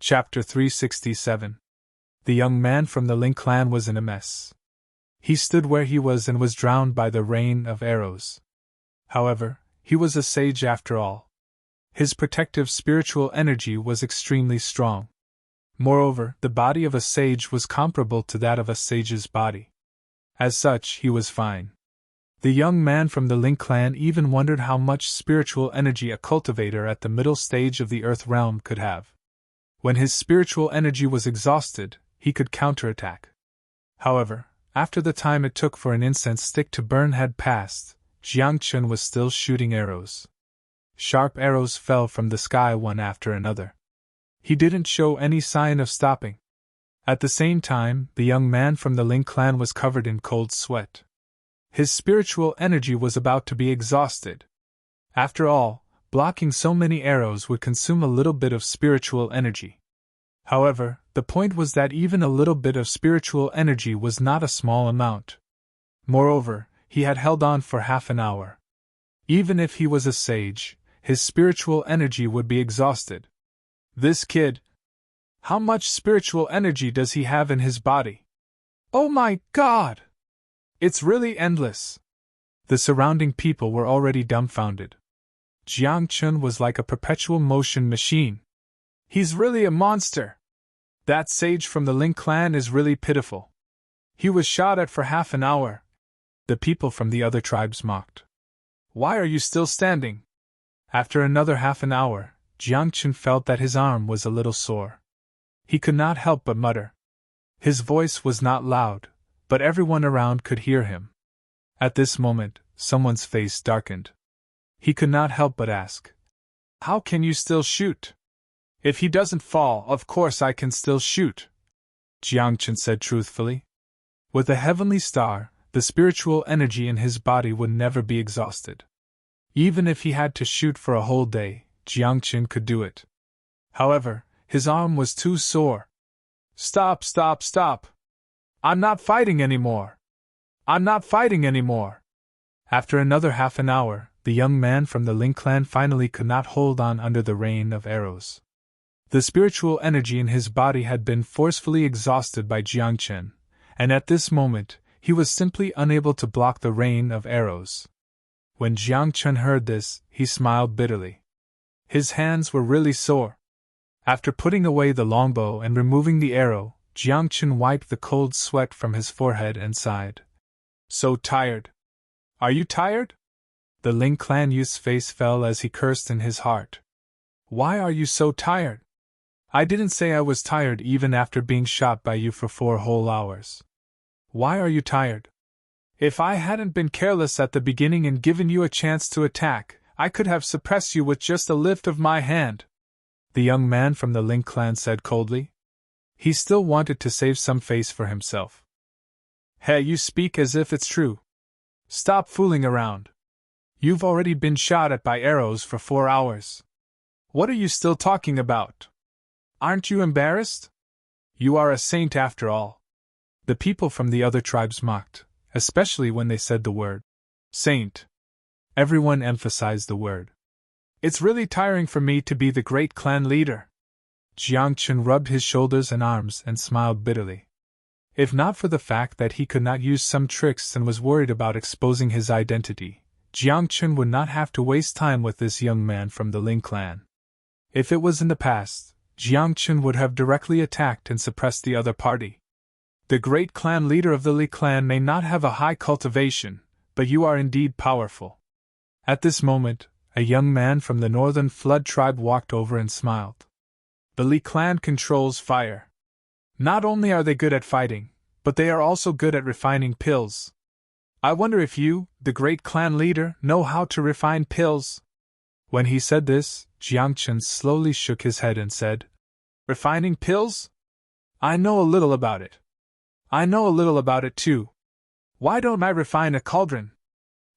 Chapter 367. The young man from the Lin clan was in a mess. He stood where he was and was drowned by the rain of arrows. However, he was a sage after all. His protective spiritual energy was extremely strong. Moreover, the body of a sage was comparable to that of a sage's body. As such, he was fine. The young man from the Lin clan even wondered how much spiritual energy a cultivator at the middle stage of the Earth realm could have. When his spiritual energy was exhausted, he could counterattack. However, after the time it took for an incense stick to burn had passed, Jiang Chun was still shooting arrows. Sharp arrows fell from the sky one after another. He didn't show any sign of stopping. At the same time, the young man from the Lin clan was covered in cold sweat. His spiritual energy was about to be exhausted. After all, blocking so many arrows would consume a little bit of spiritual energy. However, the point was that even a little bit of spiritual energy was not a small amount. Moreover, he had held on for half an hour. Even if he was a sage, his spiritual energy would be exhausted. This kid. How much spiritual energy does he have in his body? Oh my God! It's really endless. The surrounding people were already dumbfounded. Jiang Chun was like a perpetual motion machine. He's really a monster. That sage from the Lin clan is really pitiful. He was shot at for half an hour. The people from the other tribes mocked. Why are you still standing? After another half an hour, Jiang Chun felt that his arm was a little sore. He could not help but mutter. His voice was not loud, but everyone around could hear him. At this moment, someone's face darkened. He could not help but ask, "How can you still shoot?" "If he doesn't fall, of course I can still shoot," Jiang Chun said truthfully. With a heavenly star, the spiritual energy in his body would never be exhausted. Even if he had to shoot for a whole day, Jiang Chun could do it. However, his arm was too sore. Stop! I'm not fighting anymore! I'm not fighting anymore! After another half an hour, the young man from the Lin clan finally could not hold on under the rain of arrows. The spiritual energy in his body had been forcefully exhausted by Jiang Chun, and at this moment, he was simply unable to block the rain of arrows. When Jiang Chun heard this, he smiled bitterly. His hands were really sore. After putting away the longbow and removing the arrow, Jiang Chun wiped the cold sweat from his forehead and sighed. So tired. Are you tired? The Lin clan youth's face fell as he cursed in his heart. Why are you so tired? I didn't say I was tired even after being shot by you for 4 whole hours. Why are you tired? If I hadn't been careless at the beginning and given you a chance to attack, I could have suppressed you with just a lift of my hand, the young man from the Lin clan said coldly. He still wanted to save some face for himself. Hey, you speak as if it's true. Stop fooling around. You've already been shot at by arrows for 4 hours. What are you still talking about? Aren't you embarrassed? You are a saint after all. The people from the other tribes mocked, especially when they said the word saint. Everyone emphasized the word. It's really tiring for me to be the great clan leader. Jiang Chun rubbed his shoulders and arms and smiled bitterly. If not for the fact that he could not use some tricks and was worried about exposing his identity, Jiang Chun would not have to waste time with this young man from the Lin clan. If it was in the past, Jiang Chun would have directly attacked and suppressed the other party. The great clan leader of the Li clan may not have a high cultivation, but you are indeed powerful. At this moment, a young man from the northern flood tribe walked over and smiled. The Li clan controls fire. Not only are they good at fighting, but they are also good at refining pills. I wonder if you, the great clan leader, know how to refine pills? When he said this, Jiang Chun slowly shook his head and said, Refining pills? I know a little about it. I know a little about it too. Why don't I refine a cauldron?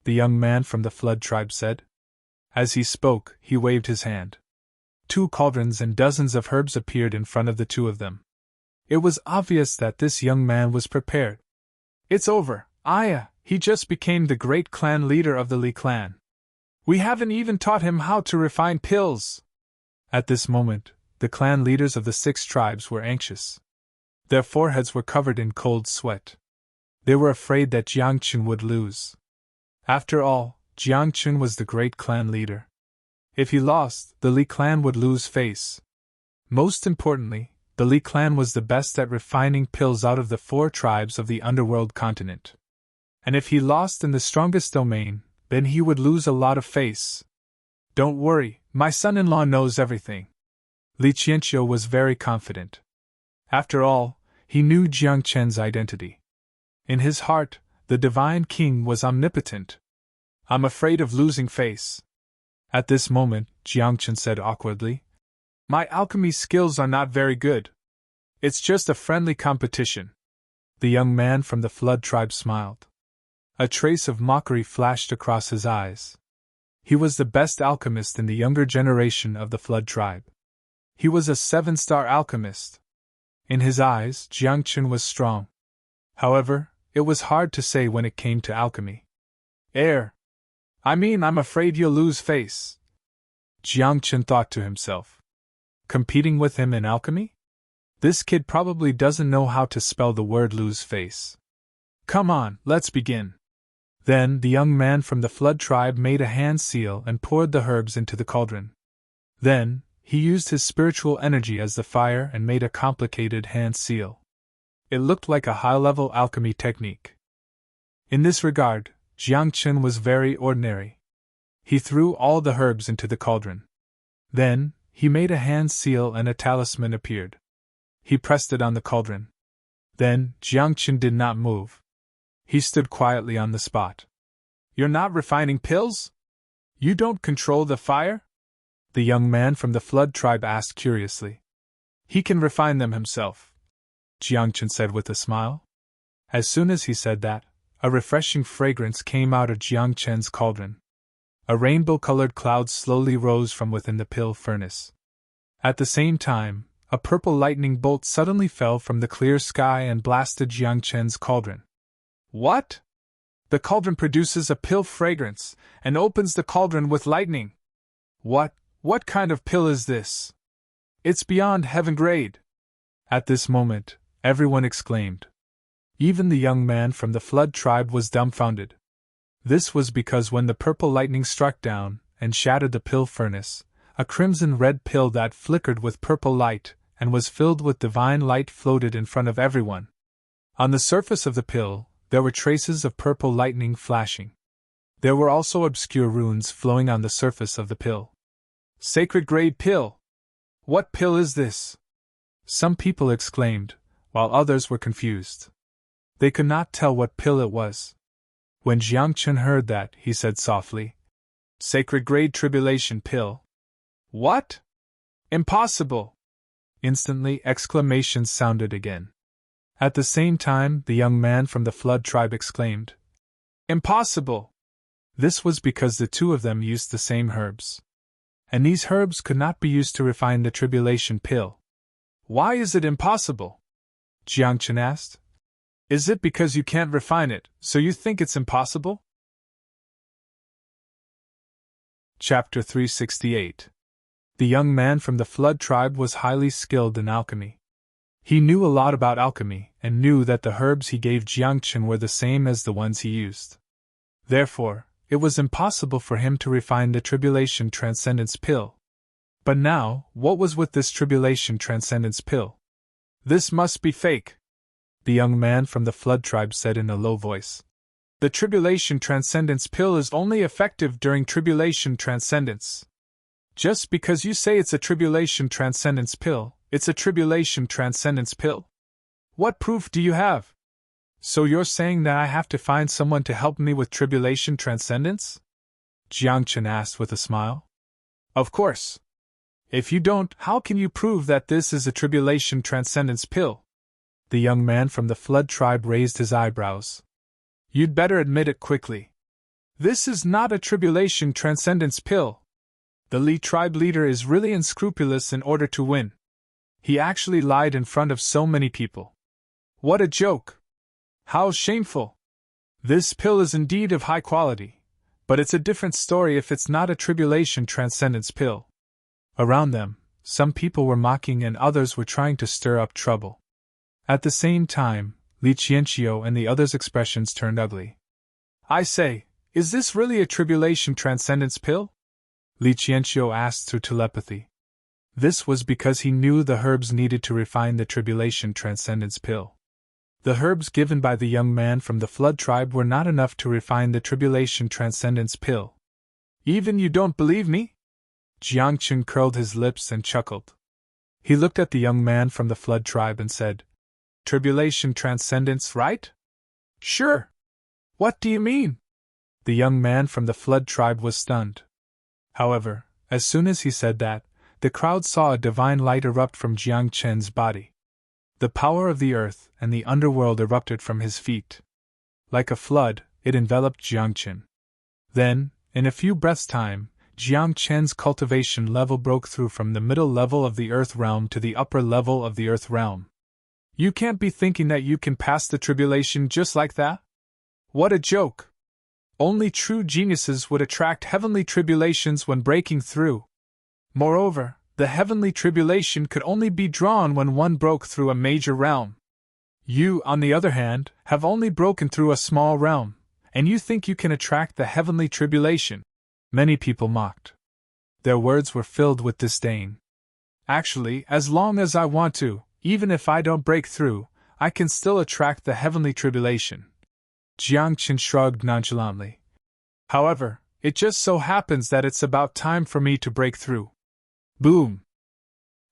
The young man from the flood tribe said. As he spoke, he waved his hand. 2 cauldrons and dozens of herbs appeared in front of the 2 of them. It was obvious that this young man was prepared. It's over, Aya, he just became the great clan leader of the Li clan. We haven't even taught him how to refine pills. At this moment, the clan leaders of the 6 tribes were anxious. Their foreheads were covered in cold sweat. They were afraid that Jiangchen would lose. After all, Jiangchen was the great clan leader. If he lost, the Li clan would lose face. Most importantly, the Li clan was the best at refining pills out of the 4 tribes of the underworld continent. And if he lost in the strongest domain, then he would lose a lot of face. Don't worry, my son-in-law knows everything. Li Qianqiu was very confident. After all, he knew Jiangchen's identity. In his heart, the divine king was omnipotent. I'm afraid of losing face. At this moment, Jiangchen said awkwardly, my alchemy skills are not very good. It's just a friendly competition. The young man from the Flood tribe smiled. A trace of mockery flashed across his eyes. He was the best alchemist in the younger generation of the Flood tribe. He was a 7-star alchemist. In his eyes, Jiangchen was strong. However, it was hard to say when it came to alchemy. I'm afraid you'll lose face. Jiangchen thought to himself. Competing with him in alchemy? This kid probably doesn't know how to spell the word lose face. Come on, let's begin. Then the young man from the Flood tribe made a hand seal and poured the herbs into the cauldron. Then, he used his spiritual energy as the fire and made a complicated hand seal. It looked like a high-level alchemy technique. In this regard, Jiangchen was very ordinary. He threw all the herbs into the cauldron. Then, he made a hand seal and a talisman appeared. He pressed it on the cauldron. Then, Jiangchen did not move. He stood quietly on the spot. You're not refining pills? You don't control the fire? The young man from the Flood tribe asked curiously. He can refine them himself, Jiangchen said with a smile. As soon as he said that, a refreshing fragrance came out of Jiangchen's cauldron. A rainbow-colored cloud slowly rose from within the pill furnace. At the same time, a purple lightning bolt suddenly fell from the clear sky and blasted Jiangchen's cauldron. What? The cauldron produces a pill fragrance, and opens the cauldron with lightning. What kind of pill is this? It's beyond heaven grade. At this moment, everyone exclaimed. Even the young man from the Flood tribe was dumbfounded. This was because when the purple lightning struck down and shattered the pill furnace, a crimson-red pill that flickered with purple light and was filled with divine light floated in front of everyone. On the surface of the pill, there were traces of purple lightning flashing. There were also obscure runes flowing on the surface of the pill. Sacred grade pill! What pill is this? Some people exclaimed, while others were confused. They could not tell what pill it was. When Jiangchen heard that, he said softly, Sacred grade tribulation pill. What? Impossible! Instantly, exclamations sounded again. At the same time, the young man from the Flood tribe exclaimed, Impossible! This was because the two of them used the same herbs. And these herbs could not be used to refine the tribulation pill. Why is it impossible? Jiangchen asked. Is it because you can't refine it, so you think it's impossible? Chapter 368. The young man from the Flood tribe was highly skilled in alchemy. He knew a lot about alchemy and knew that the herbs he gave Jiangchen were the same as the ones he used. Therefore, it was impossible for him to refine the tribulation transcendence pill. But now, what was with this tribulation transcendence pill? This must be fake, the young man from the Flood tribe said in a low voice. The tribulation transcendence pill is only effective during tribulation transcendence. Just because you say it's a tribulation transcendence pill, it's a tribulation transcendence pill. What proof do you have? So you're saying that I have to find someone to help me with tribulation transcendence? Jiangchen asked with a smile. Of course. If you don't, how can you prove that this is a tribulation transcendence pill? The young man from the Flood tribe raised his eyebrows. You'd better admit it quickly. This is not a tribulation transcendence pill. The Li tribe leader is really unscrupulous in order to win. He actually lied in front of so many people. What a joke! How shameful! This pill is indeed of high quality, but it's a different story if it's not a tribulation transcendence pill. Around them, some people were mocking and others were trying to stir up trouble. At the same time, Li Qianqiu and the others' expressions turned ugly. I say, is this really a tribulation transcendence pill? Li Qianqiu asked through telepathy. This was because he knew the herbs needed to refine the tribulation transcendence pill. The herbs given by the young man from the flood tribe were not enough to refine the tribulation transcendence pill. Even you don't believe me? Jiangchen curled his lips and chuckled. He looked at the young man from the flood tribe and said, Tribulation transcendence, right? Sure. What do you mean? The young man from the flood tribe was stunned. However, as soon as he said that, the crowd saw a divine light erupt from Jiang Chen's body. The power of the earth and the underworld erupted from his feet. Like a flood, it enveloped Jiang Chen. Then, in a few breaths' time, Jiang Chen's cultivation level broke through from the middle level of the earth realm to the upper level of the earth realm. You can't be thinking that you can pass the tribulation just like that? What a joke! Only true geniuses would attract heavenly tribulations when breaking through. Moreover, the heavenly tribulation could only be drawn when one broke through a major realm. You, on the other hand, have only broken through a small realm, and you think you can attract the heavenly tribulation. Many people mocked. Their words were filled with disdain. Actually, as long as I want to, even if I don't break through, I can still attract the heavenly tribulation. Jiang Chen shrugged nonchalantly. However, it just so happens that it's about time for me to break through. Boom!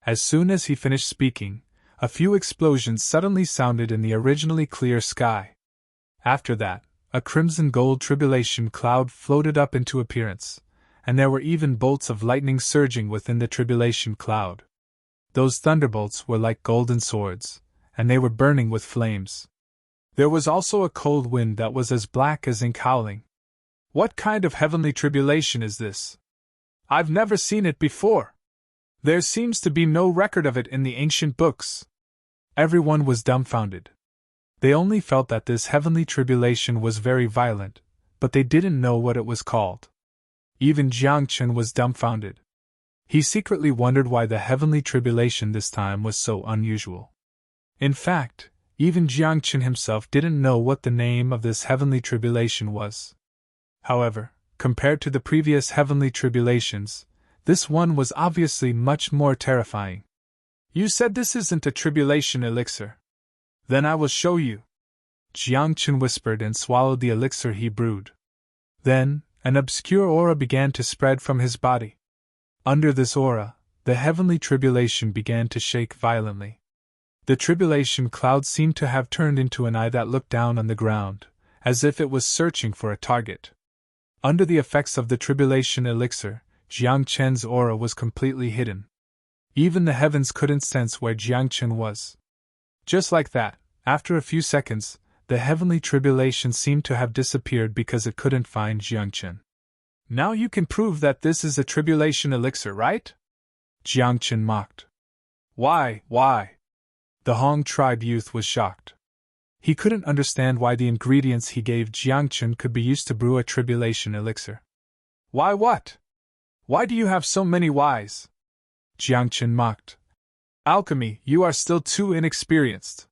As soon as he finished speaking, a few explosions suddenly sounded in the originally clear sky. After that, a crimson-gold tribulation cloud floated up into appearance, and there were even bolts of lightning surging within the tribulation cloud. Those thunderbolts were like golden swords, and they were burning with flames. There was also a cold wind that was as black as ink howling. What kind of heavenly tribulation is this? I've never seen it before. There seems to be no record of it in the ancient books. Everyone was dumbfounded. They only felt that this heavenly tribulation was very violent, but they didn't know what it was called. Even Jiang Chen was dumbfounded. He secretly wondered why the heavenly tribulation this time was so unusual. In fact, even Jiang Chen himself didn't know what the name of this heavenly tribulation was. However, compared to the previous heavenly tribulations, this one was obviously much more terrifying. You said this isn't a tribulation elixir. Then I will show you. Jiang Chen whispered and swallowed the elixir he brewed. Then, an obscure aura began to spread from his body. Under this aura, the heavenly tribulation began to shake violently. The tribulation cloud seemed to have turned into an eye that looked down on the ground, as if it was searching for a target. Under the effects of the tribulation elixir, Jiang Chen's aura was completely hidden. Even the heavens couldn't sense where Jiang Chen was. Just like that, after a few seconds, the heavenly tribulation seemed to have disappeared because it couldn't find Jiang Chen. Now you can prove that this is a tribulation elixir, right? Jiang Chen mocked. Why? The Hong tribe youth was shocked. He couldn't understand why the ingredients he gave Jiang Chen could be used to brew a tribulation elixir. Why what? Why do you have so many whys? Jiang Chen mocked. Alchemy, you are still too inexperienced.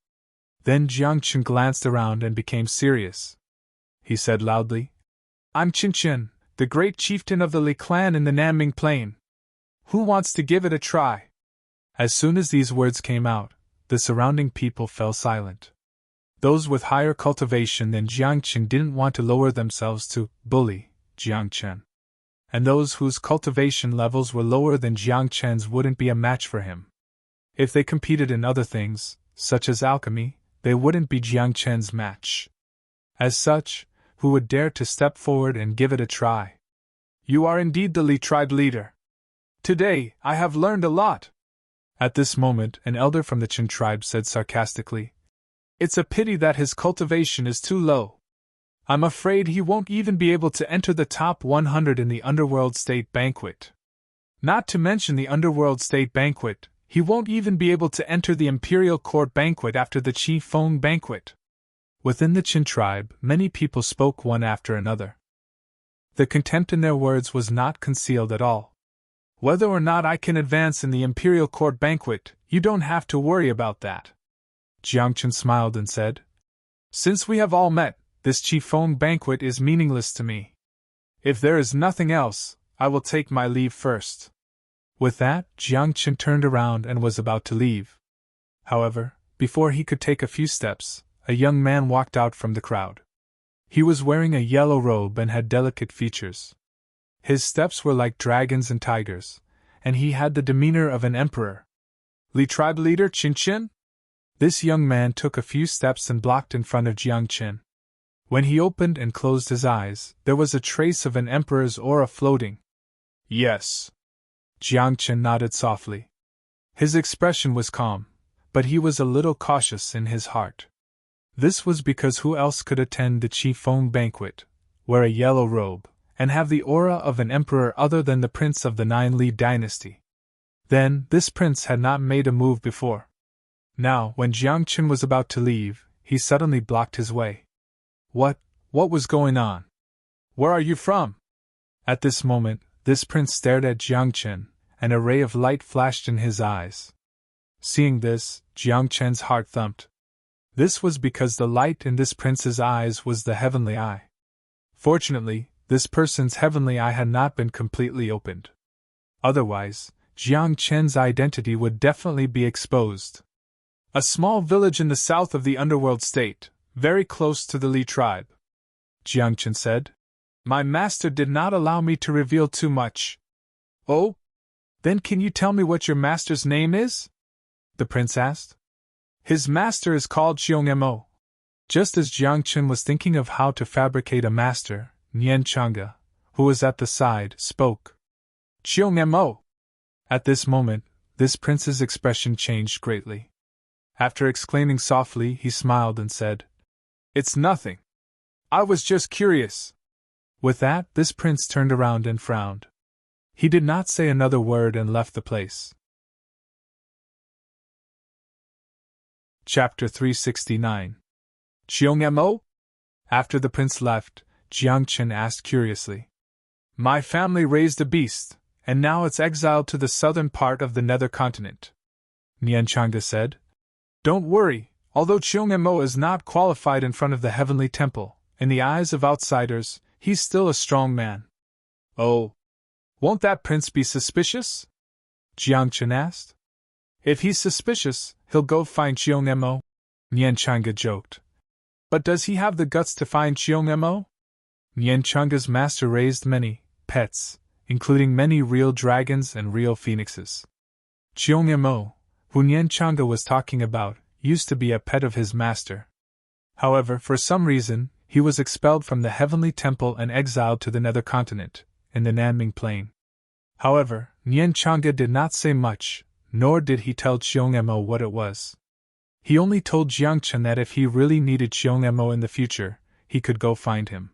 Then Jiang Chen glanced around and became serious. He said loudly, I'm Qin Chen, the great chieftain of the Li clan in the Nanming Plain. Who wants to give it a try? As soon as these words came out, the surrounding people fell silent. Those with higher cultivation than Jiang Chen didn't want to lower themselves to bully Jiang Chen. And those whose cultivation levels were lower than Jiang Chen's wouldn't be a match for him. If they competed in other things, such as alchemy, they wouldn't be Jiang Chen's match. As such, who would dare to step forward and give it a try? You are indeed the Li tribe leader. Today, I have learned a lot. At this moment, an elder from the Qin tribe said sarcastically, It's a pity that his cultivation is too low. I'm afraid he won't even be able to enter the top 100 in the Underworld State Banquet. Not to mention the Underworld State Banquet, he won't even be able to enter the Imperial Court Banquet after the Qi Feng Banquet. Within the Qin tribe, many people spoke one after another. The contempt in their words was not concealed at all. Whether or not I can advance in the imperial court banquet, you don't have to worry about that. Jiangchen smiled and said, Since we have all met, this Qifeng banquet is meaningless to me. If there is nothing else, I will take my leave first. With that, Jiangchen turned around and was about to leave. However, before he could take a few steps, a young man walked out from the crowd. He was wearing a yellow robe and had delicate features. His steps were like dragons and tigers, and he had the demeanor of an emperor. Li tribe leader Qin? This young man took a few steps and blocked in front of Jiangchen. When he opened and closed his eyes, there was a trace of an emperor's aura floating. Yes. Jiangchen nodded softly. His expression was calm, but he was a little cautious in his heart. This was because who else could attend the Qifeng banquet, wear a yellow robe, and have the aura of an emperor other than the prince of the Nine Li dynasty? Then, this prince had not made a move before. Now, when Jiangchen was about to leave, he suddenly blocked his way. What was going on? Where are you from? At this moment, this prince stared at Jiangchen, and a ray of light flashed in his eyes. Seeing this, Jiangchen's heart thumped. This was because the light in this prince's eyes was the heavenly eye. Fortunately, this person's heavenly eye had not been completely opened. Otherwise, Jiangchen's identity would definitely be exposed. A small village in the south of the underworld state, very close to the Li tribe. Jiangchen said. My master did not allow me to reveal too much. Oh? Then can you tell me what your master's name is? The prince asked. His master is called Xiongmo. Just as Jiangchen was thinking of how to fabricate a master, Nian Chang'e, who was at the side, spoke. Xiongmo! At this moment, this prince's expression changed greatly. After exclaiming softly, he smiled and said, It's nothing. I was just curious. With that, this prince turned around and frowned. He did not say another word and left the place. Chapter 369. Xiongmo? After the prince left, Jiangchen asked curiously. My family raised a beast, and now it's exiled to the southern part of the nether continent. Nian Chang'e said. Don't worry, although Xiongmo is not qualified in front of the heavenly temple, in the eyes of outsiders, he's still a strong man. Oh. Won't that prince be suspicious? Jiangchen asked. If he's suspicious, he'll go find Xiongmo, Nian Chang'e joked. But does he have the guts to find Xiongmo? Nian Chang'e's master raised many pets, including many real dragons and real phoenixes. Xiongmo, who Nian Chang'e was talking about, used to be a pet of his master. However, for some reason, he was expelled from the heavenly temple and exiled to the nether continent, in the Nanming Plain. However, Nian Chang'e did not say much, nor did he tell Xiongmo what it was. He only told Jiangchen that if he really needed Xiongmo in the future, he could go find him.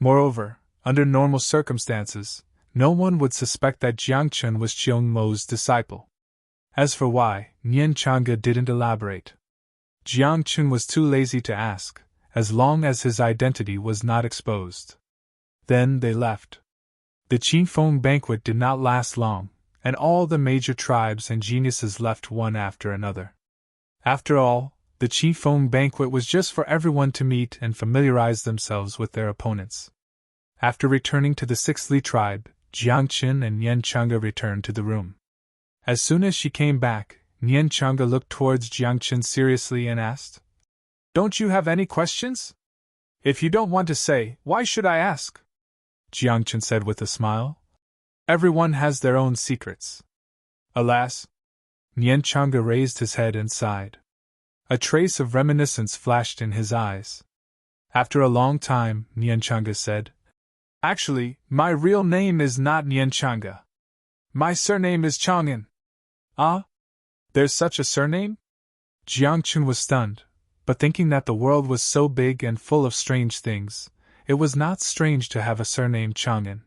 Moreover, under normal circumstances, no one would suspect that Jiangchen was Xiongmo's disciple. As for why, Nian Chang'e didn't elaborate. Jiangchen was too lazy to ask, as long as his identity was not exposed. Then they left. The Qifeng banquet did not last long, and all the major tribes and geniuses left one after another. After all, the Qifeng banquet was just for everyone to meet and familiarize themselves with their opponents. After returning to the 6th Li tribe, Jiangchen and Nian Chang'e returned to the room. As soon as she came back, Nian Chang'e looked towards Jiangchen seriously and asked, Don't you have any questions? If you don't want to say, why should I ask? Jiangchen said with a smile. Everyone has their own secrets. Alas. Nian Chang'e raised his head and sighed. A trace of reminiscence flashed in his eyes. After a long time, Nian Chang'e said, Actually, my real name is not Nian Chang'e. My surname is Chang'en. Ah? There's such a surname? Jiangchen was stunned, but thinking that the world was so big and full of strange things, it was not strange to have a surname Chang'en.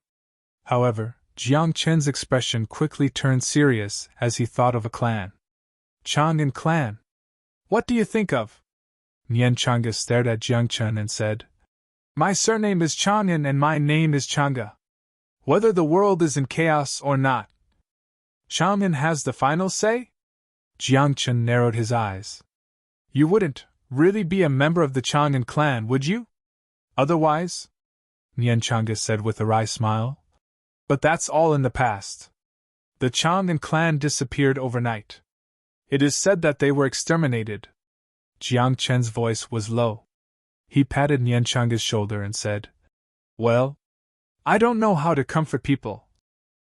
However, Jiangchen's expression quickly turned serious as he thought of a clan. Chang'en clan. What do you think of? Nian Chang'e stared at Jiangchen and said, My surname is Chang'en and my name is Chang'e. Whether the world is in chaos or not, Chang'an has the final say? Jiang Chen narrowed his eyes. You wouldn't really be a member of the Chang'an clan, would you? Otherwise? Nian Chang'e said with a wry smile. But that's all in the past. The Chang'an clan disappeared overnight. It is said that they were exterminated. Jiang Chen's voice was low. He patted Nian Chang'e's shoulder and said, Well, I don't know how to comfort people.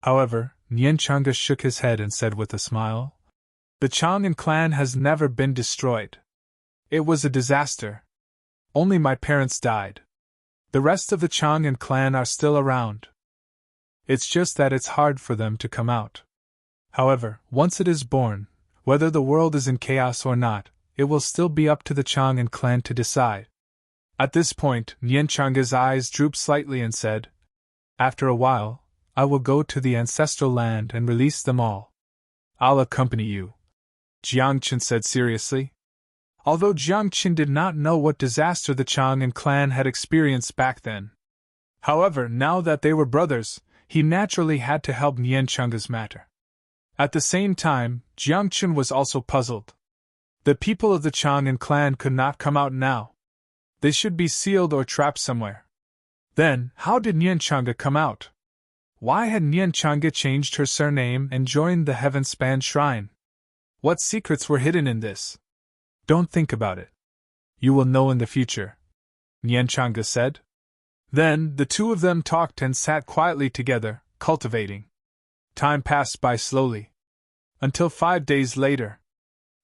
However, Nian Chang'e shook his head and said with a smile, The Chang'an clan has never been destroyed. It was a disaster. Only my parents died. The rest of the Chang'an clan are still around. It's just that it's hard for them to come out. However, once it is born, whether the world is in chaos or not, it will still be up to the Chang'an clan to decide. At this point, Nian Chang'e's eyes drooped slightly and said, After a while, I will go to the ancestral land and release them all. I'll accompany you, Jiang Chen said seriously. Although Jiang Chen did not know what disaster the Chang'an clan had experienced back then. However, now that they were brothers, he naturally had to help Nian Chang'e's matter. At the same time, Jiang Chen was also puzzled. The people of the Chang'an clan could not come out now. They should be sealed or trapped somewhere. Then, how did Nian Chang'e come out? Why had Nian Chang'e changed her surname and joined the Heaven-Span Shrine? What secrets were hidden in this? Don't think about it. You will know in the future, Nian Chang'e said. Then, the two of them talked and sat quietly together, cultivating. Time passed by slowly. Until 5 days later.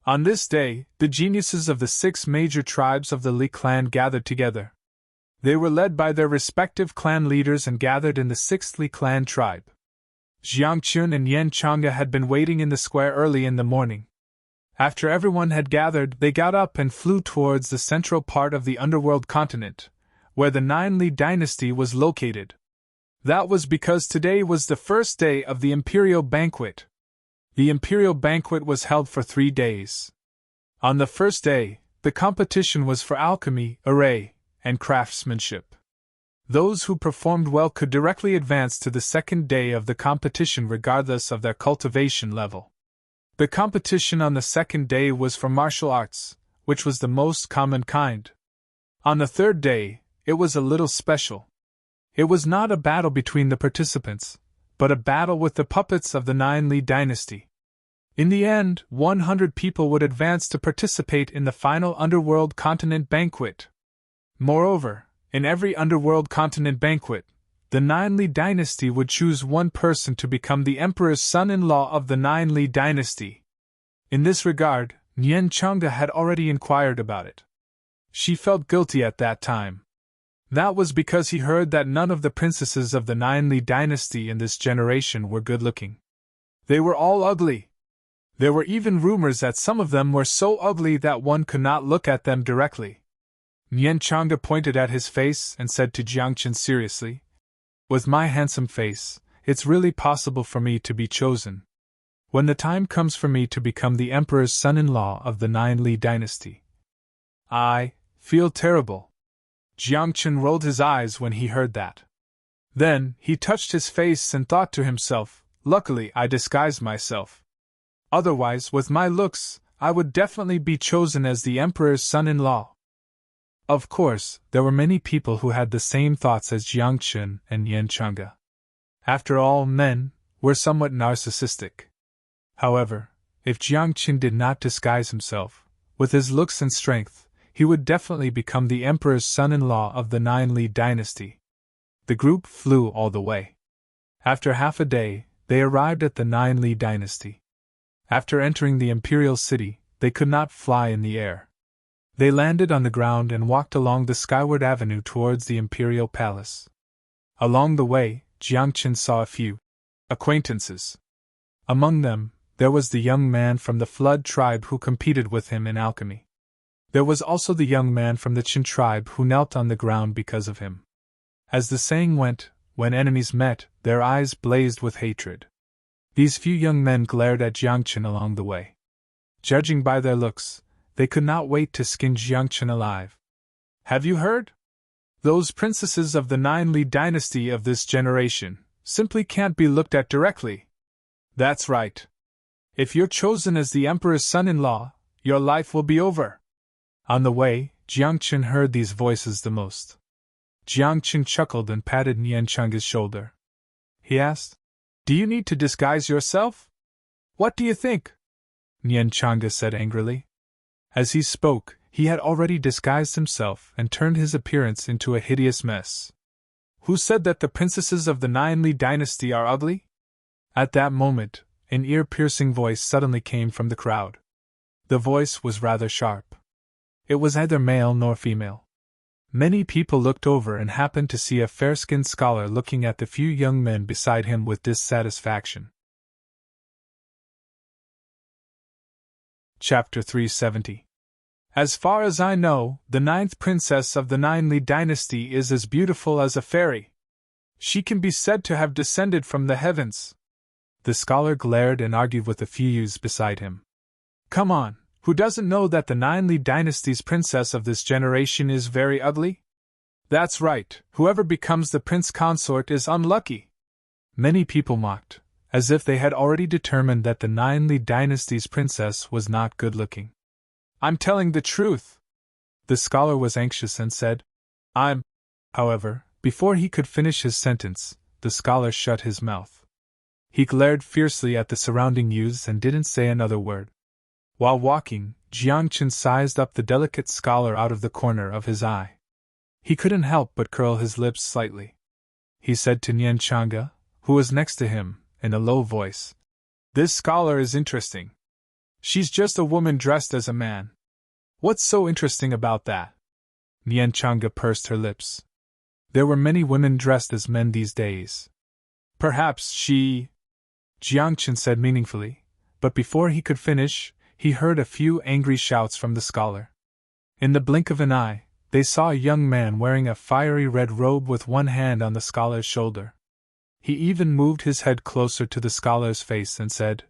On this day, the geniuses of the 6 major tribes of the Li clan gathered together. They were led by their respective clan leaders and gathered in the 6th Li clan tribe. Jiang Chen and Nian Chang'e had been waiting in the square early in the morning. After everyone had gathered, they got up and flew towards the central part of the underworld continent, where the 9 Li dynasty was located. That was because today was the first day of the Imperial Banquet. The Imperial Banquet was held for 3 days. On the first day, the competition was for alchemy, array, and craftsmanship. Those who performed well could directly advance to the second day of the competition regardless of their cultivation level. The competition on the second day was for martial arts, which was the most common kind. On the third day, it was a little special. It was not a battle between the participants, but a battle with the puppets of the 9 Li dynasty. In the end, 100 people would advance to participate in the final Underworld Continent Banquet. Moreover, in every Underworld Continent Banquet, the 9 Li dynasty would choose one person to become the emperor's son-in-law of the 9 Li dynasty. In this regard, Nian Chang'e had already inquired about it. She felt guilty at that time. That was because he heard that none of the princesses of the 9 Li dynasty in this generation were good-looking. They were all ugly. There were even rumors that some of them were so ugly that one could not look at them directly. Nian Chang'e pointed at his face and said to Jiang Chen seriously, With my handsome face, it's really possible for me to be chosen. When the time comes for me to become the emperor's son-in-law of the 9 Li dynasty. I feel terrible. Jiang Chen rolled his eyes when he heard that. Then, he touched his face and thought to himself, Luckily I disguised myself. Otherwise, with my looks, I would definitely be chosen as the emperor's son-in-law. Of course, there were many people who had the same thoughts as Jiang Chen and Nian Chang'e. After all, men were somewhat narcissistic. However, if Jiang Chen did not disguise himself, with his looks and strength, he would definitely become the emperor's son-in-law of the 9 Li dynasty. The group flew all the way. After half a day, they arrived at the 9 Li dynasty. After entering the imperial city, they could not fly in the air. They landed on the ground and walked along the skyward avenue towards the imperial palace. Along the way, Jiang Chen saw a few acquaintances. Among them, there was the young man from the Flood tribe who competed with him in alchemy. There was also the young man from the Qin tribe who knelt on the ground because of him. As the saying went, when enemies met, their eyes blazed with hatred. These few young men glared at Jiang Chen along the way. Judging by their looks, they could not wait to skin Jiang Chen alive. Have you heard? Those princesses of the 9 Li dynasty of this generation simply can't be looked at directly. That's right. If you're chosen as the emperor's son-in-law, your life will be over. On the way, Jiangchen heard these voices the most. Jiangchen chuckled and patted Nian Chang's shoulder. He asked, "Do you need to disguise yourself? What do you think?" Nian Changa said angrily. As he spoke, he had already disguised himself and turned his appearance into a hideous mess. Who said that the princesses of the Nine Li dynasty are ugly? At that moment, an ear-piercing voice suddenly came from the crowd. The voice was rather sharp. It was neither male nor female. Many people looked over and happened to see a fair-skinned scholar looking at the few young men beside him with dissatisfaction. Chapter 370. As far as I know, the 9th princess of the Nine Li dynasty is as beautiful as a fairy. She can be said to have descended from the heavens. The scholar glared and argued with the few youths beside him. Come on, who doesn't know that the Nine Li dynasty's princess of this generation is very ugly? That's right, whoever becomes the prince consort is unlucky. Many people mocked, as if they had already determined that the Nine Li dynasty's princess was not good-looking. I'm telling the truth. The scholar was anxious and said, However, before he could finish his sentence, the scholar shut his mouth. He glared fiercely at the surrounding youths and didn't say another word. While walking, Jiangchen sized up the delicate scholar out of the corner of his eye. He couldn't help but curl his lips slightly. He said to Nian Changa, who was next to him, in a low voice, "This scholar is interesting. She's just a woman dressed as a man. What's so interesting about that?" Nian Changa pursed her lips. There were many women dressed as men these days. Perhaps she... Jiangchen said meaningfully, but before he could finish, he heard a few angry shouts from the scholar. In the blink of an eye, they saw a young man wearing a fiery red robe with one hand on the scholar's shoulder. He even moved his head closer to the scholar's face and said,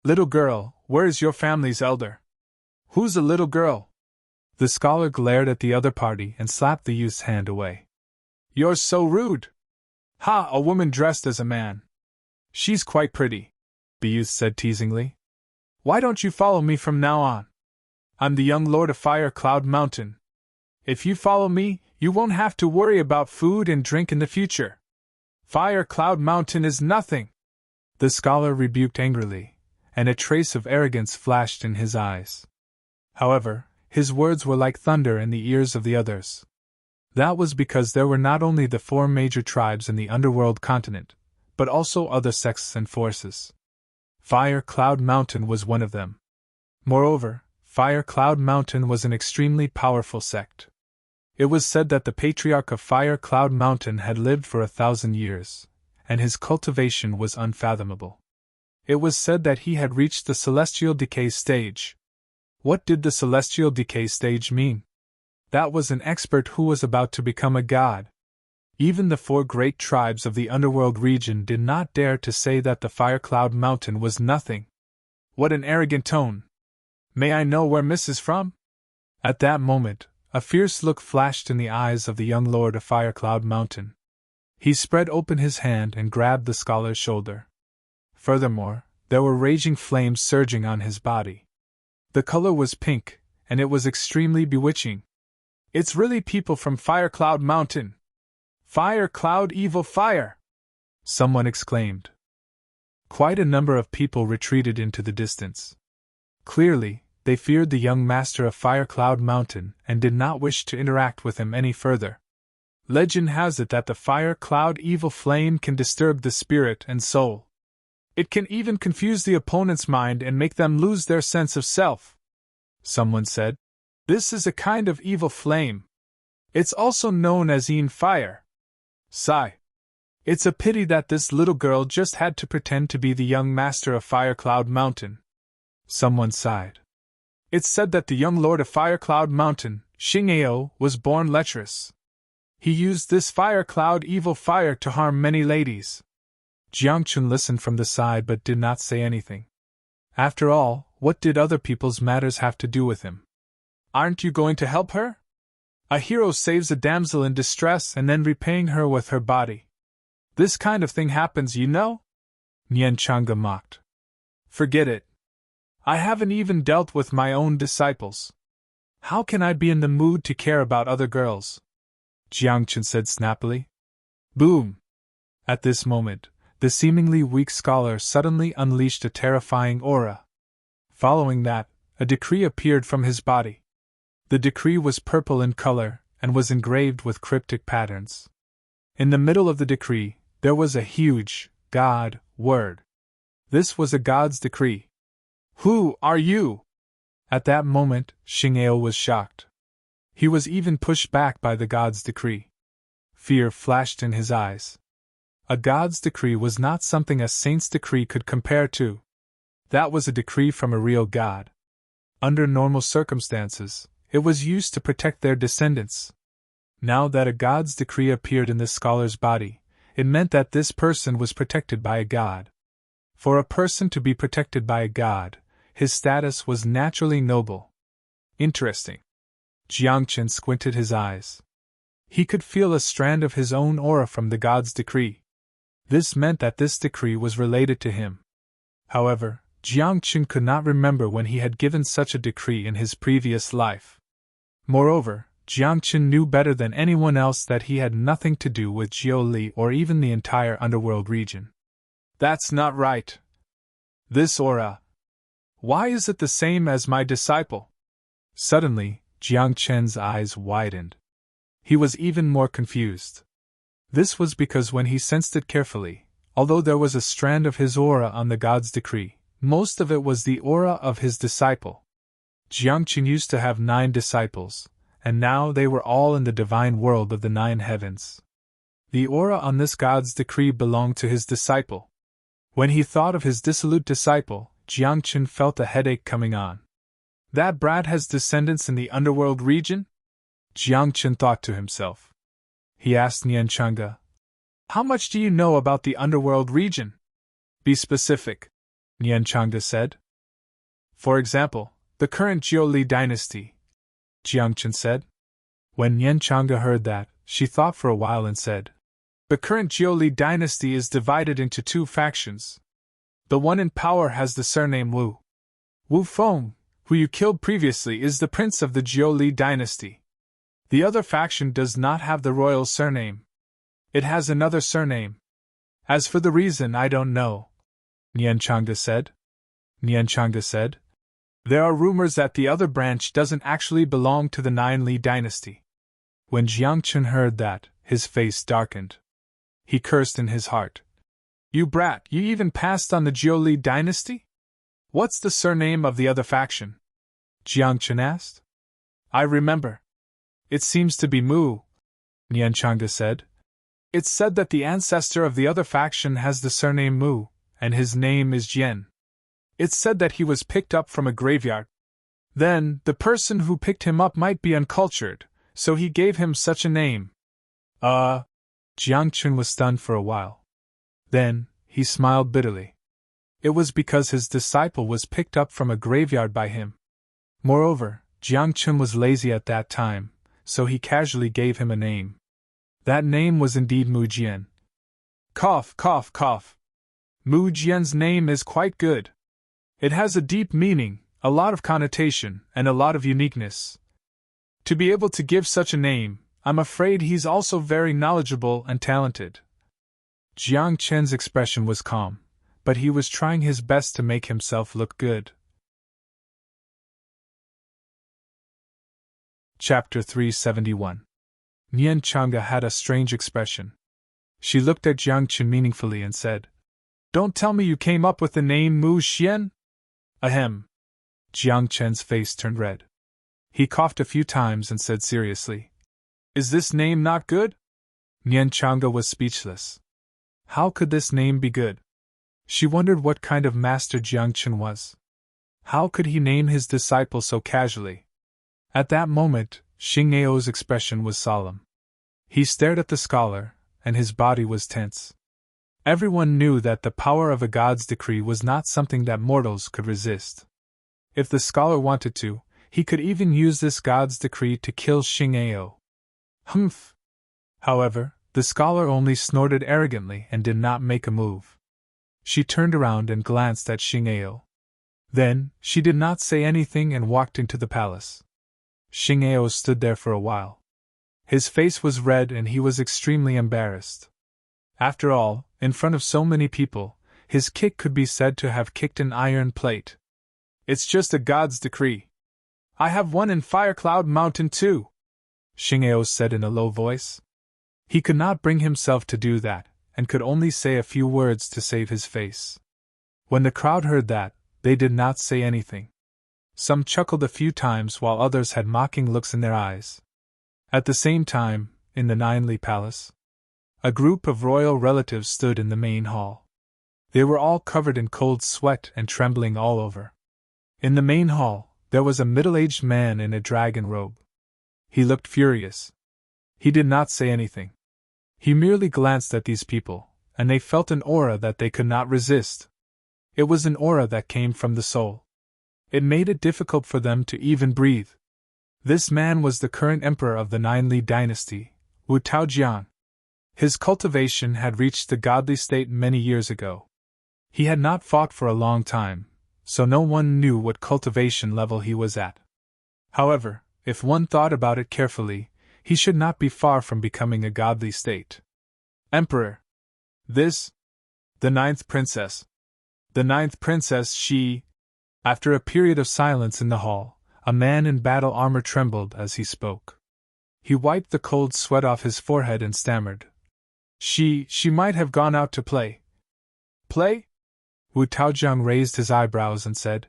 "Little girl, where is your family's elder?" "Who's a little girl?" The scholar glared at the other party and slapped the youth's hand away. "You're so rude! Ha, a woman dressed as a man. She's quite pretty," the youth said teasingly. "Why don't you follow me from now on? I'm the young lord of Fire Cloud Mountain. If you follow me, you won't have to worry about food and drink in the future. Fire Cloud Mountain is nothing." The scholar rebuked angrily, and a trace of arrogance flashed in his eyes. However, his words were like thunder in the ears of the others. That was because there were not only the 4 major tribes in the underworld continent, but also other sects and forces. Fire Cloud Mountain was one of them. Moreover, Fire Cloud Mountain was an extremely powerful sect. It was said that the patriarch of Fire Cloud Mountain had lived for 1,000 years, and his cultivation was unfathomable. It was said that he had reached the celestial decay stage. What did the celestial decay stage mean? That was an expert who was about to become a god. Even the 4 great tribes of the underworld region did not dare to say that the Fire Cloud Mountain was nothing. What an arrogant tone! May I know where Miss is from? At that moment, a fierce look flashed in the eyes of the young lord of Fire Cloud Mountain. He spread open his hand and grabbed the scholar's shoulder. Furthermore, there were raging flames surging on his body. The color was pink, and it was extremely bewitching. "It's really people from Fire Cloud Mountain! Fire Cloud Evil Fire!" someone exclaimed. Quite a number of people retreated into the distance. Clearly, they feared the young master of Fire Cloud Mountain and did not wish to interact with him any further. Legend has it that the Fire Cloud Evil Flame can disturb the spirit and soul. It can even confuse the opponent's mind and make them lose their sense of self, someone said. This is a kind of evil flame. It's also known as Een Fire. Sigh. It's a pity that this little girl just had to pretend to be the young master of Fire Cloud Mountain. Someone sighed. It's said that the young lord of Fire Cloud Mountain, Xingao, was born lecherous. He used this Fire Cloud Evil Fire to harm many ladies. Jiangchun listened from the side but did not say anything. After all, what did other people's matters have to do with him? Aren't you going to help her? A hero saves a damsel in distress and then repaying her with her body. This kind of thing happens, you know? Nian Changa mocked. Forget it, I haven't even dealt with my own disciples. How can I be in the mood to care about other girls? Jiangchen said snappily. Boom! At this moment, the seemingly weak scholar suddenly unleashed a terrifying aura. Following that, a decree appeared from his body. The decree was purple in color and was engraved with cryptic patterns. In the middle of the decree, there was a huge God word. This was a God's decree. Who are you? At that moment, Xing'ao was shocked. He was even pushed back by the God's decree. Fear flashed in his eyes. A God's decree was not something a saint's decree could compare to. That was a decree from a real God. Under normal circumstances, it was used to protect their descendants. Now that a God's decree appeared in this scholar's body, it meant that this person was protected by a God. For a person to be protected by a God, his status was naturally noble. Interesting. Jiangchen squinted his eyes. He could feel a strand of his own aura from the God's decree. This meant that this decree was related to him. However, Jiangchen could not remember when he had given such a decree in his previous life. Moreover, Jiangchen knew better than anyone else that he had nothing to do with Jiuli or even the entire underworld region. That's not right. This aura. Why is it the same as my disciple? Suddenly, Jiangchen's eyes widened. He was even more confused. This was because when he sensed it carefully, although there was a strand of his aura on the God's decree, most of it was the aura of his disciple. Jiangchen used to have 9 disciples, and now they were all in the divine world of the 9 heavens. The aura on this God's decree belonged to his disciple. When he thought of his dissolute disciple, Jiangchen felt a headache coming on. That brat has descendants in the underworld region? Jiangchen thought to himself. He asked Nianchanga, "How much do you know about the underworld region?" "Be specific," Nianchanga said. "For example, the current Jiuli dynasty," Jiangchen said. When Nianchanga heard that, she thought for a while and said, "The current Jiuli dynasty is divided into 2 factions. The one in power has the surname Wu. Wu Feng, who you killed previously, is the prince of the Jiuli dynasty. The other faction does not have the royal surname. It has another surname. As for the reason, I don't know," Nianchanga said. Nianchanga said, "There are rumors that the other branch doesn't actually belong to the 9 Li dynasty." When Jiangchen heard that, his face darkened. He cursed in his heart. "You brat, you even passed on the Jiuli dynasty? What's the surname of the other faction?" Jiangchen asked. "I remember. It seems to be Mu," Nianchanga said. "It's said that the ancestor of the other faction has the surname Mu, and his name is Jian. It's said that he was picked up from a graveyard. Then, the person who picked him up might be uncultured, so he gave him such a name." Jiangchen was stunned for a while. Then, he smiled bitterly. It was because his disciple was picked up from a graveyard by him. Moreover, Jiangchen was lazy at that time, so he casually gave him a name. That name was indeed Mu Jian. Cough, cough, cough. Mu Jian's name is quite good. It has a deep meaning, a lot of connotation, and a lot of uniqueness. To be able to give such a name, I'm afraid he's also very knowledgeable and talented. Jiangchen's expression was calm, but he was trying his best to make himself look good. Chapter 371. Nianchanga had a strange expression. She looked at Jiangchen meaningfully and said, "Don't tell me you came up with the name Mu Xian?" Ahem. Jiangchen's face turned red. He coughed a few times and said seriously, "Is this name not good?" Nianchanga was speechless. How could this name be good? She wondered what kind of master Jiangchen was. How could he name his disciple so casually? At that moment, Xing'ao's expression was solemn. He stared at the scholar, and his body was tense. Everyone knew that the power of a god's decree was not something that mortals could resist. If the scholar wanted to, he could even use this god's decree to kill Xing'ao. Humph! However, the scholar only snorted arrogantly and did not make a move. She turned around and glanced at Xing'ao. Then, she did not say anything and walked into the palace. Xing'ao stood there for a while. His face was red and he was extremely embarrassed. After all, in front of so many people, his kick could be said to have kicked an iron plate. It's just a god's decree. I have one in Firecloud Mountain too, Xing'ao said in a low voice. He could not bring himself to do that, and could only say a few words to save his face. When the crowd heard that, they did not say anything. Some chuckled a few times while others had mocking looks in their eyes. At the same time, in the Ninely Palace, a group of royal relatives stood in the main hall. They were all covered in cold sweat and trembling all over. In the main hall, there was a middle-aged man in a dragon robe. He looked furious. He did not say anything. He merely glanced at these people, and they felt an aura that they could not resist. It was an aura that came from the soul. It made it difficult for them to even breathe. This man was the current emperor of the Ninely dynasty, Wu Taojiang. His cultivation had reached the godly state many years ago. He had not fought for a long time, so no one knew what cultivation level he was at. However, if one thought about it carefully, he should not be far from becoming a godly state. Emperor. This? The ninth princess. The ninth princess, she. After a period of silence in the hall, a man in battle armor trembled as he spoke. He wiped the cold sweat off his forehead and stammered. She might have gone out to play. Play? Wu Taojiang raised his eyebrows and said,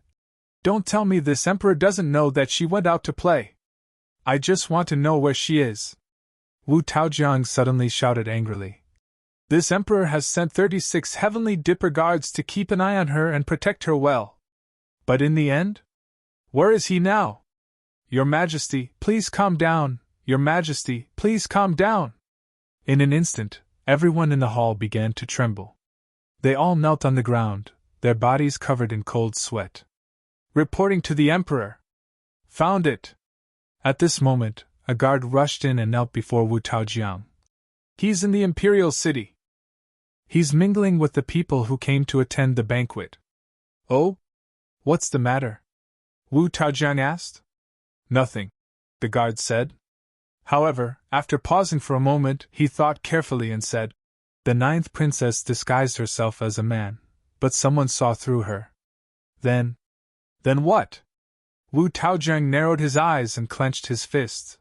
Don't tell me this emperor doesn't know that she went out to play. I just want to know where she is. Wu Taojiang suddenly shouted angrily. This emperor has sent 36 heavenly dipper guards to keep an eye on her and protect her well. But in the end? Where is he now? Your Majesty, please calm down. Your Majesty, please calm down. In an instant, everyone in the hall began to tremble. They all knelt on the ground, their bodies covered in cold sweat. Reporting to the Emperor. Found it. At this moment, a guard rushed in and knelt before Wu Taojiang. He's in the Imperial City. He's mingling with the people who came to attend the banquet. Oh? What's the matter? Wu Taojiang asked. Nothing, the guard said. However, after pausing for a moment, he thought carefully and said, The ninth princess disguised herself as a man, but someone saw through her. Then what? Wu Taojiang narrowed his eyes and clenched his fists.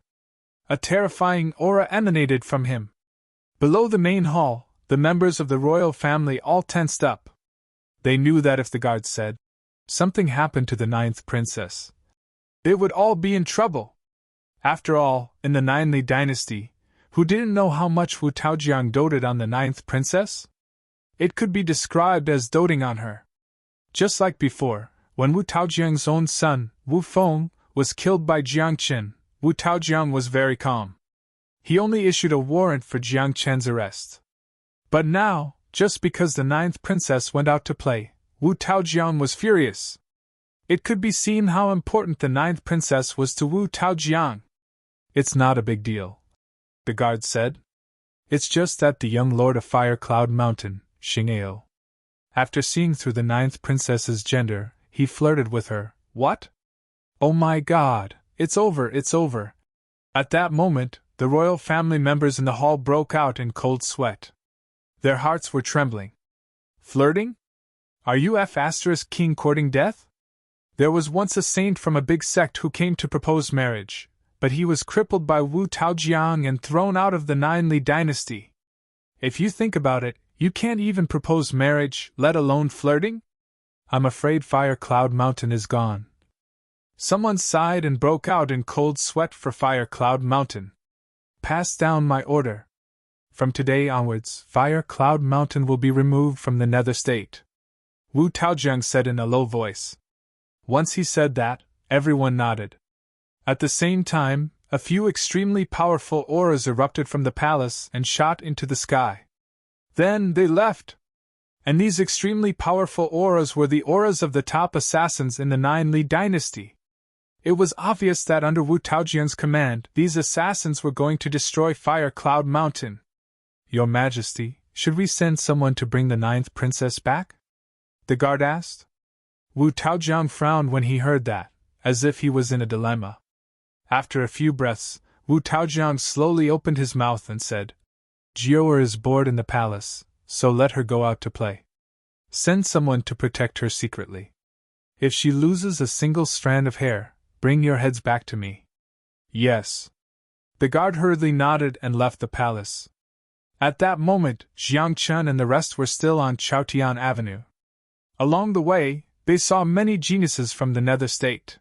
A terrifying aura emanated from him. Below the main hall, the members of the royal family all tensed up. They knew that if the guard said something happened to the ninth princess, they would all be in trouble. After all, in the Ninely dynasty, who didn't know how much Wu Taojiang doted on the ninth princess? It could be described as doting on her. Just like before, when Wu Taojiang's own son, Wu Feng, was killed by Jiang Qin, Wu Taojiang was very calm. He only issued a warrant for Jiang Qin's arrest. But now, just because the ninth princess went out to play, Wu Taojiang was furious. It could be seen how important the ninth princess was to Wu Taojiang. It's not a big deal, the guard said. It's just that the young lord of Firecloud Mountain, Xing'ao. After seeing through the ninth princess's gender, he flirted with her. What? Oh my God, it's over, it's over. At that moment, the royal family members in the hall broke out in cold sweat. Their hearts were trembling. Flirting? Are you King courting death? There was once a saint from a big sect who came to propose marriage, but he was crippled by Wu Taojiang and thrown out of the Ninely dynasty. If you think about it, you can't even propose marriage, let alone flirting? I'm afraid Firecloud Mountain is gone. Someone sighed and broke out in cold sweat for Firecloud Mountain. Pass down my order. From today onwards, Firecloud Mountain will be removed from the Nether State, Wu Taojiang said in a low voice. Once he said that, everyone nodded. At the same time, a few extremely powerful auras erupted from the palace and shot into the sky. Then they left. And these extremely powerful auras were the auras of the top assassins in the Ninely dynasty. It was obvious that under Wu Taojiang's command, these assassins were going to destroy Firecloud Mountain. Your Majesty, should we send someone to bring the ninth princess back? The guard asked. Wu Taojiang frowned when he heard that, as if he was in a dilemma. After a few breaths, Wu Taojiang slowly opened his mouth and said, Jiu'er is bored in the palace, so let her go out to play. Send someone to protect her secretly. If she loses a single strand of hair, bring your heads back to me. Yes. The guard hurriedly nodded and left the palace. At that moment, Jiang Chun and the rest were still on Chaotian Avenue. Along the way, they saw many geniuses from the Nether State.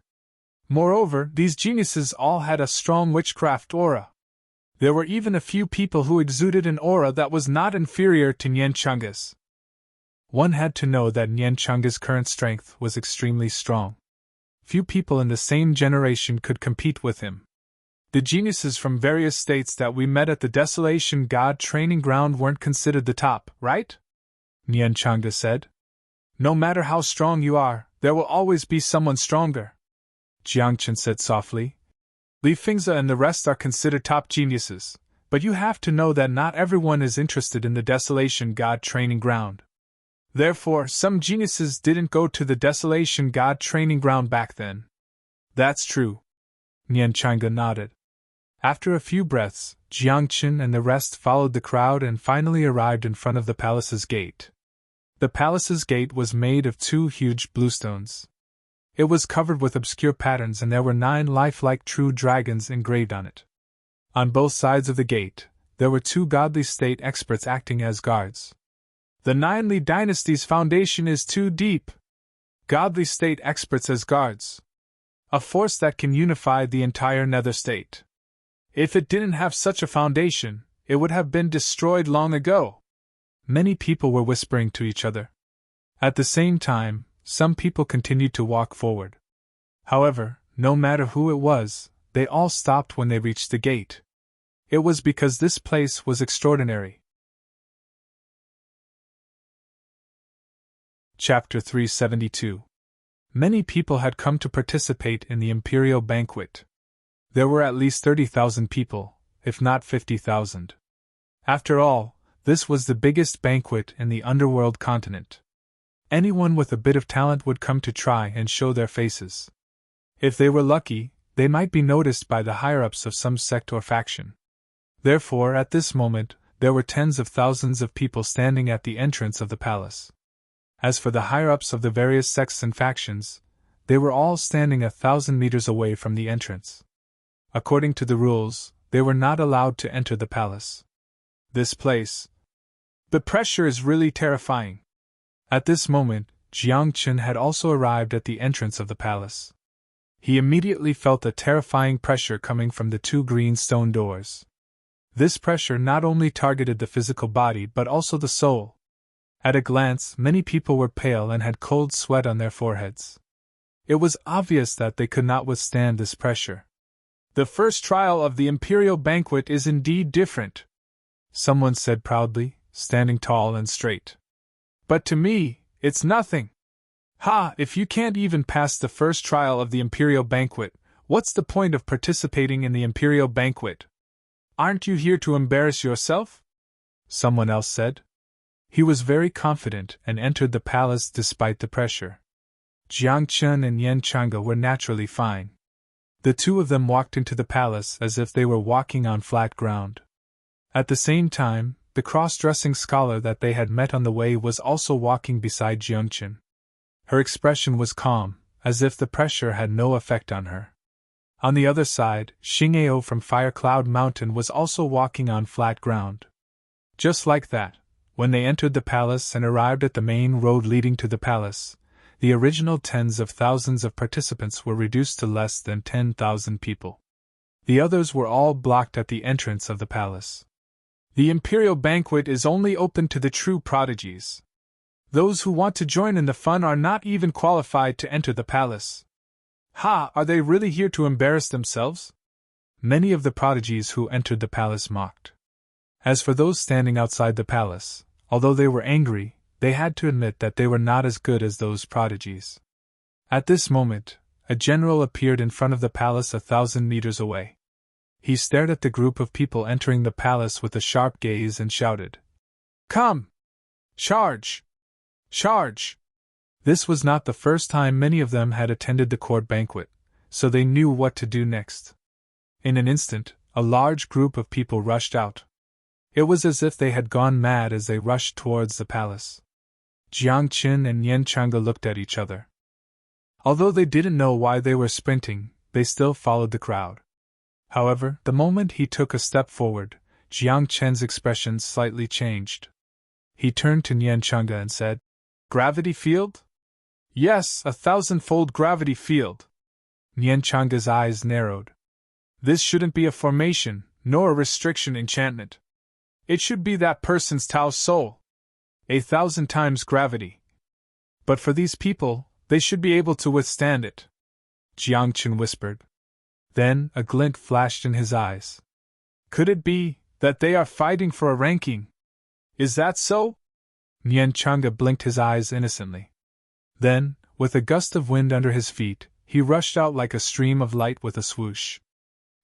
Moreover, these geniuses all had a strong witchcraft aura. There were even a few people who exuded an aura that was not inferior to Nian Chunga's. One had to know that Nian Chunga's current strength was extremely strong. Few people in the same generation could compete with him. The geniuses from various states that we met at the Desolation God training ground weren't considered the top, right? Nian Chunga said. No matter how strong you are, there will always be someone stronger. Jiang Chen said softly. Li Fingzi and the rest are considered top geniuses, but you have to know that not everyone is interested in the Desolation God training ground. Therefore, some geniuses didn't go to the Desolation God training ground back then. That's true. Nian Chunga nodded. After a few breaths, Jiang Chen and the rest followed the crowd and finally arrived in front of the palace's gate. The palace's gate was made of 2 huge bluestones. It was covered with obscure patterns and there were 9 lifelike true dragons engraved on it. On both sides of the gate, there were 2 godly state experts acting as guards. The 9 Li dynasty's foundation is too deep. Godly state experts as guards. A force that can unify the entire Nether State. If it didn't have such a foundation, it would have been destroyed long ago. Many people were whispering to each other. At the same time, some people continued to walk forward. However, no matter who it was, they all stopped when they reached the gate. It was because this place was extraordinary. Chapter 372. Many people had come to participate in the imperial banquet. There were at least 30,000 people, if not 50,000. After all, this was the biggest banquet in the underworld continent. Anyone with a bit of talent would come to try and show their faces. If they were lucky, they might be noticed by the higher-ups of some sect or faction. Therefore, at this moment, there were tens of thousands of people standing at the entrance of the palace. As for the higher-ups of the various sects and factions, they were all standing 1,000 meters away from the entrance. According to the rules, they were not allowed to enter the palace. This place. The pressure is really terrifying. At this moment, Jiang Chen had also arrived at the entrance of the palace. He immediately felt a terrifying pressure coming from the 2 green stone doors. This pressure not only targeted the physical body but also the soul. At a glance, many people were pale and had cold sweat on their foreheads. It was obvious that they could not withstand this pressure. The first trial of the imperial banquet is indeed different, someone said proudly, standing tall and straight. But to me, it's nothing. Ha! If you can't even pass the first trial of the imperial banquet, what's the point of participating in the imperial banquet? Aren't you here to embarrass yourself? Someone else said. He was very confident and entered the palace despite the pressure. Jiang Chen and Nian Chunga were naturally fine. The 2 of them walked into the palace as if they were walking on flat ground. At the same time, the cross-dressing scholar that they had met on the way was also walking beside Jiang Chen. Her expression was calm, as if the pressure had no effect on her. On the other side, Xing'ao from Fire Cloud Mountain was also walking on flat ground. Just like that, when they entered the palace and arrived at the main road leading to the palace, the original tens of thousands of participants were reduced to less than 10,000 people. The others were all blocked at the entrance of the palace. The imperial banquet is only open to the true prodigies. Those who want to join in the fun are not even qualified to enter the palace. Ha! Are they really here to embarrass themselves? Many of the prodigies who entered the palace mocked. As for those standing outside the palace, although they were angry, they had to admit that they were not as good as those prodigies. At this moment, a general appeared in front of the palace 1,000 meters away. He stared at the group of people entering the palace with a sharp gaze and shouted, "Come! Charge! Charge!" This was not the first time many of them had attended the court banquet, so they knew what to do next. In an instant, a large group of people rushed out. It was as if they had gone mad as they rushed towards the palace. Jiang Qin and Yan Chang'e looked at each other. Although they didn't know why they were sprinting, they still followed the crowd. However, the moment he took a step forward, Jiang Chen's expression slightly changed. He turned to Yan Chang'e and said, "Gravity field?" "Yes, 1,000-fold gravity field." Yan Chang'e's eyes narrowed. "This shouldn't be a formation, nor a restriction enchantment. It should be that person's Tao soul. 1,000 times gravity. But for these people, they should be able to withstand it," Jiang Chen whispered. Then a glint flashed in his eyes. "Could it be that they are fighting for a ranking? Is that so?" Yan Chang'e blinked his eyes innocently. Then, with a gust of wind under his feet, he rushed out like a stream of light with a swoosh.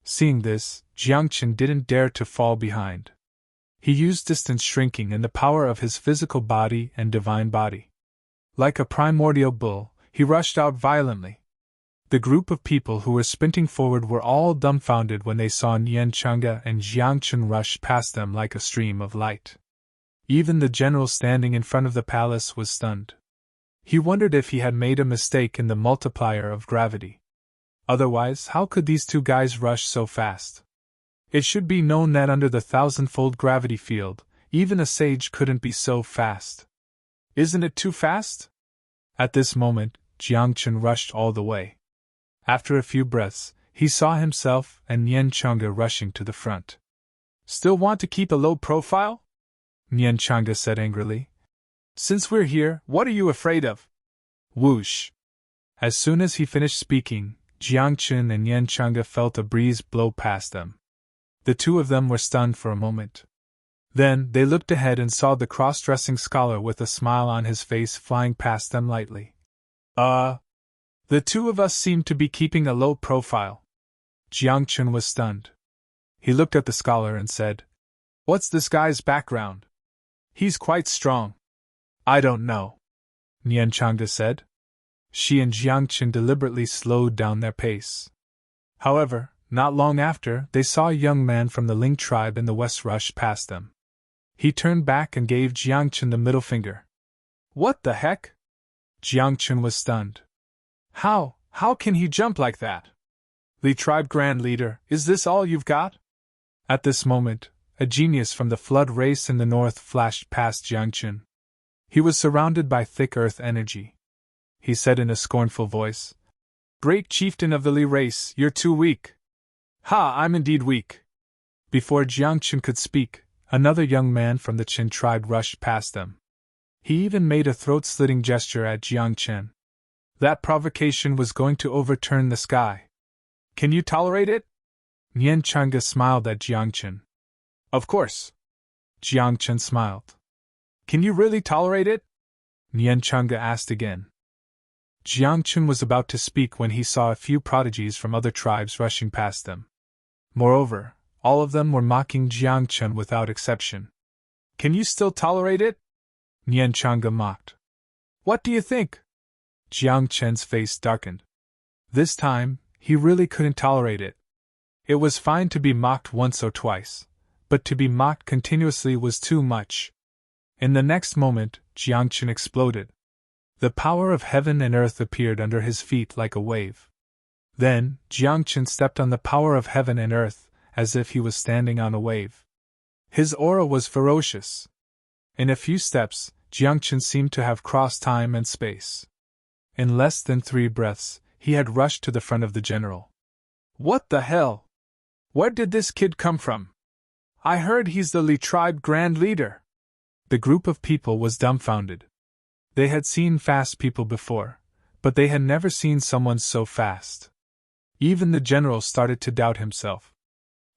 Seeing this, Jiang Chen didn't dare to fall behind. He used distance shrinking and the power of his physical body and divine body. Like a primordial bull, he rushed out violently. The group of people who were sprinting forward were all dumbfounded when they saw Yan Chang'e and Jiang Chen rush past them like a stream of light. Even the general standing in front of the palace was stunned. He wondered if he had made a mistake in the multiplier of gravity. Otherwise, how could these two guys rush so fast? It should be known that under the 1,000-fold gravity field, even a sage couldn't be so fast. Isn't it too fast? At this moment, Jiang Chen rushed all the way. After a few breaths, he saw himself and Yan Chang'e rushing to the front. "Still want to keep a low profile?" Yan Chang'e said angrily. "Since we're here, what are you afraid of?" Whoosh! As soon as he finished speaking, Jiang Chen and Yan Chang'e felt a breeze blow past them. The two of them were stunned for a moment. Then they looked ahead and saw the cross-dressing scholar with a smile on his face flying past them lightly. The two of us seem to be keeping a low profile." Jiang Chen was stunned. He looked at the scholar and said, "What's this guy's background? He's quite strong." "I don't know," Yan Chang'e said. She and Jiang Chen deliberately slowed down their pace. However, not long after, they saw a young man from the Ling tribe in the west rush past them. He turned back and gave Jiang Chen the middle finger. "What the heck?" Jiang Chen was stunned. How can he jump like that? The tribe grand leader, is this all you've got?" At this moment, a genius from the flood race in the north flashed past Jiang Chen. He was surrounded by thick earth energy. He said in a scornful voice, "Great chieftain of the Li race, you're too weak." "Ha, I'm indeed weak." Before Jiang Chen could speak, another young man from the Qin tribe rushed past them. He even made a throat-slitting gesture at Jiang Chen. That provocation was going to overturn the sky. "Can you tolerate it?" Yan Chang'e smiled at Jiang Chen. "Of course." Jiang Chen smiled. "Can you really tolerate it?" Yan Chang'e asked again. Jiang Chen was about to speak when he saw a few prodigies from other tribes rushing past them. Moreover, all of them were mocking Jiang Chen without exception. "Can you still tolerate it?" Yan Chang'e mocked. "What do you think?" Jiang Chen's face darkened. This time, he really couldn't tolerate it. It was fine to be mocked once or twice, but to be mocked continuously was too much. In the next moment, Jiang Chen exploded. The power of heaven and earth appeared under his feet like a wave. Then, Jiang Chen stepped on the power of heaven and earth, as if he was standing on a wave. His aura was ferocious. In a few steps, Jiang Chen seemed to have crossed time and space. In less than 3 breaths, he had rushed to the front of the general. "What the hell? Where did this kid come from? I heard he's the Li tribe grand leader." The group of people was dumbfounded. They had seen fast people before, but they had never seen someone so fast. Even the general started to doubt himself.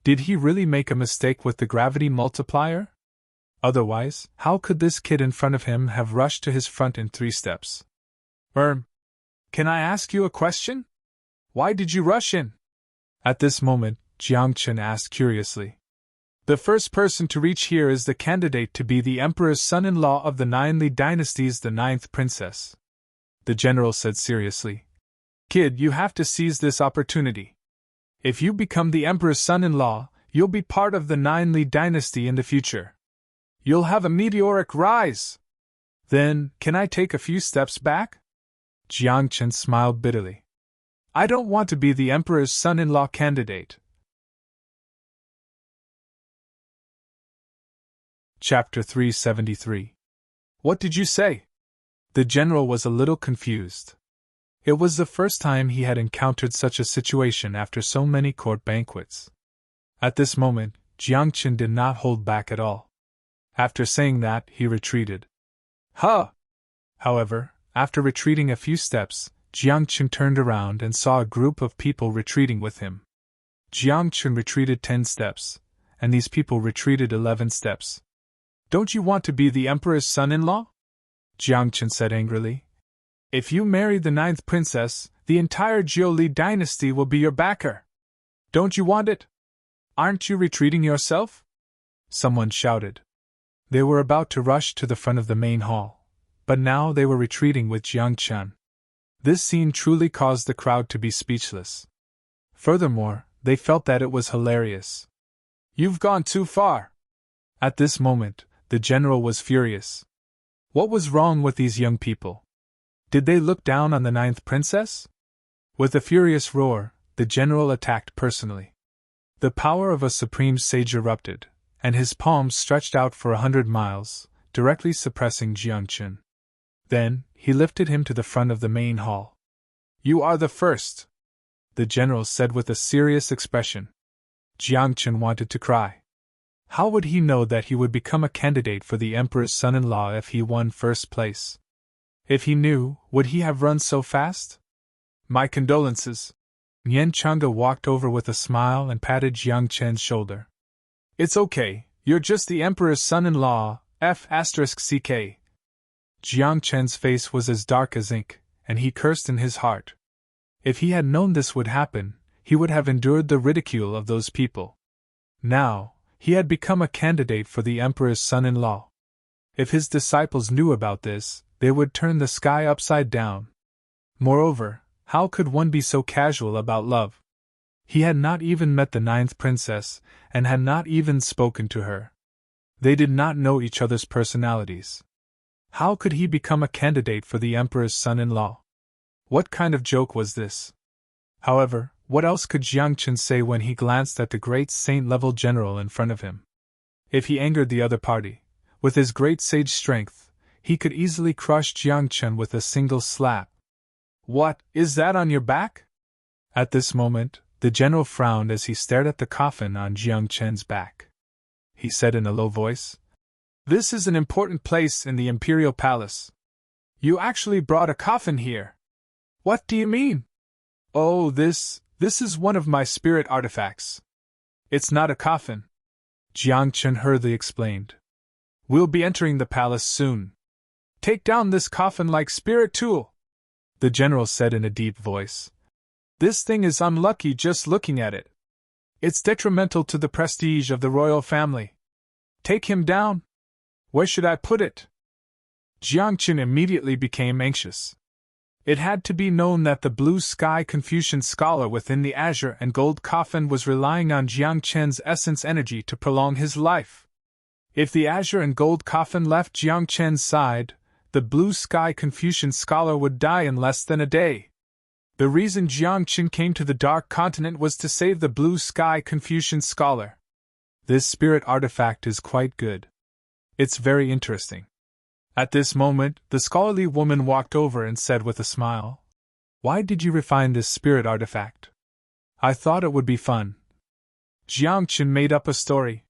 Did he really make a mistake with the gravity multiplier? Otherwise, how could this kid in front of him have rushed to his front in 3 steps? Can I ask you a question? Why did you rush in?" At this moment, Jiang Chen asked curiously. "The first person to reach here is the candidate to be the emperor's son-in-law of the 9 Li dynasties, the 9th princess." the general said seriously. Kid, you have to seize this opportunity. If you become the emperor's son-in-law, you'll be part of the Nine-Li dynasty in the future. You'll have a meteoric rise. Then, can I take a few steps back? Jiang Chen smiled bitterly. I don't want to be the emperor's son-in-law candidate. Chapter 373. What did you say? The general was a little confused. It was the first time he had encountered such a situation after so many court banquets. At this moment, Jiang Chen did not hold back at all. After saying that, he retreated. Huh! However, after retreating a few steps, Jiang Chen turned around and saw a group of people retreating with him. Jiang Chen retreated 10 steps, and these people retreated 11 steps. Don't you want to be the emperor's son-in-law? Jiang Chen said angrily. If you marry the 9th princess, the entire Jiuli dynasty will be your backer. Don't you want it? Aren't you retreating yourself? Someone shouted. They were about to rush to the front of the main hall, but now they were retreating with Jiang Chen. This scene truly caused the crowd to be speechless. Furthermore, they felt that it was hilarious. You've gone too far. At this moment, the general was furious. What was wrong with these young people? Did they look down on the 9th princess? With a furious roar, the general attacked personally. The power of a supreme sage erupted, and his palms stretched out for 100 miles, directly suppressing Jiang Chen. Then, he lifted him to the front of the main hall. You are the first, the general said with a serious expression. Jiang Chen wanted to cry. How would he know that he would become a candidate for the emperor's son-in-law if he won first place? If he knew, would he have run so fast? My condolences. Yan Chang'e walked over with a smile and patted Jiang Chen's shoulder. It's okay, you're just the emperor's son-in-law, F***ck. Jiang Chen's face was as dark as ink, and he cursed in his heart. If he had known this would happen, he would have endured the ridicule of those people. Now, he had become a candidate for the emperor's son-in-law. If his disciples knew about this, they would turn the sky upside down. Moreover, how could one be so casual about love? He had not even met the 9th princess, and had not even spoken to her. They did not know each other's personalities. How could he become a candidate for the emperor's son-in-law? What kind of joke was this? However, what else could Jiang Chen say when he glanced at the great saint-level general in front of him? If he angered the other party, with his great sage strength, he could easily crush Jiang Chen with a single slap. What, is that on your back? At this moment, the general frowned as he stared at the coffin on Jiang Chen's back. He said in a low voice, This is an important place in the imperial palace. You actually brought a coffin here. What do you mean? Oh, this is one of my spirit artifacts. It's not a coffin, Jiang Chen hurriedly explained. We'll be entering the palace soon. Take down this coffin-like spirit tool, the general said in a deep voice. This thing is unlucky just looking at it. It's detrimental to the prestige of the royal family. Take him down. Where should I put it? Jiang Chen immediately became anxious. It had to be known that the blue sky Confucian scholar within the azure and gold coffin was relying on Jiang Chen's essence energy to prolong his life. If the azure and gold coffin left Jiang Chen's side, the blue sky Confucian scholar would die in less than a day. The reason Jiang Chen came to the Dark Continent was to save the blue sky Confucian scholar. This spirit artifact is quite good. It's very interesting. At this moment, the scholarly woman walked over and said with a smile, Why did you refine this spirit artifact? I thought it would be fun. Jiang Chen made up a story.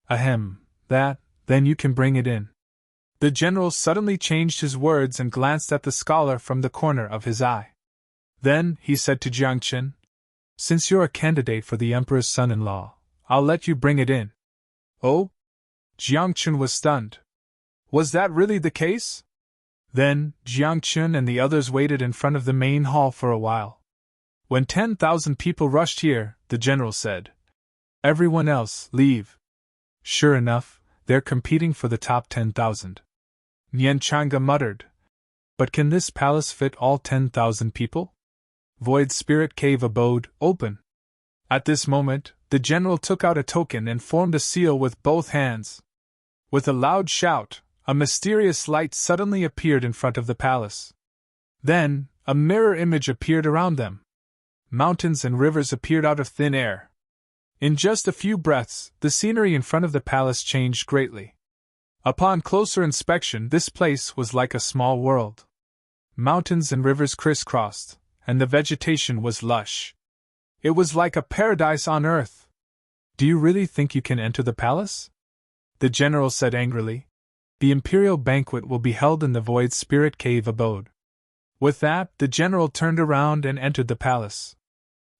Ahem, then you can bring it in. The general suddenly changed his words and glanced at the scholar from the corner of his eye. Then, he said to Jiang Chen, Since you're a candidate for the emperor's son-in-law, I'll let you bring it in. Oh? Jiang Chen was stunned. Was that really the case? Then, Jiang Chen and the others waited in front of the main hall for a while. When 10,000 people rushed here, the general said, Everyone else, leave. Sure enough, they're competing for the top 10,000. Yan Chang'e muttered. But can this palace fit all 10,000 people? Void Spirit Cave abode, open. At this moment, the general took out a token and formed a seal with both hands. With a loud shout, a mysterious light suddenly appeared in front of the palace. Then, a mirror image appeared around them. Mountains and rivers appeared out of thin air. In just a few breaths, the scenery in front of the palace changed greatly. Upon closer inspection, this place was like a small world. Mountains and rivers crisscrossed, and the vegetation was lush. It was like a paradise on earth. Do you really think you can enter the palace? The general said angrily. The imperial banquet will be held in the Void Spirit Cave abode. With that, the general turned around and entered the palace.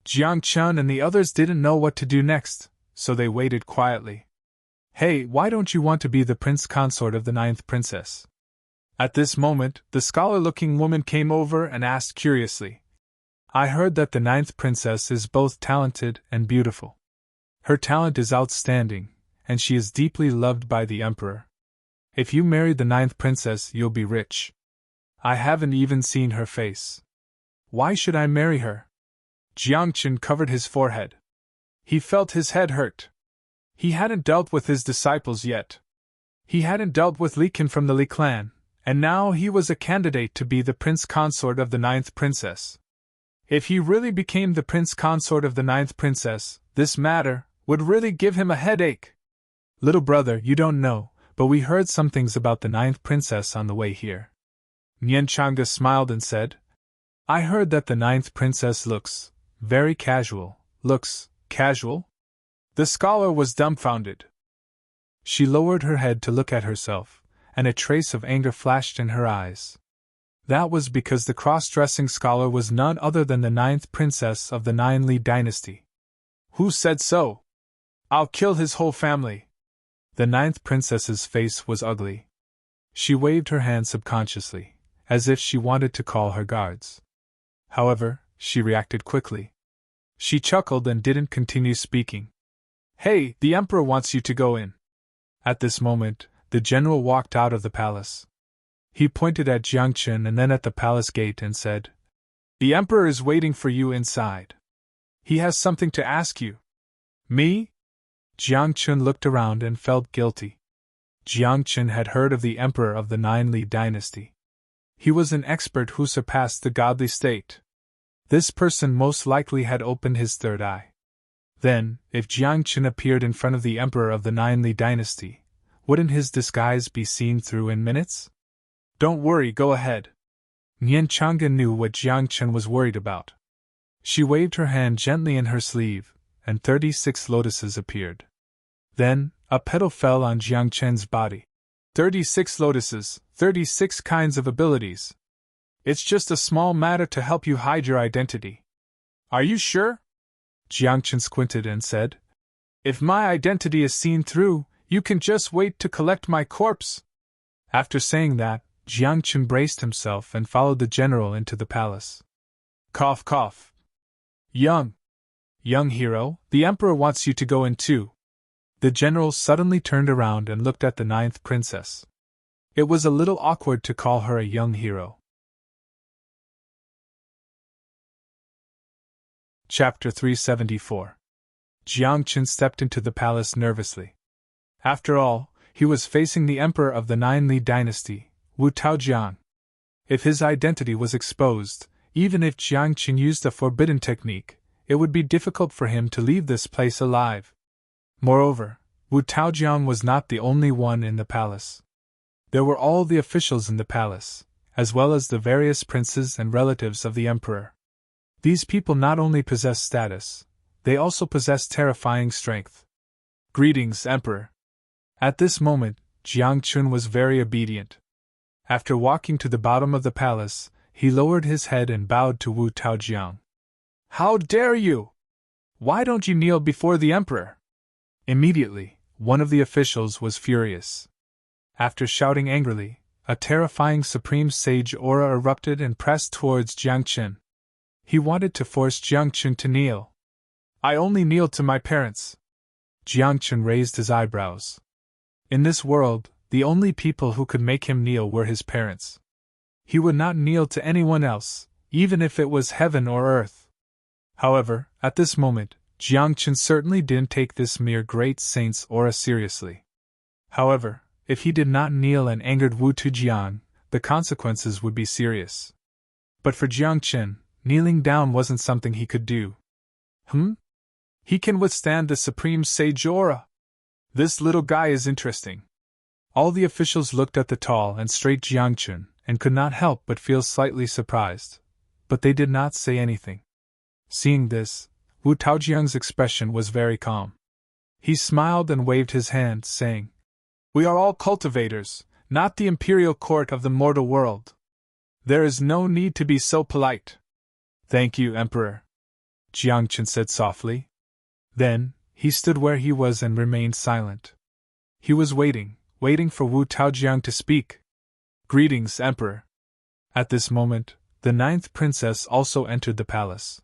Jiang Chun and the others didn't know what to do next, so they waited quietly. Hey, why don't you want to be the prince consort of the 9th princess? At this moment, the scholar-looking woman came over and asked curiously. I heard that the 9th princess is both talented and beautiful. Her talent is outstanding, and she is deeply loved by the emperor. If you marry the 9th princess, you'll be rich. I haven't even seen her face. Why should I marry her? Jiang Chun covered his forehead. He felt his head hurt. He hadn't dealt with his disciples yet. He hadn't dealt with Li Qin from the Li clan, and now he was a candidate to be the prince consort of the 9th princess. If he really became the prince consort of the 9th princess, this matter would really give him a headache. Little brother, you don't know, but we heard some things about the 9th princess on the way here. Nian Chang'e smiled and said, I heard that the 9th princess looks very casual. Looks casual? The scholar was dumbfounded. She lowered her head to look at herself, and a trace of anger flashed in her eyes. That was because the cross-dressing scholar was none other than the 9th princess of the Nine Li dynasty. Who said so? I'll kill his whole family. The 9th princess's face was ugly. She waved her hand subconsciously, as if she wanted to call her guards. However, she reacted quickly. She chuckled and didn't continue speaking. Hey, the emperor wants you to go in. At this moment, the general walked out of the palace. He pointed at Jiang Chun and then at the palace gate and said, The emperor is waiting for you inside. He has something to ask you. Me? Jiang Chun looked around and felt guilty. Jiang Chun had heard of the emperor of the Nine Li dynasty. He was an expert who surpassed the godly state. This person most likely had opened his third eye. Then, if Jiang Chun appeared in front of the emperor of the Nine Li dynasty, wouldn't his disguise be seen through in minutes? Don't worry, go ahead. Nian Chang'e knew what Jiang Chun was worried about. She waved her hand gently in her sleeve, and 36 lotuses appeared. Then, a petal fell on Jiang Chun's body. 36 lotuses, 36 kinds of abilities. It's just a small matter to help you hide your identity. Are you sure? Jiang Chun squinted and said, If my identity is seen through, you can just wait to collect my corpse. After saying that, Jiang Chun braced himself and followed the general into the palace. Cough, cough. Young hero, the emperor wants you to go in too. The general suddenly turned around and looked at the 9th princess. It was a little awkward to call her a young hero. Chapter 374. Jiang Chun stepped into the palace nervously. After all, he was facing the emperor of the Nine Li dynasty, Wu Taojiang. If his identity was exposed, even if Jiang Chun used a forbidden technique, it would be difficult for him to leave this place alive. Moreover, Wu Taojiang was not the only one in the palace. There were all the officials in the palace, as well as the various princes and relatives of the emperor. These people not only possessed status, they also possessed terrifying strength. Greetings, Emperor. At this moment, Jiang Chun was very obedient. After walking to the bottom of the palace, he lowered his head and bowed to Wu Taojiang. How dare you? Why don't you kneel before the emperor? Immediately, one of the officials was furious. After shouting angrily, a terrifying supreme sage aura erupted and pressed towards Jiang Chun. He wanted to force Jiang Chun to kneel. I only kneel to my parents. Jiang Chun raised his eyebrows. In this world, the only people who could make him kneel were his parents. he would not kneel to anyone else, even if it was heaven or earth. However, at this moment, Jiang Chen certainly didn't take this mere great saint's aura seriously. However, if he did not kneel and angered Wu Tujiang, the consequences would be serious. But for Jiang Chen, kneeling down wasn't something he could do. He can withstand the supreme sage aura. This little guy is interesting. All the officials looked at the tall and straight Jiang Chen and could not help but feel slightly surprised, but they did not say anything. Seeing this, Wu Taojiang's expression was very calm. He smiled and waved his hand, saying, "We are all cultivators, not the imperial court of the mortal world. There is no need to be so polite." "Thank you, Emperor," Jiang Chen said softly. Then, he stood where he was and remained silent. He was waiting for Wu Taojiang to speak. "Greetings, Emperor." At this moment, the 9th princess also entered the palace.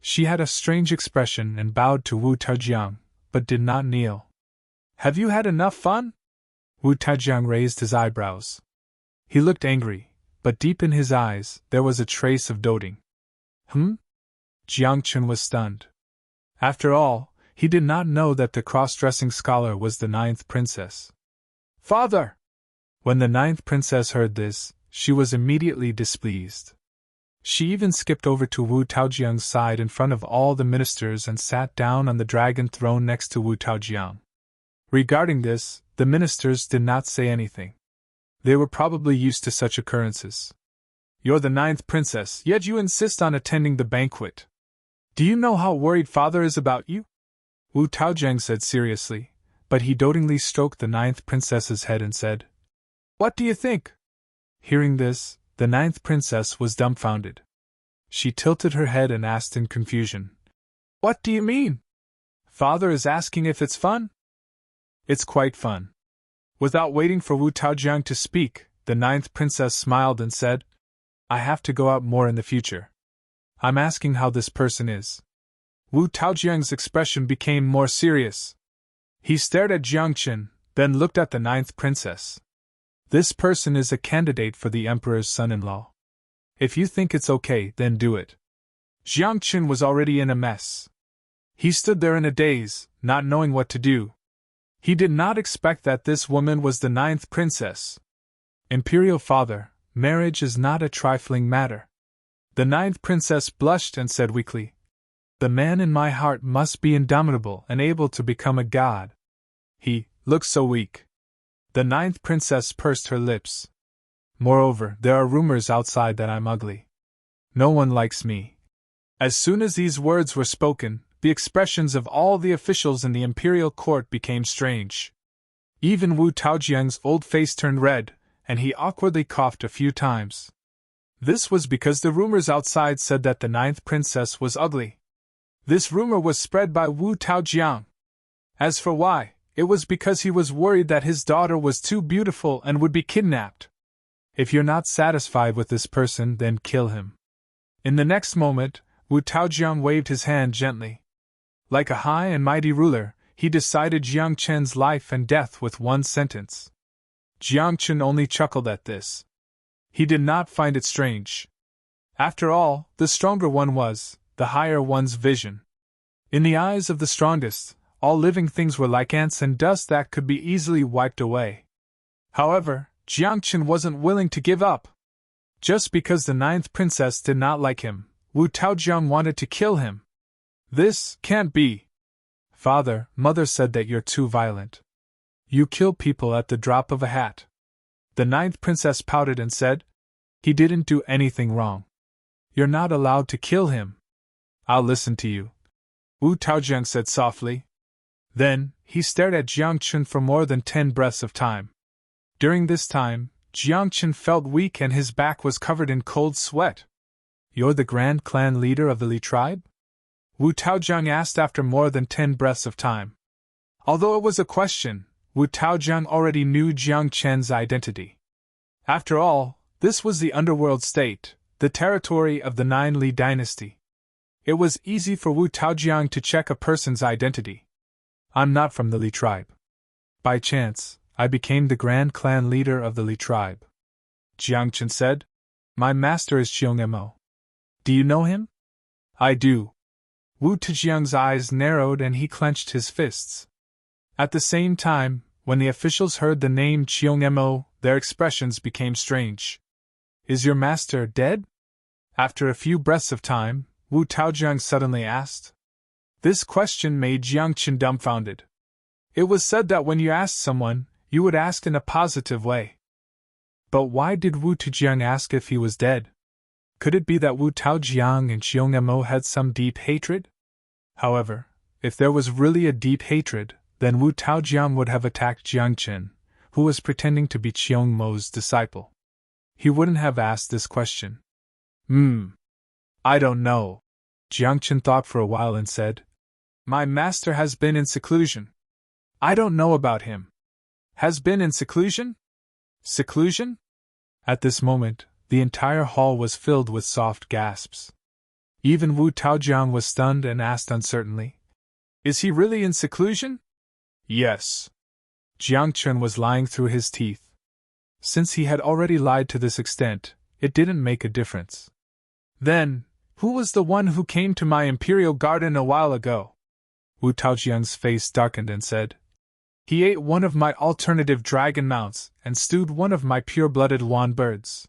She had a strange expression and bowed to Wu Taojiang, but did not kneel. "Have you had enough fun?" Wu Taojiang raised his eyebrows. He looked angry, but deep in his eyes there was a trace of doting. Jiang Chen was stunned. After all, he did not know that the cross-dressing scholar was the 9th princess. "Father!" When the 9th princess heard this, she was immediately displeased. She even skipped over to Wu Taojiang's side in front of all the ministers and sat down on the dragon throne next to Wu Taojiang. Regarding this, the ministers did not say anything. They were probably used to such occurrences. "You're the 9th princess, yet you insist on attending the banquet. Do you know how worried father is about you?" Wu Taojiang said seriously, but he dotingly stroked the 9th princess's head and said, "What do you think?" Hearing this, the 9th princess was dumbfounded. She tilted her head and asked in confusion, "What do you mean? Father is asking if it's fun?" "It's quite fun." Without waiting for Wu Taojiang to speak, the 9th princess smiled and said, "I have to go out more in the future. I'm asking how this person is." Wu Taojiang's expression became more serious. He stared at Jiang Chen, then looked at the 9th princess. "This person is a candidate for the emperor's son-in-law. If you think it's okay, then do it." Jiang Chen was already in a mess. He stood there in a daze, not knowing what to do. He did not expect that this woman was the 9th princess. "Imperial father, marriage is not a trifling matter." The 9th princess blushed and said weakly, "The man in my heart must be indomitable and able to become a god. He looks so weak." The 9th princess pursed her lips. "Moreover, there are rumors outside that I'm ugly. No one likes me." As soon as these words were spoken, the expressions of all the officials in the imperial court became strange. Even Wu Taojiang's old face turned red, and he awkwardly coughed a few times. This was because the rumors outside said that the 9th princess was ugly. This rumor was spread by Wu Taojiang. As for why, it was because he was worried that his daughter was too beautiful and would be kidnapped. "If you're not satisfied with this person, then kill him." In the next moment, Wu Taojiang waved his hand gently. Like a high and mighty ruler, he decided Jiang Chen's life and death with one sentence. Jiang Chen only chuckled at this. He did not find it strange. After all, the stronger one was, the higher one's vision. In the eyes of the strongest, all living things were like ants and dust that could be easily wiped away. However, Jiang Chen wasn't willing to give up. Just because the 9th princess did not like him, Wu Taojiang wanted to kill him. "This can't be." "Father, mother said that you're too violent. You kill people at the drop of a hat." The 9th princess pouted and said, "He didn't do anything wrong. You're not allowed to kill him." "I'll listen to you," Wu Taojiang said softly. Then, he stared at Jiang Chen for more than 10 breaths of time. During this time, Jiang Chen felt weak and his back was covered in cold sweat. "You're the Grand Clan leader of the Li tribe?" Wu Taojiang asked after more than 10 breaths of time. Although it was a question, Wu Taojiang already knew Jiang Chen's identity. After all, this was the underworld state, the territory of the 9 Li dynasty. It was easy for Wu Taojiang to check a person's identity. "I'm not from the Li tribe. By chance, I became the Grand Clan leader of the Li tribe," Jiang Chen said. My master is Mo. Do you know him? I do. Wu Tujiang's eyes narrowed and he clenched his fists. At the same time, when the officials heard the name Mo, their expressions became strange. Is your master dead? After a few breaths of time, Wu Taojiang suddenly asked. This question made Jiang Qin dumbfounded. It was said that when you asked someone, you would ask in a positive way. But why did Wu Tujiang ask if he was dead? Could it be that Wu Taojiang and Mo had some deep hatred? However, if there was really a deep hatred, then Wu Taojiang would have attacked Jiang Qin, who was pretending to be Mo's disciple. He wouldn't have asked this question. I don't know. Jiang Qin thought for a while and said, My master has been in seclusion. I don't know about him. Has been in seclusion? Seclusion? At this moment, the entire hall was filled with soft gasps. Even Wu Taojiang was stunned and asked uncertainly, Is he really in seclusion? Yes. Jiang Qin was lying through his teeth. Since he had already lied to this extent, it didn't make a difference. Then, who was the one who came to my imperial garden a while ago? Wu Taojiang's face darkened and said, He ate one of my alternative dragon mounts and stewed one of my pure-blooded wan birds.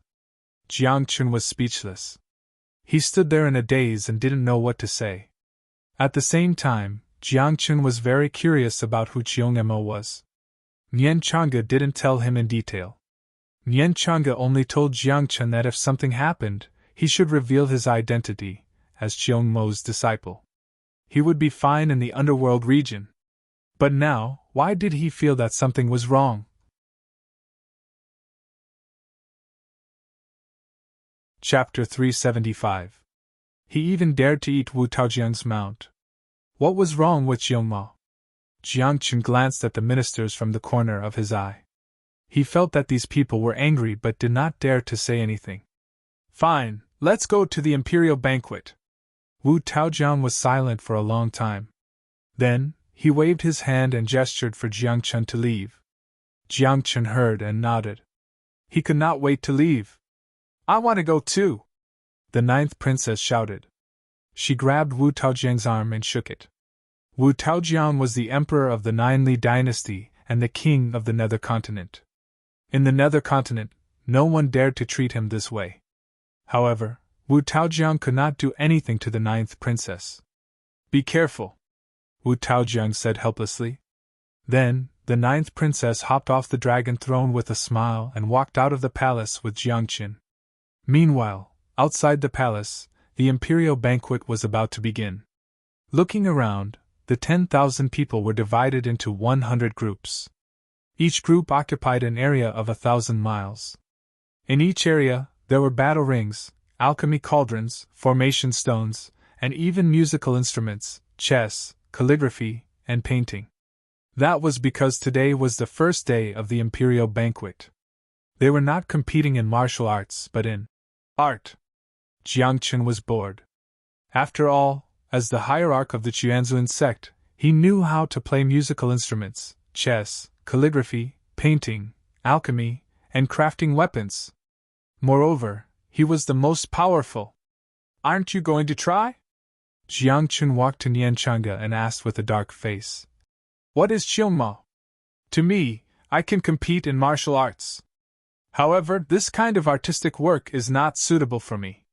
Jiang Qin was speechless. He stood there in a daze and didn't know what to say. At the same time, Jiang Qin was very curious about who Mo was. Nian Chang'e didn't tell him in detail. Nian Chang'e only told Jiang Qin that if something happened, he should reveal his identity, as Mo's disciple. He would be fine in the underworld region. But now, why did he feel that something was wrong? Chapter 375. He even dared to eat Wu Taojiang's mount. What was wrong with Mo? Jiang Qin glanced at the ministers from the corner of his eye. He felt that these people were angry but did not dare to say anything. Fine, let's go to the imperial banquet. Wu Taojiang was silent for a long time. Then, he waved his hand and gestured for Jiang Qin to leave. Jiang Qin heard and nodded. He could not wait to leave. I want to go too! The 9th princess shouted. She grabbed Wu Taojiang's arm and shook it. Wu Taojiang was the emperor of the Nine Li dynasty and the king of the Nether Continent. In the Nether Continent, no one dared to treat him this way. However, Wu Taojiang could not do anything to the 9th princess. Be careful, Wu Taojiang said helplessly. Then, the 9th princess hopped off the dragon throne with a smile and walked out of the palace with Jiang Qin. Meanwhile, outside the palace, the imperial banquet was about to begin. Looking around, the 10,000 people were divided into 100 groups. Each group occupied an area of 1,000 miles. In each area, there were battle rings, alchemy cauldrons, formation stones, and even musical instruments, chess, calligraphy, and painting. That was because today was the first day of the imperial banquet. They were not competing in martial arts but in art. Jiang Qin was bored. After all, as the hierarch of the Quanzuan sect, he knew how to play musical instruments, chess, calligraphy, painting, alchemy, and crafting weapons. Moreover, he was the most powerful. Aren't you going to try? Jiang Qin walked to Nian Chang'e and asked with a dark face. What is Mo? To me, I can compete in martial arts. However, this kind of artistic work is not suitable for me.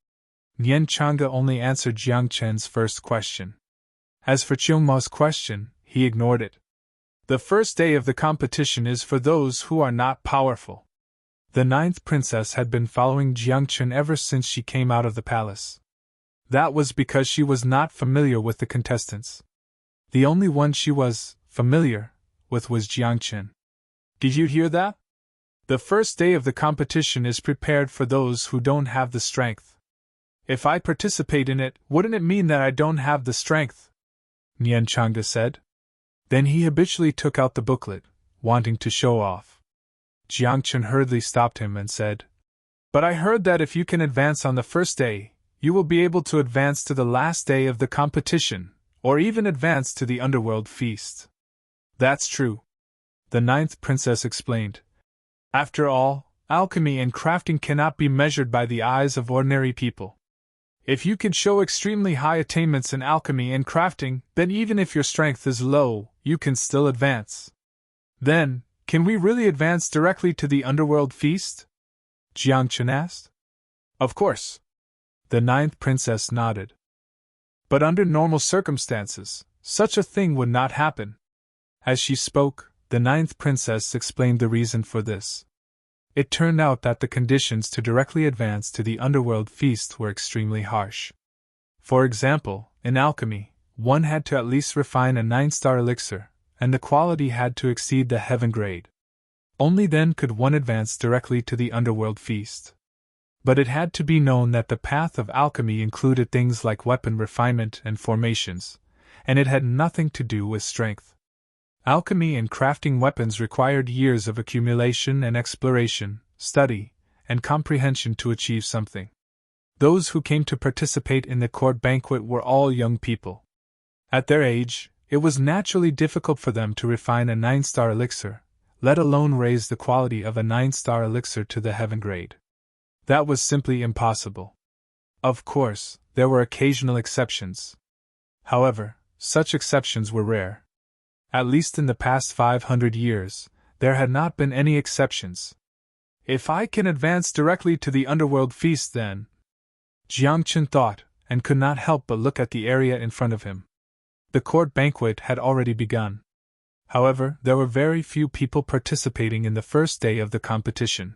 Nian Chang'e only answered Jiang Qin's first question. As for Mo's question, he ignored it. The first day of the competition is for those who are not powerful. The 9th princess had been following Jiang Qin ever since she came out of the palace. That was because she was not familiar with the contestants. The only one she was familiar with was Jiang Qin. Did you hear that? The first day of the competition is prepared for those who don't have the strength. If I participate in it, wouldn't it mean that I don't have the strength? Nian Chang'e said. Then he habitually took out the booklet, wanting to show off. Jiang Qin hurriedly stopped him and said, But I heard that if you can advance on the first day, you will be able to advance to the last day of the competition, or even advance to the underworld feast. That's true, the 9th princess explained. After all, alchemy and crafting cannot be measured by the eyes of ordinary people. If you can show extremely high attainments in alchemy and crafting, then even if your strength is low, you can still advance. Then, can we really advance directly to the underworld feast? Jiangchen asked. Of course. The ninth princess nodded. But under normal circumstances, such a thing would not happen. As she spoke, the ninth princess explained the reason for this. It turned out that the conditions to directly advance to the underworld feast were extremely harsh. For example, in alchemy, one had to at least refine a 9-star elixir, and the quality had to exceed the heaven grade. Only then could one advance directly to the underworld feast. But it had to be known that the path of alchemy included things like weapon refinement and formations, and it had nothing to do with strength. Alchemy and crafting weapons required years of accumulation and exploration, study, and comprehension to achieve something. Those who came to participate in the court banquet were all young people. At their age, it was naturally difficult for them to refine a 9-star elixir, let alone raise the quality of a 9-star elixir to the heaven grade. That was simply impossible. Of course, there were occasional exceptions. However, such exceptions were rare. At least in the past 500 years, there had not been any exceptions. If I can advance directly to the underworld feast then, Jiangchen thought, and could not help but look at the area in front of him. The court banquet had already begun. However, there were very few people participating in the first day of the competition.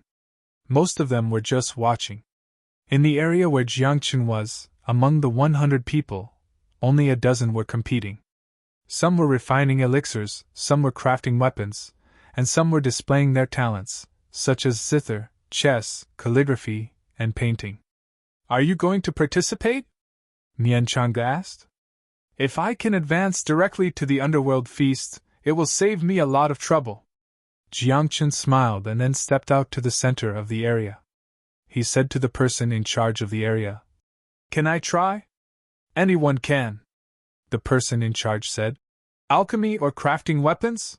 Most of them were just watching. In the area where Jiangchen was, among the 100 people, only a dozen were competing. Some were refining elixirs, some were crafting weapons, and some were displaying their talents, such as zither, chess, calligraphy, and painting. Are you going to participate? Nianchanga asked. If I can advance directly to the underworld feast, it will save me a lot of trouble. Jiangchen smiled and then stepped out to the center of the area. He said to the person in charge of the area, Can I try? Anyone can. The person in charge said. Alchemy or crafting weapons?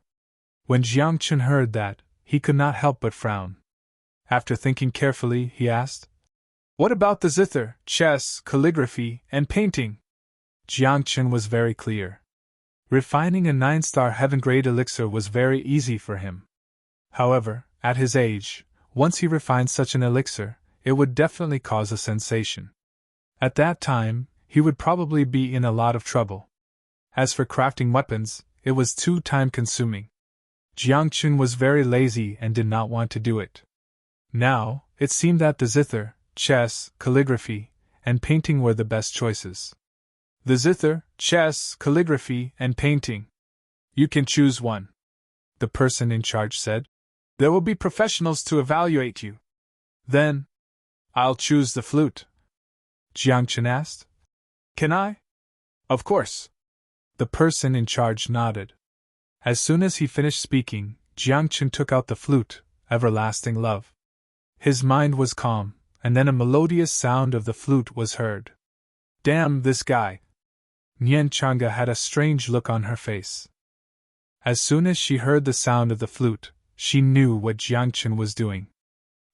When Jiangchen heard that, he could not help but frown. After thinking carefully, he asked, What about the zither, chess, calligraphy, and painting? Jiangchen was very clear. Refining a 9-star heaven-grade elixir was very easy for him. However, at his age, once he refined such an elixir, it would definitely cause a sensation. At that time, he would probably be in a lot of trouble. As for crafting weapons, it was too time-consuming. Jiangchen was very lazy and did not want to do it. Now, it seemed that the zither, chess, calligraphy, and painting were the best choices. The zither, chess, calligraphy, and painting. You can choose one. The person in charge said. There will be professionals to evaluate you. Then, I'll choose the flute. Jiangchen asked. Can I? Of course. The person in charge nodded. As soon as he finished speaking, Jiangchen took out the flute, Everlasting Love. His mind was calm, and then a melodious sound of the flute was heard. Damn this guy! Nianchanga had a strange look on her face. As soon as she heard the sound of the flute, she knew what Jiangchen was doing.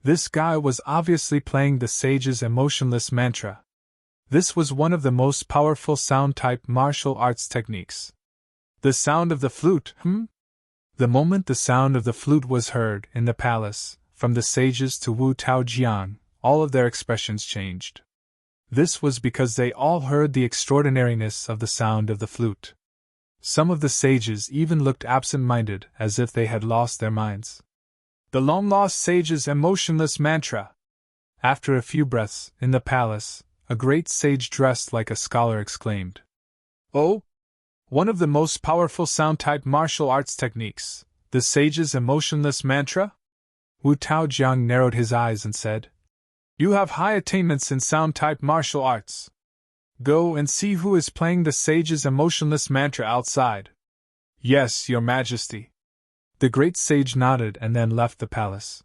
This guy was obviously playing the sage's emotionless mantra. This was one of the most powerful sound-type martial arts techniques. The sound of the flute, The moment the sound of the flute was heard in the palace, from the sages to Wu Taojiang, all of their expressions changed. This was because they all heard the extraordinariness of the sound of the flute. Some of the sages even looked absent-minded, as if they had lost their minds. The long-lost sage's emotionless mantra. After a few breaths, in the palace, a great sage dressed like a scholar exclaimed, Oh! One of the most powerful sound-type martial arts techniques, the sage's emotionless mantra? Wu Taojiang narrowed his eyes and said, You have high attainments in sound-type martial arts. Go and see who is playing the sage's emotionless mantra outside. Yes, your majesty. The great sage nodded and then left the palace.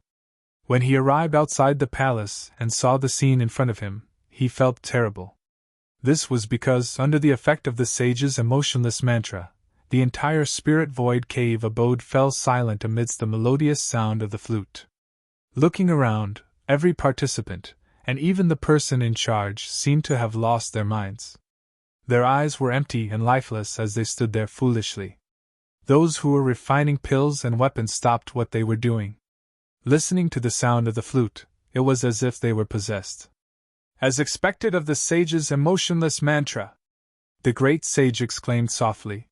When he arrived outside the palace and saw the scene in front of him, he felt terrible. This was because, under the effect of the sage's emotionless mantra, the entire spirit void cave abode fell silent amidst the melodious sound of the flute. Looking around, every participant, and even the person in charge, seemed to have lost their minds. Their eyes were empty and lifeless as they stood there foolishly. Those who were refining pills and weapons stopped what they were doing. Listening to the sound of the flute, it was as if they were possessed. As expected of the sage's emotionless mantra, the great sage exclaimed softly.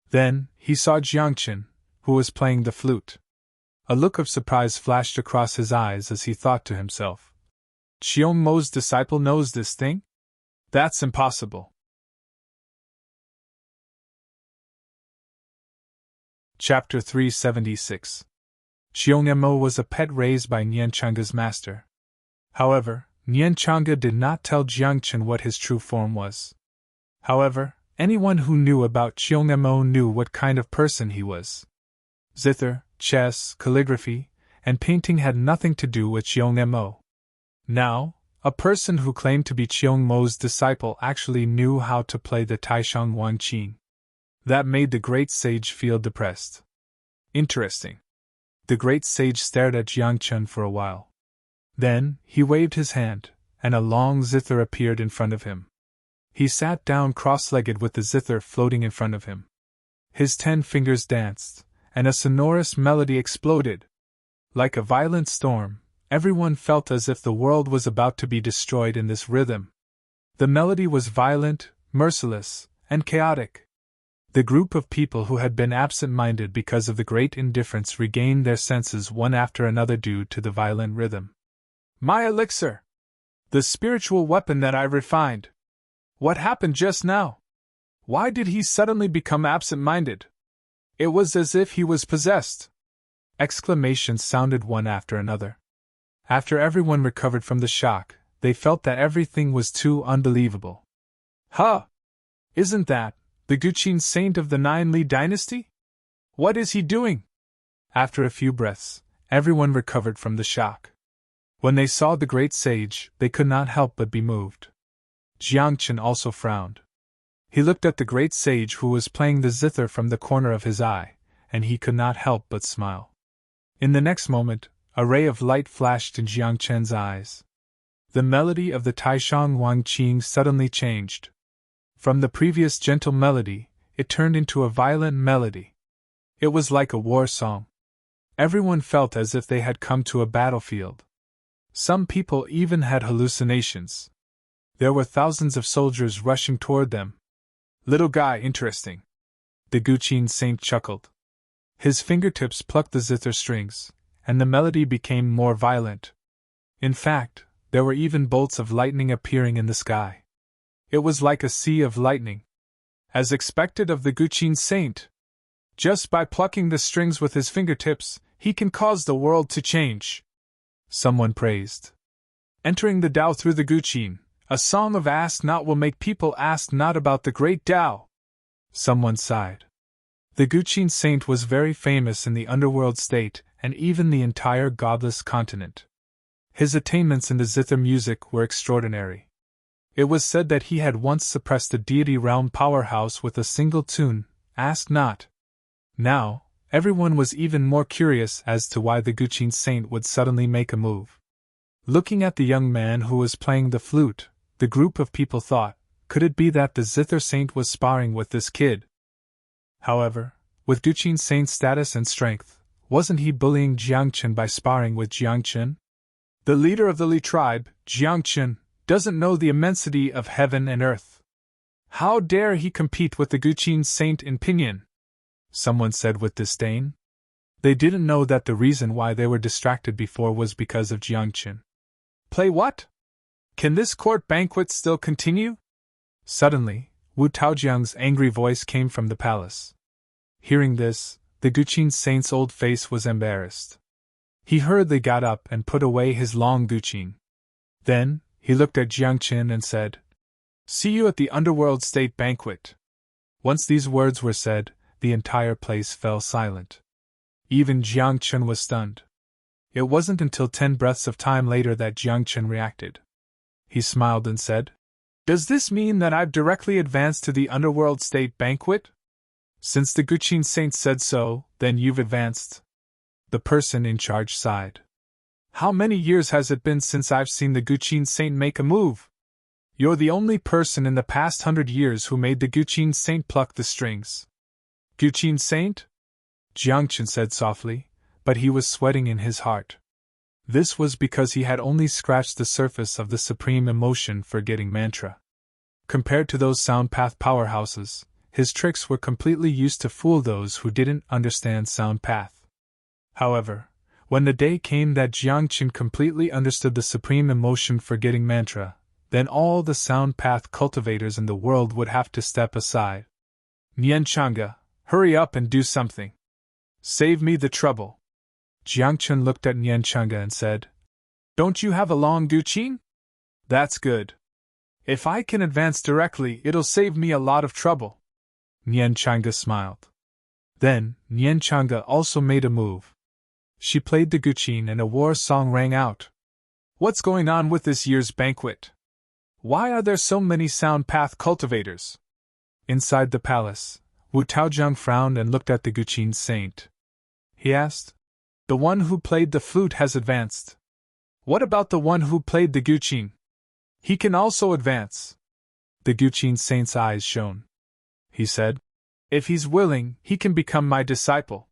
Then, he saw Jiangchen, who was playing the flute. A look of surprise flashed across his eyes as he thought to himself, Qiong Mo's disciple knows this thing? That's impossible. Chapter 376. Qiong Mo was a pet raised by Nian Chang's master. However, Nian Chang'e did not tell Jiangchen what his true form was. However, anyone who knew about Qiong Mo knew what kind of person he was. Zither, chess, calligraphy, and painting had nothing to do with Qiong Mo. Now, a person who claimed to be Qiong Mo's disciple actually knew how to play the Taishang Wang Qing. That made the great sage feel depressed. Interesting. The great sage stared at Jiangchen for a while. Then, he waved his hand, and a long zither appeared in front of him. He sat down cross-legged with the zither floating in front of him. His 10 fingers danced, and a sonorous melody exploded. Like a violent storm, everyone felt as if the world was about to be destroyed in this rhythm. The melody was violent, merciless, and chaotic. The group of people who had been absent-minded because of the great indifference regained their senses one after another due to the violent rhythm. My elixir! The spiritual weapon that I refined! What happened just now? Why did he suddenly become absent-minded? It was as if he was possessed. Exclamations sounded one after another. After everyone recovered from the shock, they felt that everything was too unbelievable. Huh! Isn't that the Guqin saint of the Nine Li dynasty? What is he doing? After a few breaths, everyone recovered from the shock. When they saw the great sage, they could not help but be moved. Jiangchen also frowned. He looked at the great sage who was playing the zither from the corner of his eye, and he could not help but smile. In the next moment, a ray of light flashed in Jiangchen's eyes. The melody of the Taishang Wang Qing suddenly changed. From the previous gentle melody, it turned into a violent melody. It was like a war song. Everyone felt as if they had come to a battlefield. Some people even had hallucinations. There were thousands of soldiers rushing toward them. Little guy, interesting. The Guqin saint chuckled. His fingertips plucked the zither strings, and the melody became more violent. In fact, there were even bolts of lightning appearing in the sky. It was like a sea of lightning. As expected of the Guqin saint. Just by plucking the strings with his fingertips, he can cause the world to change. Someone praised. Entering the Tao through the Guqin, a song of ask not will make people ask not about the great Tao. Someone sighed. The Guqin saint was very famous in the underworld state and even the entire godless continent. His attainments in the zither music were extraordinary. It was said that he had once suppressed a deity realm powerhouse with a single tune, Ask Not. Now, everyone was even more curious as to why the Guqin saint would suddenly make a move. Looking at the young man who was playing the flute, the group of people thought, could it be that the zither saint was sparring with this kid? However, with Guqin saint's status and strength, wasn't he bullying Jiangchen by sparring with Jiangchen? The leader of the Li tribe, Jiangchen, doesn't know the immensity of heaven and earth. How dare he compete with the Guqin saint in Pinyin? Someone said with disdain. They didn't know that the reason why they were distracted before was because of Jiangchen. Play what? Can this court banquet still continue? Suddenly, Wu Taojiang's angry voice came from the palace. Hearing this, the Guqin saint's old face was embarrassed. He hurriedly got up and put away his long Guqin. Then, he looked at Jiangchen and said, See you at the underworld state banquet. Once these words were said, the entire place fell silent. Even Jiangchen was stunned. It wasn't until 10 breaths of time later that Jiangchen reacted. He smiled and said, Does this mean that I've directly advanced to the underworld state banquet? Since the Guqin saint said so, then you've advanced. The person in charge sighed. How many years has it been since I've seen the Guqin Saint make a move? You're the only person in the past 100 years who made the Guqin Saint pluck the strings. Guqin Saint? Jiangchen said softly, but he was sweating in his heart. This was because he had only scratched the surface of the supreme emotion forgetting mantra. Compared to those sound path powerhouses, his tricks were completely used to fool those who didn't understand sound path. However, when the day came that Jiangchen completely understood the supreme emotion forgetting mantra, then all the sound path cultivators in the world would have to step aside. Nian Chang'e, hurry up and do something. Save me the trouble. Jiangchen looked at Nian Chang'e and said, Don't you have a long Guqin? That's good. If I can advance directly, it'll save me a lot of trouble. Nian Chang'e smiled. Then, Nian Chang'e also made a move. She played the Guqin and a war song rang out. What's going on with this year's banquet? Why are there so many sound path cultivators? Inside the palace, Wu Taozhang frowned and looked at the Guqin Saint. He asked, The one who played the flute has advanced. What about the one who played the Guqin? He can also advance. The Guqin Saint's eyes shone. He said, If he's willing, he can become my disciple.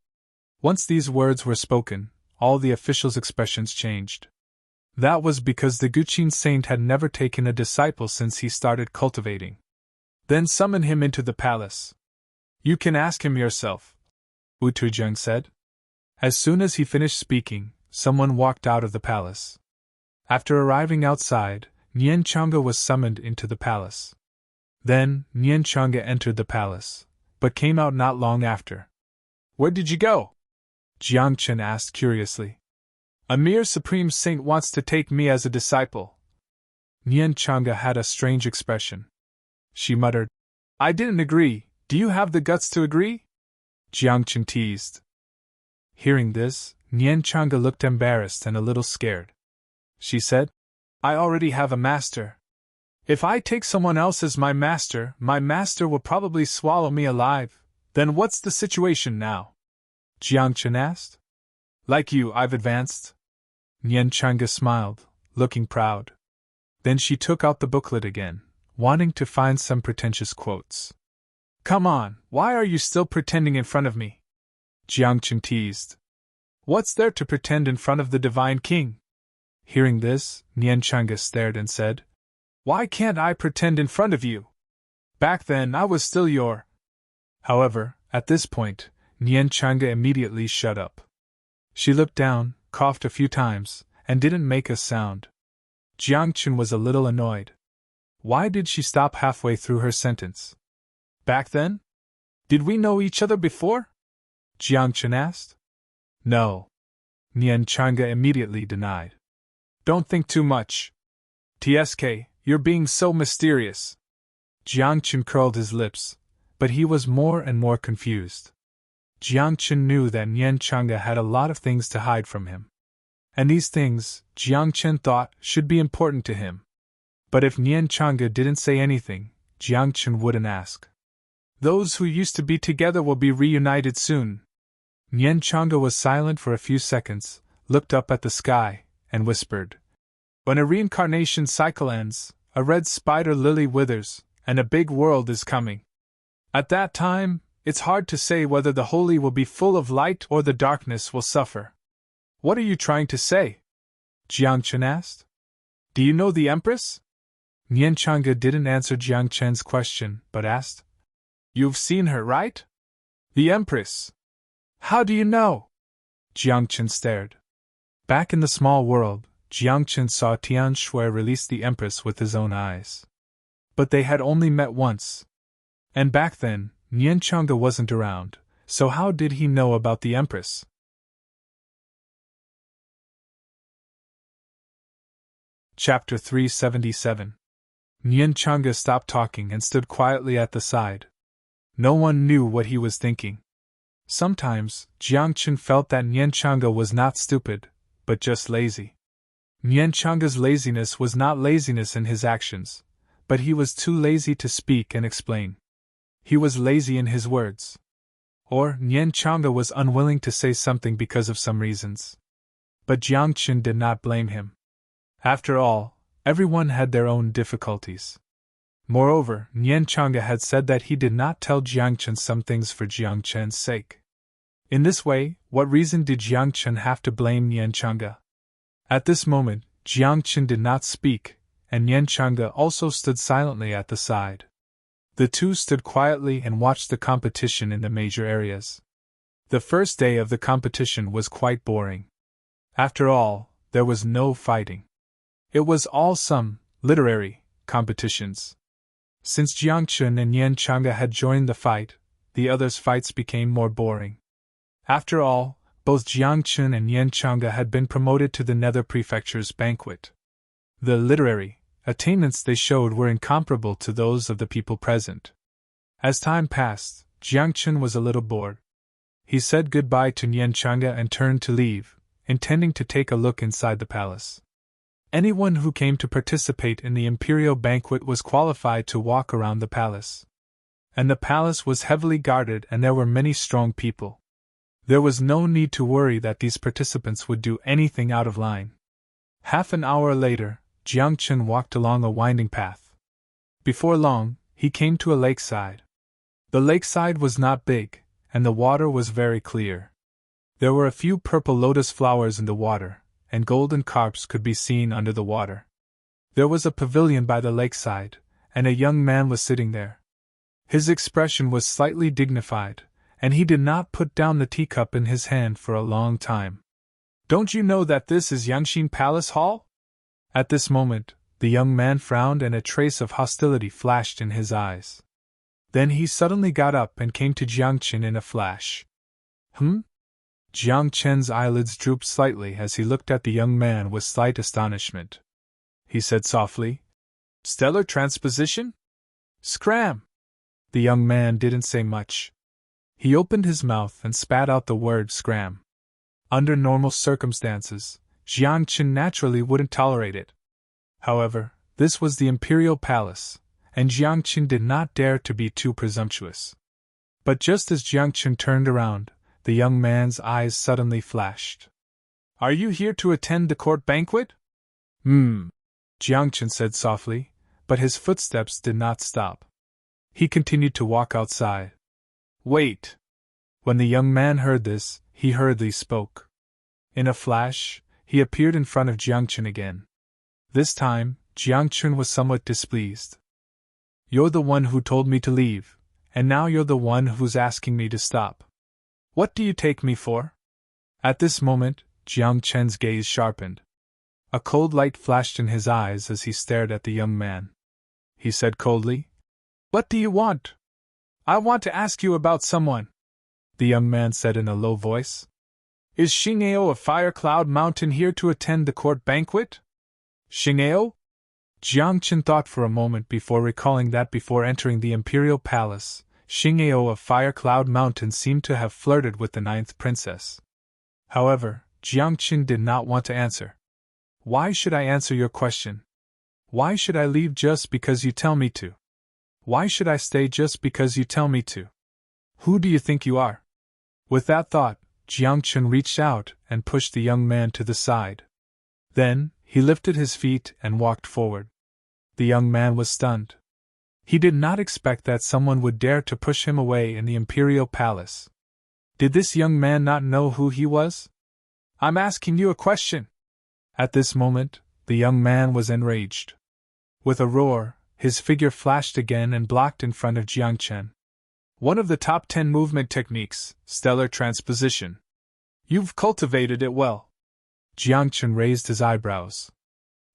Once these words were spoken, all the officials' expressions changed. That was because the Guqin Saint had never taken a disciple since he started cultivating. Then summon him into the palace. You can ask him yourself, Wu Taozhang said. As soon as he finished speaking, someone walked out of the palace. After arriving outside, Nian Chang'e was summoned into the palace. Then, Nian Chang'e entered the palace, but came out not long after. Where did you go? Jiangchen asked curiously. A mere supreme saint wants to take me as a disciple. Nian Chang'e had a strange expression. She muttered, I didn't agree, do you have the guts to agree? Jiangchen teased. Hearing this, Nian Chang'e looked embarrassed and a little scared. She said, I already have a master. If I take someone else as my master will probably swallow me alive. Then what's the situation now? Jiangchen asked. Like you, I've advanced. Nian Chang'e smiled, looking proud. Then she took out the booklet again, wanting to find some pretentious quotes. Come on, why are you still pretending in front of me? Jiangchen teased. What's there to pretend in front of the Divine King? Hearing this, Nian Chang'e stared and said, Why can't I pretend in front of you? Back then I was still your... However, at this point, Nian Chang'e immediately shut up. She looked down, coughed a few times, and didn't make a sound. Jiangchen was a little annoyed. Why did she stop halfway through her sentence? Back then? Did we know each other before? Jiangchen asked. No. Nian Chang'e immediately denied. Don't think too much. TSK, you're being so mysterious. Jiangchen curled his lips, but he was more and more confused. Jiangchen knew that Nian Chang'e had a lot of things to hide from him. And these things, Jiangchen thought, should be important to him. But if Nian Chang'e didn't say anything, Jiangchen wouldn't ask. Those who used to be together will be reunited soon. Nian Chang'e was silent for a few seconds, looked up at the sky, and whispered. When a reincarnation cycle ends, a red spider lily withers, and a big world is coming. At that time, it's hard to say whether the holy will be full of light or the darkness will suffer. What are you trying to say? Jiangchen asked. Do you know the Empress? Nian Chang'e didn't answer Jiangchen's question, but asked. You've seen her, right? The Empress. How do you know? Jiangchen stared. Back in the small world, Jiangchen saw Tian Shui release the Empress with his own eyes. But they had only met once. And back then, Nian Chang'e wasn't around, so how did he know about the Empress? Chapter 377. Nian Chang'e stopped talking and stood quietly at the side. No one knew what he was thinking. Sometimes, Jiangchen felt that Nian Chang'e was not stupid, but just lazy. Nian Chang'e's laziness was not laziness in his actions, but he was too lazy to speak and explain. He was lazy in his words. Or Nian Chang'e was unwilling to say something because of some reasons. But Jiang Chen did not blame him. After all, everyone had their own difficulties. Moreover, Nian Chang'e had said that he did not tell Jiang Chen some things for Jiang Chen's sake. In this way, what reason did Jiang Chen have to blame Nian Chang'e? At this moment, Jiang Chen did not speak, and Nian Chang'e also stood silently at the side. The two stood quietly and watched the competition in the major areas. The first day of the competition was quite boring. After all, there was no fighting. It was all some literary competitions. Since Jiang Chen and Nian Chang'e had joined the fight, the others' fights became more boring. After all, both Jiang Chen and Nian Chang'e had been promoted to the Nether Prefecture's banquet. The literary attainments they showed were incomparable to those of the people present. As time passed, Jiang Chen was a little bored. He said goodbye to Nian Chang'e and turned to leave, intending to take a look inside the palace. Anyone who came to participate in the imperial banquet was qualified to walk around the palace. And the palace was heavily guarded and there were many strong people. There was no need to worry that these participants would do anything out of line. Half an hour later, Jiang Chen walked along a winding path. Before long, he came to a lakeside. The lakeside was not big, and the water was very clear. There were a few purple lotus flowers in the water, and golden carps could be seen under the water. There was a pavilion by the lakeside, and a young man was sitting there. His expression was slightly dignified, and he did not put down the teacup in his hand for a long time. "Don't you know that this is Yangxin Palace Hall?" At this moment, the young man frowned and a trace of hostility flashed in his eyes. Then he suddenly got up and came to Jiang Chen in a flash. Jiang Chen's eyelids drooped slightly as he looked at the young man with slight astonishment. He said softly, "Stellar transposition?" "Scram!" The young man didn't say much. He opened his mouth and spat out the word scram. Under normal circumstances, Jiang Chen naturally wouldn't tolerate it. However, this was the imperial palace, and Jiang Chen did not dare to be too presumptuous. But just as Jiang Chen turned around, the young man's eyes suddenly flashed. "Are you here to attend the court banquet?" Jiang Chen said softly, but his footsteps did not stop. He continued to walk outside. "Wait!" When the young man heard this, he hurriedly spoke. In a flash, he appeared in front of Jiang Chen again. This time, Jiang Chen was somewhat displeased. "You're the one who told me to leave, and now you're the one who's asking me to stop. What do you take me for?" At this moment, Jiang Chen's gaze sharpened. A cold light flashed in his eyes as he stared at the young man. He said coldly, "What do you want?" "I want to ask you about someone," the young man said in a low voice. "Is Xing'ao of Fire Cloud Mountain here to attend the court banquet?" "Xing'ao?" Jiang Chen thought for a moment before recalling that before entering the imperial palace, Xing'ao of Fire Cloud Mountain seemed to have flirted with the 9th princess. However, Jiang Chen did not want to answer. "Why should I answer your question? Why should I leave just because you tell me to? Why should I stay just because you tell me to? Who do you think you are?" With that thought, Jiang Chen reached out and pushed the young man to the side. Then, he lifted his feet and walked forward. The young man was stunned. He did not expect that someone would dare to push him away in the imperial palace. Did this young man not know who he was? "I'm asking you a question." At this moment, the young man was enraged. With a roar, his figure flashed again and blocked in front of Jiang Chen. "One of the top 10 movement techniques, stellar transposition. You've cultivated it well." Jiang Chen raised his eyebrows.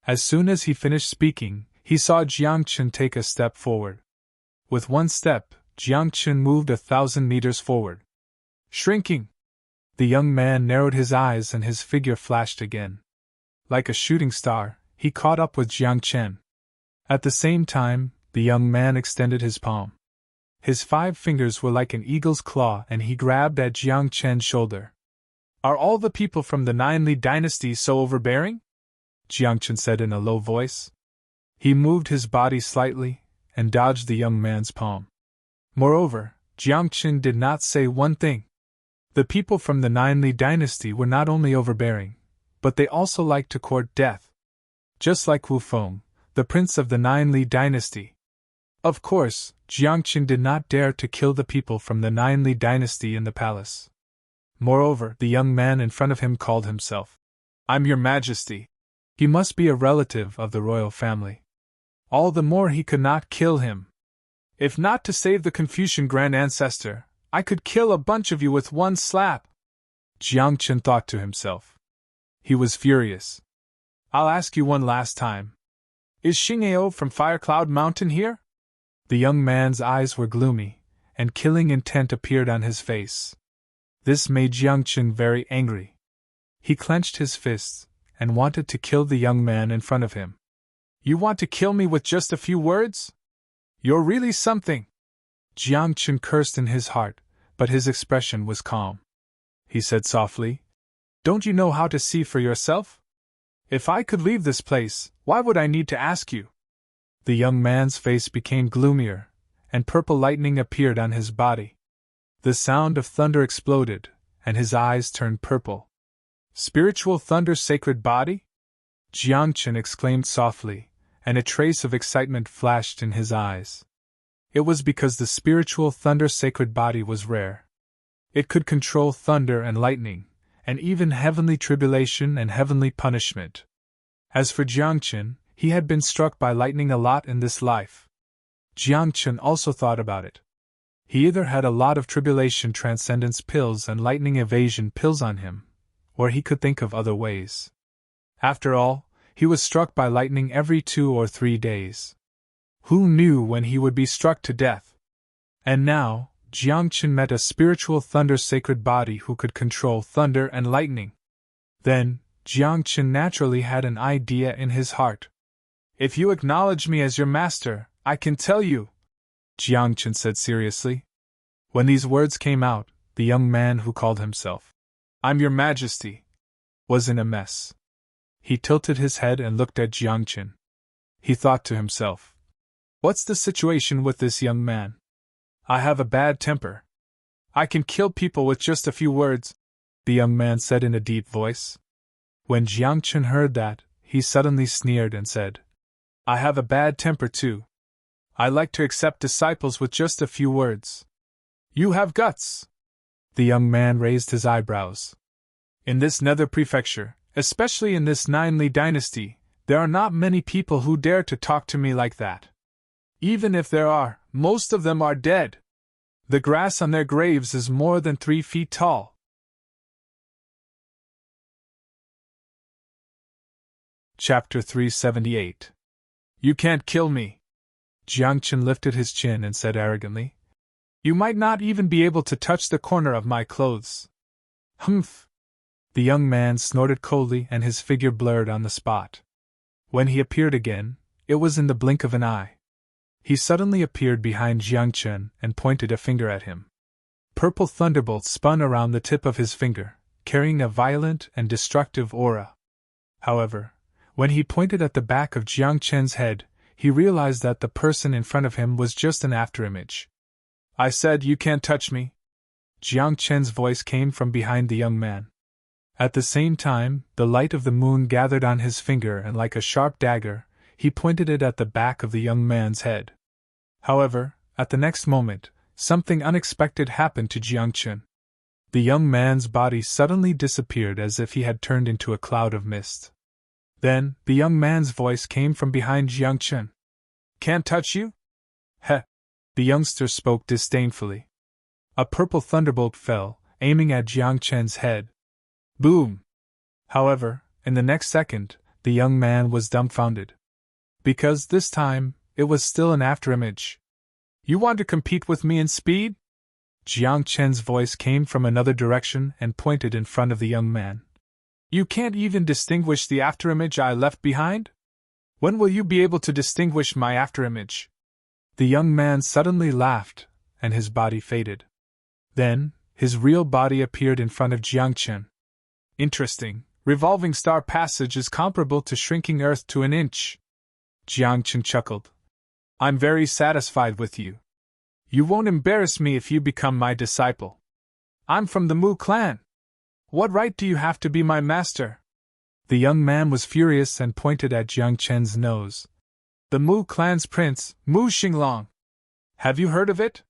As soon as he finished speaking, he saw Jiang Chen take a step forward. With one step, Jiang Chen moved 1,000 meters forward. Shrinking! The young man narrowed his eyes and his figure flashed again. Like a shooting star, he caught up with Jiang Chen. At the same time, the young man extended his palm. His 5 fingers were like an eagle's claw and he grabbed at Jiang Chen's shoulder. "Are all the people from the 9 Li dynasty so overbearing?" Jiang Chen said in a low voice. He moved his body slightly and dodged the young man's palm. Moreover, Jiang Chen did not say one thing. The people from the 9 Li dynasty were not only overbearing, but they also liked to court death. Just like Wu Feng, the prince of the Nine Li dynasty. Of course, Jiangqin did not dare to kill the people from the Nine Li dynasty in the palace. Moreover, the young man in front of him called himself, "I'm your majesty." He must be a relative of the royal family. All the more he could not kill him. If not to save the Confucian grand ancestor, I could kill a bunch of you with one slap. Jiangqin thought to himself. He was furious. I'll ask you one last time. Is Xing'ao from Firecloud Mountain here? The young man's eyes were gloomy, and killing intent appeared on his face. This made Jiangqin very angry. He clenched his fists, and wanted to kill the young man in front of him. You want to kill me with just a few words? You're really something. Jiangqin cursed in his heart, but his expression was calm. He said softly, Don't you know how to see for yourself? If I could leave this place, why would I need to ask you? The young man's face became gloomier, and purple lightning appeared on his body. The sound of thunder exploded, and his eyes turned purple. Spiritual thunder, sacred body? Jiangqin exclaimed softly, and a trace of excitement flashed in his eyes. It was because the spiritual thunder sacred body was rare. It could control thunder and lightning, and even heavenly tribulation and heavenly punishment. As for Jiangqin, he had been struck by lightning a lot in this life. Jiangqin also thought about it. He either had a lot of tribulation transcendence pills and lightning evasion pills on him, or he could think of other ways. After all, he was struck by lightning every 2 or 3 days. Who knew when he would be struck to death? And now, Jiangqin met a spiritual thunder sacred body who could control thunder and lightning. Then, Jiangqin naturally had an idea in his heart. If you acknowledge me as your master, I can tell you, Jiangqin said seriously. When these words came out, the young man who called himself, I'm your majesty, was in a mess. He tilted his head and looked at Jiangqin. He thought to himself, What's the situation with this young man? I have a bad temper. I can kill people with just a few words, the young man said in a deep voice. When Jiangqin heard that, he suddenly sneered and said, I have a bad temper too. I like to accept disciples with just a few words. You have guts. The young man raised his eyebrows. In this nether prefecture, especially in this Nine Li dynasty, there are not many people who dare to talk to me like that. Even if there are, most of them are dead. The grass on their graves is more than 3 feet tall. Chapter 378. You can't kill me. Jiangqin lifted his chin and said arrogantly, You might not even be able to touch the corner of my clothes. Humph! The young man snorted coldly and his figure blurred on the spot. When he appeared again, it was in the blink of an eye. He suddenly appeared behind Jiangqin and pointed a finger at him. Purple thunderbolts spun around the tip of his finger, carrying a violent and destructive aura. However, when he pointed at the back of Jiangqin's head, he realized that the person in front of him was just an afterimage. I said you can't touch me. Jiangqin's voice came from behind the young man. At the same time, the light of the moon gathered on his finger and like a sharp dagger, he pointed it at the back of the young man's head. However, at the next moment, something unexpected happened to Jiangqin. The young man's body suddenly disappeared as if he had turned into a cloud of mist. Then, the young man's voice came from behind Jiangqin. Can't touch you? Heh! The youngster spoke disdainfully. A purple thunderbolt fell, aiming at Jiangqin's head. Boom! However, in the next second, the young man was dumbfounded. Because this time, it was still an afterimage. You want to compete with me in speed? Jiangqin's voice came from another direction and pointed in front of the young man. You can't even distinguish the afterimage I left behind? When will you be able to distinguish my afterimage? The young man suddenly laughed, and his body faded. Then, his real body appeared in front of Jiangqin. Interesting, revolving star passage is comparable to shrinking Earth to an inch. Jiangqin chuckled. I'm very satisfied with you. You won't embarrass me if you become my disciple. I'm from the Mu clan. What right do you have to be my master? The young man was furious and pointed at Jiang Chen's nose. The Mu clan's prince, Mu Xinglong. Have you heard of it?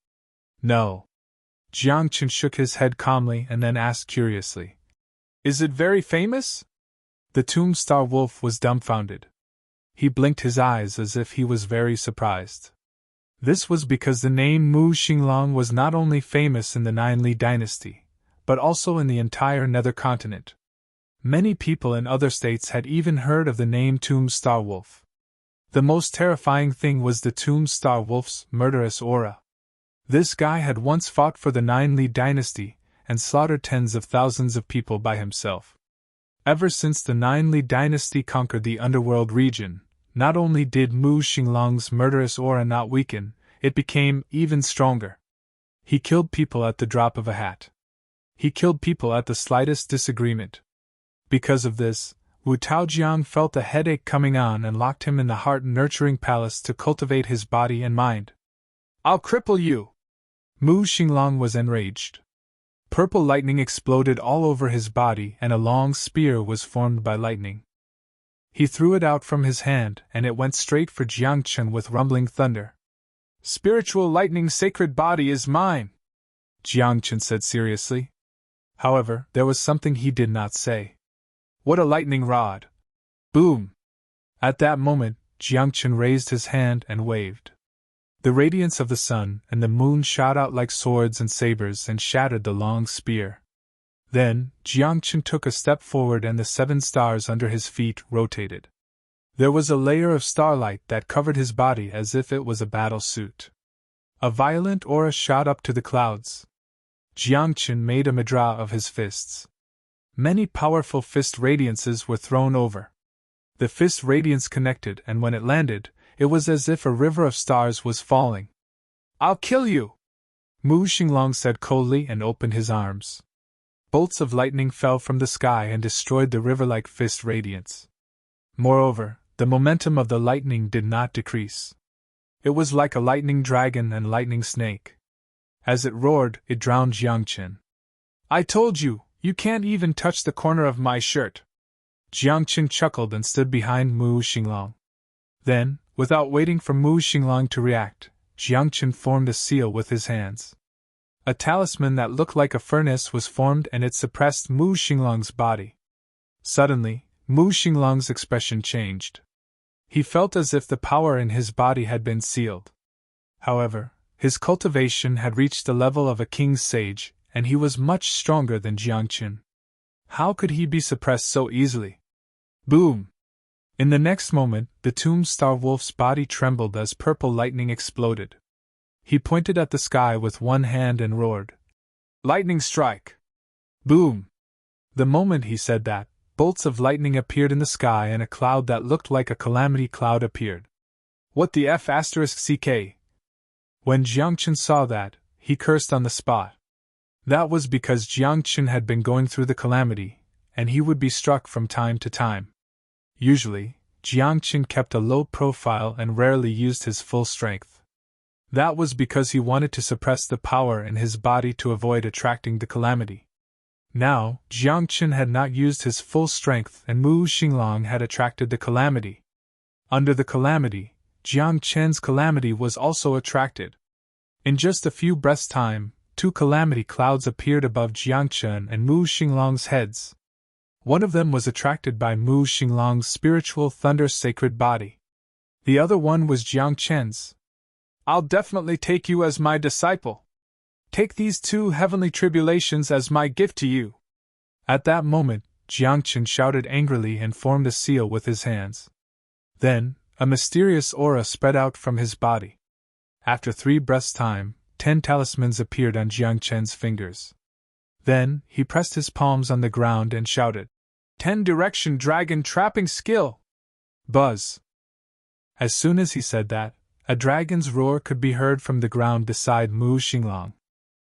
No. Jiang Chen shook his head calmly and then asked curiously. Is it very famous? The Tomb Star Wolf was dumbfounded. He blinked his eyes as if he was very surprised. This was because the name Mu Xinglong was not only famous in the Nine Li dynasty, but also in the entire Nether continent. Many people in other states had even heard of the name Tomb Star Wolf. The most terrifying thing was the Tomb Star Wolf's murderous aura. This guy had once fought for the Nine Li dynasty and slaughtered tens of thousands of people by himself. Ever since the Nine Li dynasty conquered the underworld region, not only did Mu Xinglong's murderous aura not weaken, it became even stronger. He killed people at the drop of a hat. He killed people at the slightest disagreement. Because of this, Wu Taojiang felt a headache coming on and locked him in the heart-nurturing palace to cultivate his body and mind. I'll cripple you! Mu Xinglong was enraged. Purple lightning exploded all over his body and a long spear was formed by lightning. He threw it out from his hand and it went straight for Jiang Chen with rumbling thunder. Spiritual lightning sacred body is mine, Jiang Chen said seriously. However, there was something he did not say. What a lightning rod! Boom! At that moment, Jiang Chen raised his hand and waved. The radiance of the sun and the moon shot out like swords and sabers and shattered the long spear. Then, Jiang Chen took a step forward and the 7 stars under his feet rotated. There was a layer of starlight that covered his body as if it was a battle suit. A violent aura shot up to the clouds. Jiang Chen made a mudra of his fists. Many powerful fist radiances were thrown over. The fist radiance connected and when it landed, it was as if a river of stars was falling. I'll kill you! Mu Xinglong said coldly and opened his arms. Bolts of lightning fell from the sky and destroyed the river-like fist radiance. Moreover, the momentum of the lightning did not decrease. It was like a lightning dragon and lightning snake. As it roared, it drowned Jiang Chen. I told you, you can't even touch the corner of my shirt. Jiang Chen chuckled and stood behind Mu Xinglong. Then, without waiting for Mu Xinglong to react, Jiang Chen formed a seal with his hands. A talisman that looked like a furnace was formed and it suppressed Mu Xinglong's body. Suddenly, Mu Xinglong's expression changed. He felt as if the power in his body had been sealed. However, his cultivation had reached the level of a king's sage, and he was much stronger than Jiang Chen. How could he be suppressed so easily? Boom! In the next moment, the Tomb Star Wolf's body trembled as purple lightning exploded. He pointed at the sky with one hand and roared, Lightning strike! Boom! The moment he said that, bolts of lightning appeared in the sky and a cloud that looked like a calamity cloud appeared. What the F***ck? When Jiang Chen saw that, he cursed on the spot. That was because Jiang Chen had been going through the calamity, and he would be struck from time to time. Usually, Jiang Chen kept a low profile and rarely used his full strength. That was because he wanted to suppress the power in his body to avoid attracting the calamity. Now, Jiang Chen had not used his full strength and Mu Xinglong had attracted the calamity. Under the calamity, Jiang Chen's calamity was also attracted. In just a few breaths' time, 2 calamity clouds appeared above Jiang Chen and Mu Xinglong's heads. One of them was attracted by Mu Xinglong's spiritual thunder sacred body. The other one was Jiang Chen's. I'll definitely take you as my disciple. Take these 2 heavenly tribulations as my gift to you. At that moment, Jiang Chen shouted angrily and formed a seal with his hands. Then, a mysterious aura spread out from his body. After 3 breaths' time, 10 talismans appeared on Jiang Chen's fingers. Then, he pressed his palms on the ground and shouted, 10 direction dragon trapping skill! Buzz! As soon as he said that, a dragon's roar could be heard from the ground beside Mu Xinglong.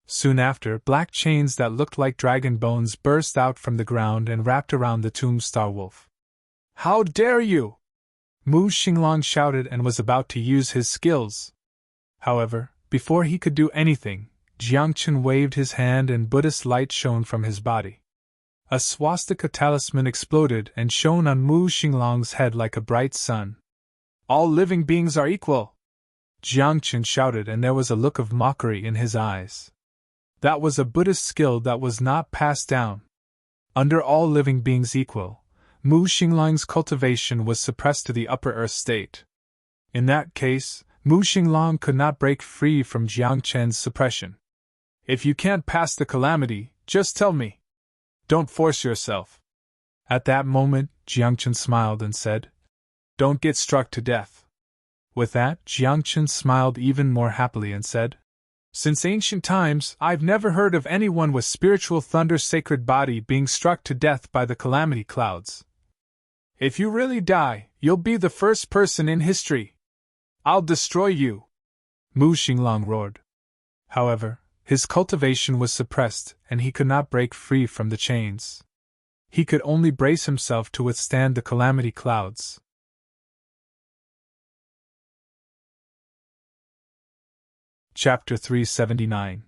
Soon after, black chains that looked like dragon bones burst out from the ground and wrapped around the Tomb Star Wolf. How dare you! Mu Xinglong shouted and was about to use his skills. However, before he could do anything, Jiang Chen waved his hand and Buddhist light shone from his body. A swastika talisman exploded and shone on Mu Xinglong's head like a bright sun. All living beings are equal! Jiangchen shouted, and there was a look of mockery in his eyes. That was a Buddhist skill that was not passed down. Under all living beings equal, Mu Xinglong's cultivation was suppressed to the upper earth state. In that case, Mu Xinglong could not break free from Jiangchen's suppression. If you can't pass the calamity, just tell me. Don't force yourself. At that moment, Jiangchen smiled and said, Don't get struck to death. With that, Jiangchen smiled even more happily and said, Since ancient times, I've never heard of anyone with spiritual thunder sacred body being struck to death by the calamity clouds. If you really die, you'll be the first person in history. I'll destroy you! Mu Xinglong roared. However, his cultivation was suppressed, and he could not break free from the chains. He could only brace himself to withstand the calamity clouds. Chapter 379.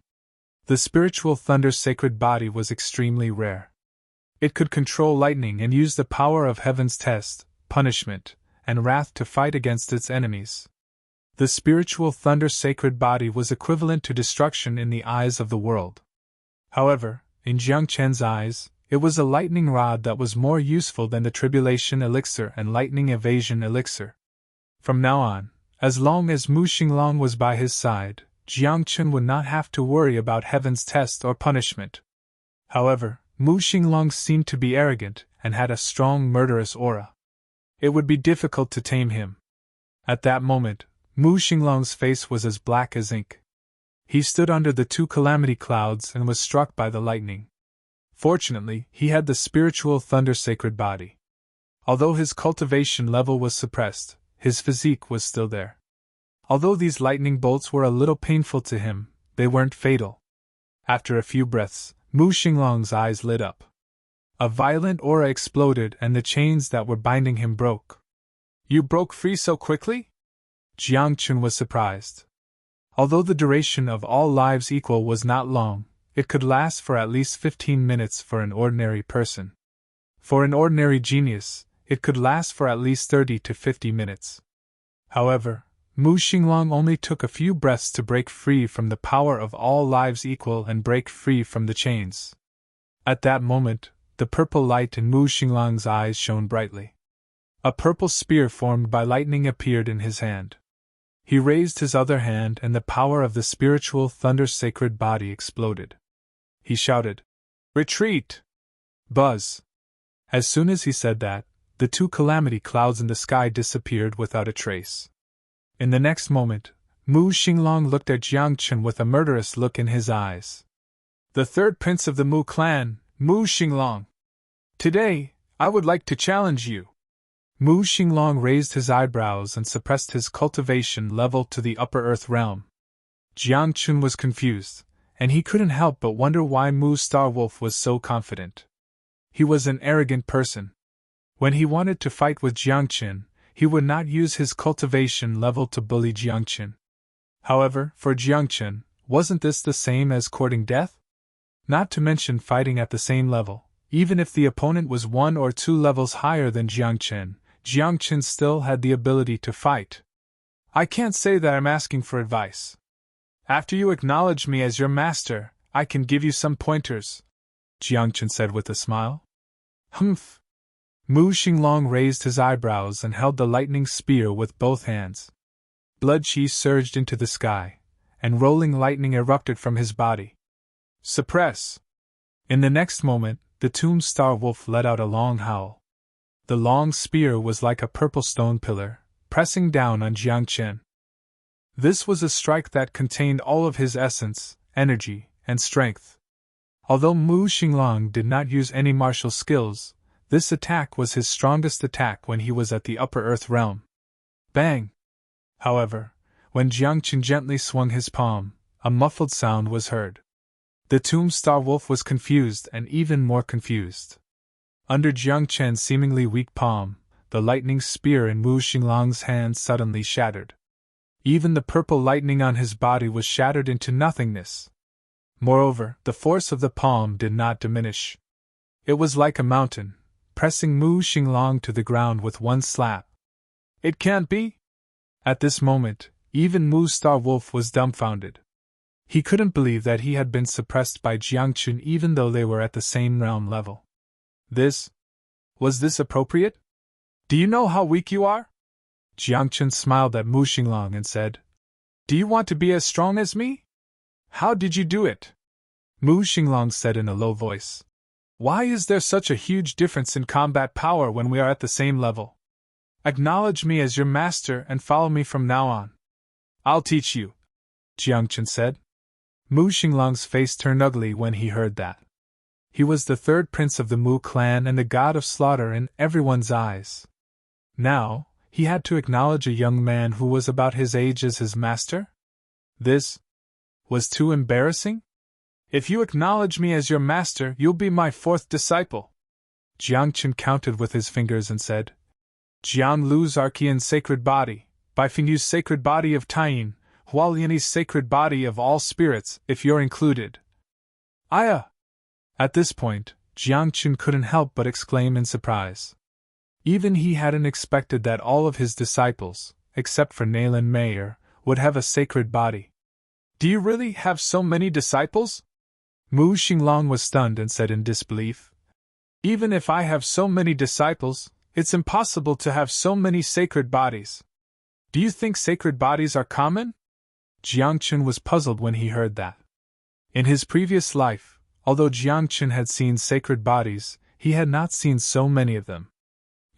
The spiritual thunder sacred body was extremely rare. It could control lightning and use the power of heaven's test, punishment, and wrath to fight against its enemies. The spiritual thunder sacred body was equivalent to destruction in the eyes of the world. However, in Jiangchen's eyes, it was a lightning rod that was more useful than the tribulation elixir and lightning evasion elixir. From now on, as long as Mu Xinglong was by his side, Jiangchen would not have to worry about heaven's test or punishment. However, Mu Xinglong seemed to be arrogant and had a strong murderous aura. It would be difficult to tame him. At that moment, Mu Xinglong's face was as black as ink. He stood under the two calamity clouds and was struck by the lightning. Fortunately, he had the spiritual thunder sacred body. Although his cultivation level was suppressed, his physique was still there. Although these lightning bolts were a little painful to him, they weren't fatal. After a few breaths, Mu Xinglong's eyes lit up. A violent aura exploded and the chains that were binding him broke. You broke free so quickly? Jiangchen was surprised. Although the duration of all lives equal was not long, it could last for at least 15 minutes for an ordinary person. For an ordinary genius, it could last for at least 30 to 50 minutes. However, Mu Xinglong only took a few breaths to break free from the power of all lives equal and break free from the chains. At that moment, the purple light in Mu Xinglong's eyes shone brightly. A purple spear formed by lightning appeared in his hand. He raised his other hand and the power of the spiritual thunder sacred body exploded. He shouted, Retreat! Buzz! As soon as he said that, the two calamity clouds in the sky disappeared without a trace. In the next moment, Mu Xinglong looked at Jiangchen with a murderous look in his eyes. The third prince of the Mu clan, Mu Xinglong. Today, I would like to challenge you. Mu Xinglong raised his eyebrows and suppressed his cultivation level to the upper earth realm. Jiangchen was confused, and he couldn't help but wonder why Mu Starwolf was so confident. He was an arrogant person. When he wanted to fight with Jiangchen, he would not use his cultivation level to bully Jiangchen. However, for Jiangchen, wasn't this the same as courting death? Not to mention fighting at the same level, even if the opponent was 1 or 2 levels higher than Jiangchen, Jiangchen still had the ability to fight. I can't say that I'm asking for advice. After you acknowledge me as your master, I can give you some pointers, Jiangchen said with a smile. Humph! Mu Xinglong raised his eyebrows and held the lightning spear with both hands. Blood chi surged into the sky, and rolling lightning erupted from his body. Suppress! In the next moment, the Tomb Star Wolf let out a long howl. The long spear was like a purple stone pillar, pressing down on Jiangchen. This was a strike that contained all of his essence, energy, and strength. Although Mu Xinglong did not use any martial skills, this attack was his strongest attack when he was at the upper earth realm. Bang! However, when Jiangchen gently swung his palm, a muffled sound was heard. The Tomb Star Wolf was confused and even more confused. Under Jiangchen's seemingly weak palm, the lightning spear in Mu Xinglong's hand suddenly shattered. Even the purple lightning on his body was shattered into nothingness. Moreover, the force of the palm did not diminish. It was like a mountain, pressing Mu Xinglong to the ground with one slap. It can't be? At this moment, even Mu Star Wolf was dumbfounded. He couldn't believe that he had been suppressed by Jiangchun even though they were at the same realm level. Was this appropriate? Do you know how weak you are? Jiangchun smiled at Mu Xinglong and said, Do you want to be as strong as me? How did you do it? Mu Xinglong said in a low voice. Why is there such a huge difference in combat power when we are at the same level? Acknowledge me as your master and follow me from now on. I'll teach you, Jiangchun said. Mu Xinglong's face turned ugly when he heard that. He was the third prince of the Mu clan and the god of slaughter in everyone's eyes. Now, he had to acknowledge a young man who was about his age as his master? This was too embarrassing? If you acknowledge me as your master, you'll be my fourth disciple. Jiangchun counted with his fingers and said, Jian Lu's Archean sacred body, Bifengyu's sacred body of Taiyin, Hualiani's sacred body of all spirits, if you're included. Aya! At this point, Jiangchun couldn't help but exclaim in surprise. Even he hadn't expected that all of his disciples, except for Nayland Mayer, would have a sacred body. Do you really have so many disciples? Mu Xinglong was stunned and said in disbelief. Even if I have so many disciples, it's impossible to have so many sacred bodies. Do you think sacred bodies are common? Jiangchun was puzzled when he heard that. In his previous life, although Jiangchun had seen sacred bodies, he had not seen so many of them.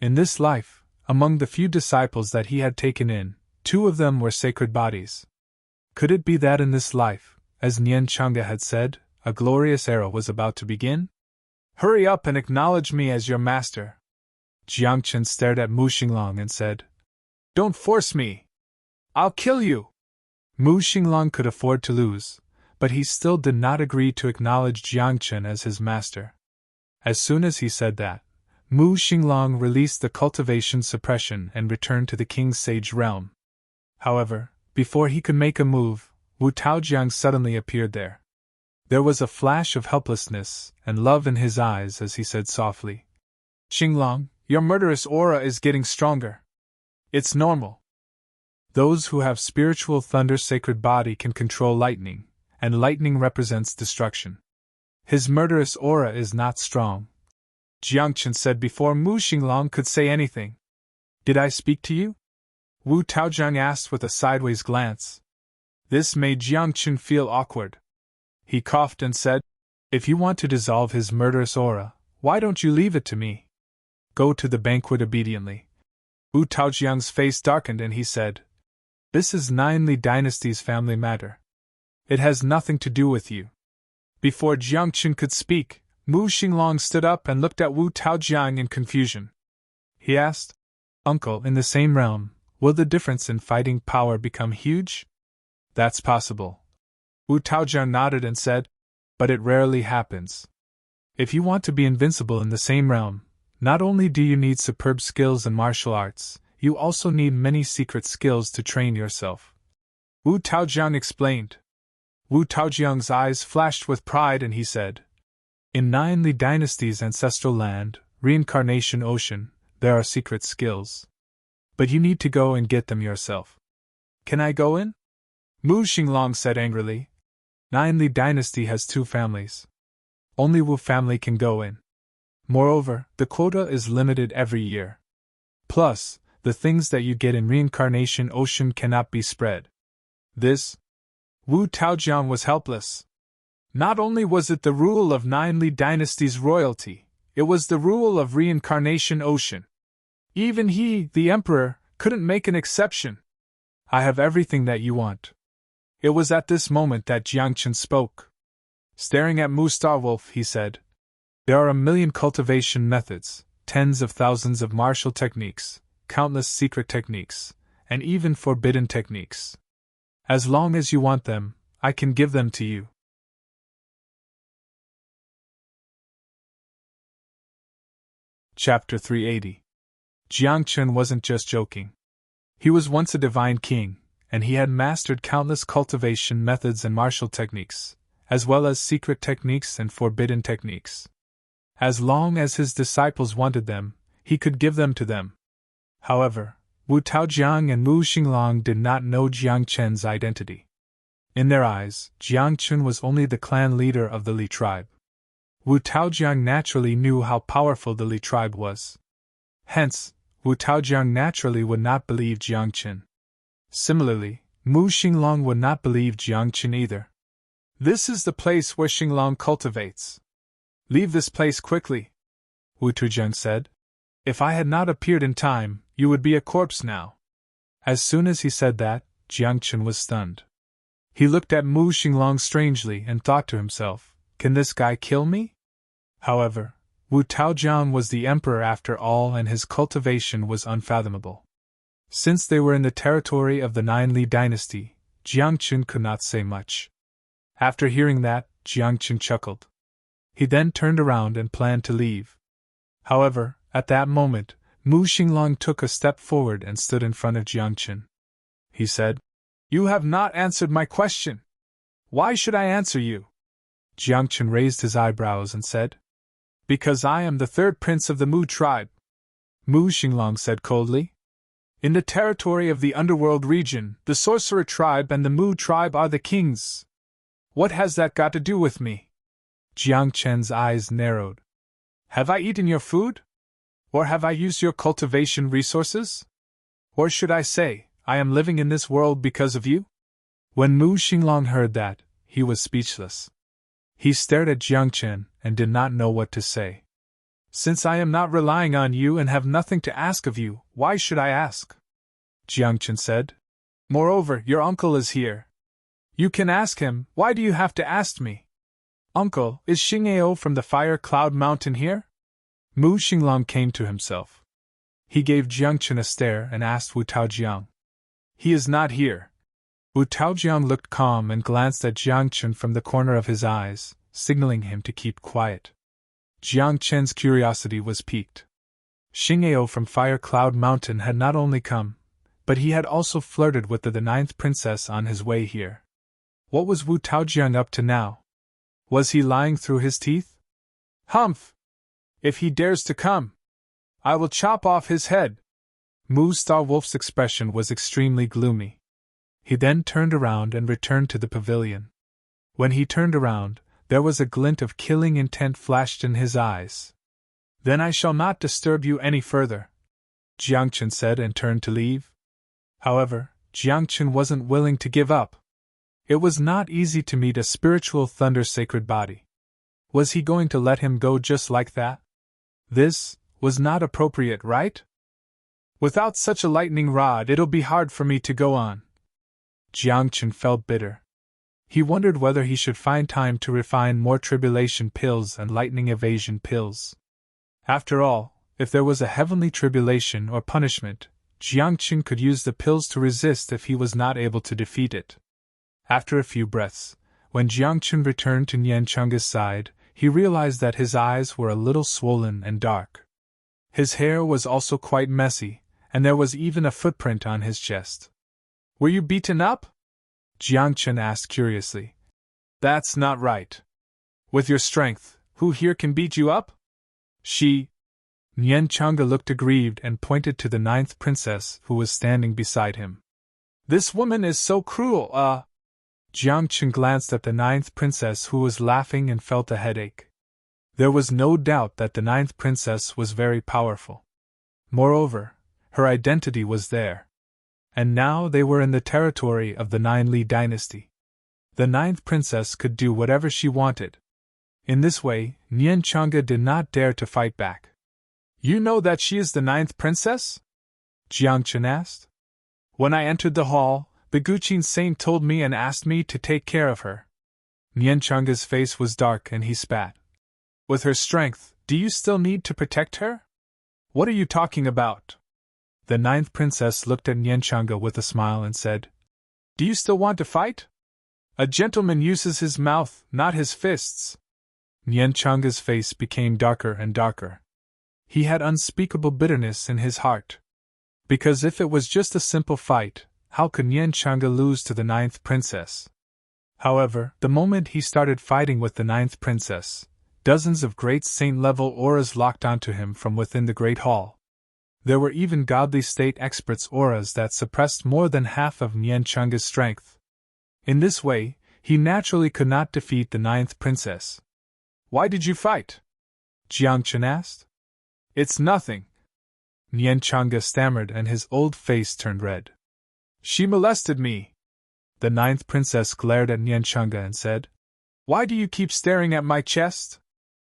In this life, among the few disciples that he had taken in, 2 of them were sacred bodies. Could it be that in this life, as Nian Chang'e had said, a glorious era was about to begin? Hurry up and acknowledge me as your master. Jiangchun stared at Mu Xinglong and said, Don't force me. I'll kill you. Mu Xinglong could afford to lose, but he still did not agree to acknowledge Jiangchun as his master. As soon as he said that, Mu Xinglong released the cultivation suppression and returned to the King's Sage realm. However, before he could make a move, Wu Taojiang suddenly appeared there. There was a flash of helplessness and love in his eyes as he said softly, Xinglong, your murderous aura is getting stronger. It's normal. Those who have spiritual thunder's sacred body can control lightning, and lightning represents destruction. His murderous aura is not strong. Jiangchun said before Mu Xinglong could say anything. Did I speak to you? Wu Taojiang asked with a sideways glance. This made Jiangchun feel awkward. He coughed and said, If you want to dissolve his murderous aura, why don't you leave it to me? Go to the banquet obediently. Wu Taojiang's face darkened and he said, This is Nainli dynasty's family matter. It has nothing to do with you. Before Jiangchun could speak, Mu Xinglong stood up and looked at Wu Taojiang in confusion. He asked, Uncle, in the same realm, will the difference in fighting power become huge? That's possible. Wu Taojiang nodded and said, But it rarely happens. If you want to be invincible in the same realm, not only do you need superb skills in martial arts, you also need many secret skills to train yourself. Wu Taojiang explained. Wu Taojiang's eyes flashed with pride and he said, In Nainli dynasty's ancestral land, Reincarnation Ocean, there are secret skills. But you need to go and get them yourself. Can I go in? Mu Xinglong said angrily. Nainli dynasty has 2 families. Only Wu family can go in. Moreover, the quota is limited every year. Plus, the things that you get in Reincarnation Ocean cannot be spread. Wu Taojiang was helpless. Not only was it the rule of Nainli dynasty's royalty, it was the rule of Reincarnation Ocean. Even he, the emperor, couldn't make an exception. I have everything that you want. It was at this moment that Jiangchun spoke. Staring at Mu Starwolf, he said, There are 1,000,000 cultivation methods, tens of thousands of martial techniques, countless secret techniques, and even forbidden techniques. As long as you want them, I can give them to you. Chapter 380. Jiangchun wasn't just joking. He was once a divine king, and he had mastered countless cultivation methods and martial techniques, as well as secret techniques and forbidden techniques. As long as his disciples wanted them, he could give them to them. However, Wu Taojiang and Mu Xinglong did not know Jiang Chen's identity. In their eyes, Jiang Chen was only the clan leader of the Li tribe. Wu Taojiang naturally knew how powerful the Li tribe was. Hence, Wu Taojiang naturally would not believe Jiang Chen. Similarly, Mu Xinglong would not believe Jiang Chen either. This is the place where Xinglong cultivates. Leave this place quickly, Wu Taojiang said. If I had not appeared in time, you would be a corpse now. As soon as he said that, Jiang Chen was stunned. He looked at Mu Xinglong strangely and thought to himself, can this guy kill me? However, Wu Taojiang was the emperor after all, and his cultivation was unfathomable. Since they were in the territory of the Nine Li dynasty, Jiang Chen could not say much. After hearing that, Jiang Chen chuckled. He then turned around and planned to leave. However, at that moment, Mu Xinglong took a step forward and stood in front of Jiang Chen. He said, "You have not answered my question. Why should I answer you?" Jiang Chen raised his eyebrows and said, "Because I am the third prince of the Mu tribe," Mu Xinglong said coldly. "In the territory of the underworld region, the sorcerer tribe and the Mu tribe are the kings. What has that got to do with me?" Jiang Chen's eyes narrowed. "Have I eaten your food? Or have I used your cultivation resources? Or should I say, I am living in this world because of you?" When Mu Xinglong heard that, he was speechless. He stared at Jiang Chen and did not know what to say. "Since I am not relying on you and have nothing to ask of you, why should I ask?" Jiang Chen said. "Moreover, your uncle is here. You can ask him, why do you have to ask me? Uncle, is Xing'ao from the Fire Cloud Mountain here?" Mu Xinglong came to himself. He gave Jiang Chen a stare and asked Wu Taojiang. "He is not here." Wu Taojiang looked calm and glanced at Jiang Chen from the corner of his eyes, signaling him to keep quiet. Jiang Chen's curiosity was piqued. Xing'ao from Fire Cloud Mountain had not only come, but he had also flirted with the ninth princess on his way here. What was Wu Taojiang up to now? Was he lying through his teeth? "Humph! If he dares to come, I will chop off his head." Mu Starwolf's expression was extremely gloomy. He then turned around and returned to the pavilion. When he turned around, there was a glint of killing intent flashed in his eyes. "Then I shall not disturb you any further," Jiang Chen said and turned to leave. However, Jiang Chen wasn't willing to give up. It was not easy to meet a spiritual thunder sacred body. Was he going to let him go just like that? This was not appropriate, right? "Without such a lightning rod, it'll be hard for me to go on." Jiang Chen felt bitter. He wondered whether he should find time to refine more tribulation pills and lightning evasion pills. After all, if there was a heavenly tribulation or punishment, Jiang Chen could use the pills to resist if he was not able to defeat it. After a few breaths, when Jiang Chen returned to Nian Chunga's side, he realized that his eyes were a little swollen and dark. His hair was also quite messy, and there was even a footprint on his chest. "Were you beaten up?" Jiang Chen asked curiously. "That's not right. With your strength, who here can beat you up?" Nian Chunga looked aggrieved and pointed to the ninth princess who was standing beside him. "This woman is so cruel, Jiang Chen glanced at the ninth princess who was laughing and felt a headache. There was no doubt that the ninth princess was very powerful. Moreover, her identity was there. And now they were in the territory of the Nine Li dynasty. The ninth princess could do whatever she wanted. In this way, Nian Chunga did not dare to fight back. "You know that she is the ninth princess?" Jiang Chen asked. "When I entered the hall, the Guqin saint told me and asked me to take care of her." Nian Chunga's face was dark and he spat. "With her strength, do you still need to protect her? What are you talking about?" The ninth princess looked at Nian Chunga with a smile and said, "Do you still want to fight? A gentleman uses his mouth, not his fists." Nian Chunga's face became darker and darker. He had unspeakable bitterness in his heart. Because if it was just a simple fight, how could Nian Chunga lose to the ninth princess? However, the moment he started fighting with the ninth princess, Dozens of great saint-level auras locked onto him from within the great hall. There were even godly state experts' auras that suppressed more than half of Nian Chunga's strength. In this way, he naturally could not defeat the ninth princess. "Why did you fight?" Jiang Chen asked. "It's nothing," Nian Chunga stammered, and his old face turned red. "She molested me." The ninth princess glared at Nian Chunga and said, "Why do you keep staring at my chest?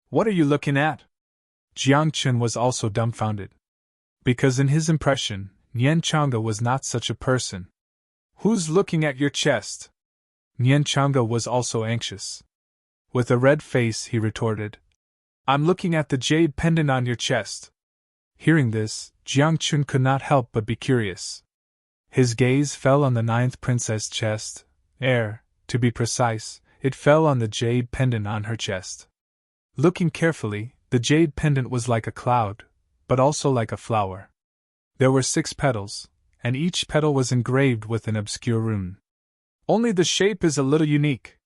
What are you looking at?" Jiang Chen was also dumbfounded. Because in his impression, Nian Chunga was not such a person. "Who's looking at your chest?" Nian Chunga was also anxious. With a red face, he retorted, "I'm looking at the jade pendant on your chest." Hearing this, Jiang Chen could not help but be curious. His gaze fell on the ninth princess' chest, to be precise, it fell on the jade pendant on her chest. Looking carefully, the jade pendant was like a cloud, but also like a flower. There were 6 petals, and each petal was engraved with an obscure rune. "Only the shape is a little unique.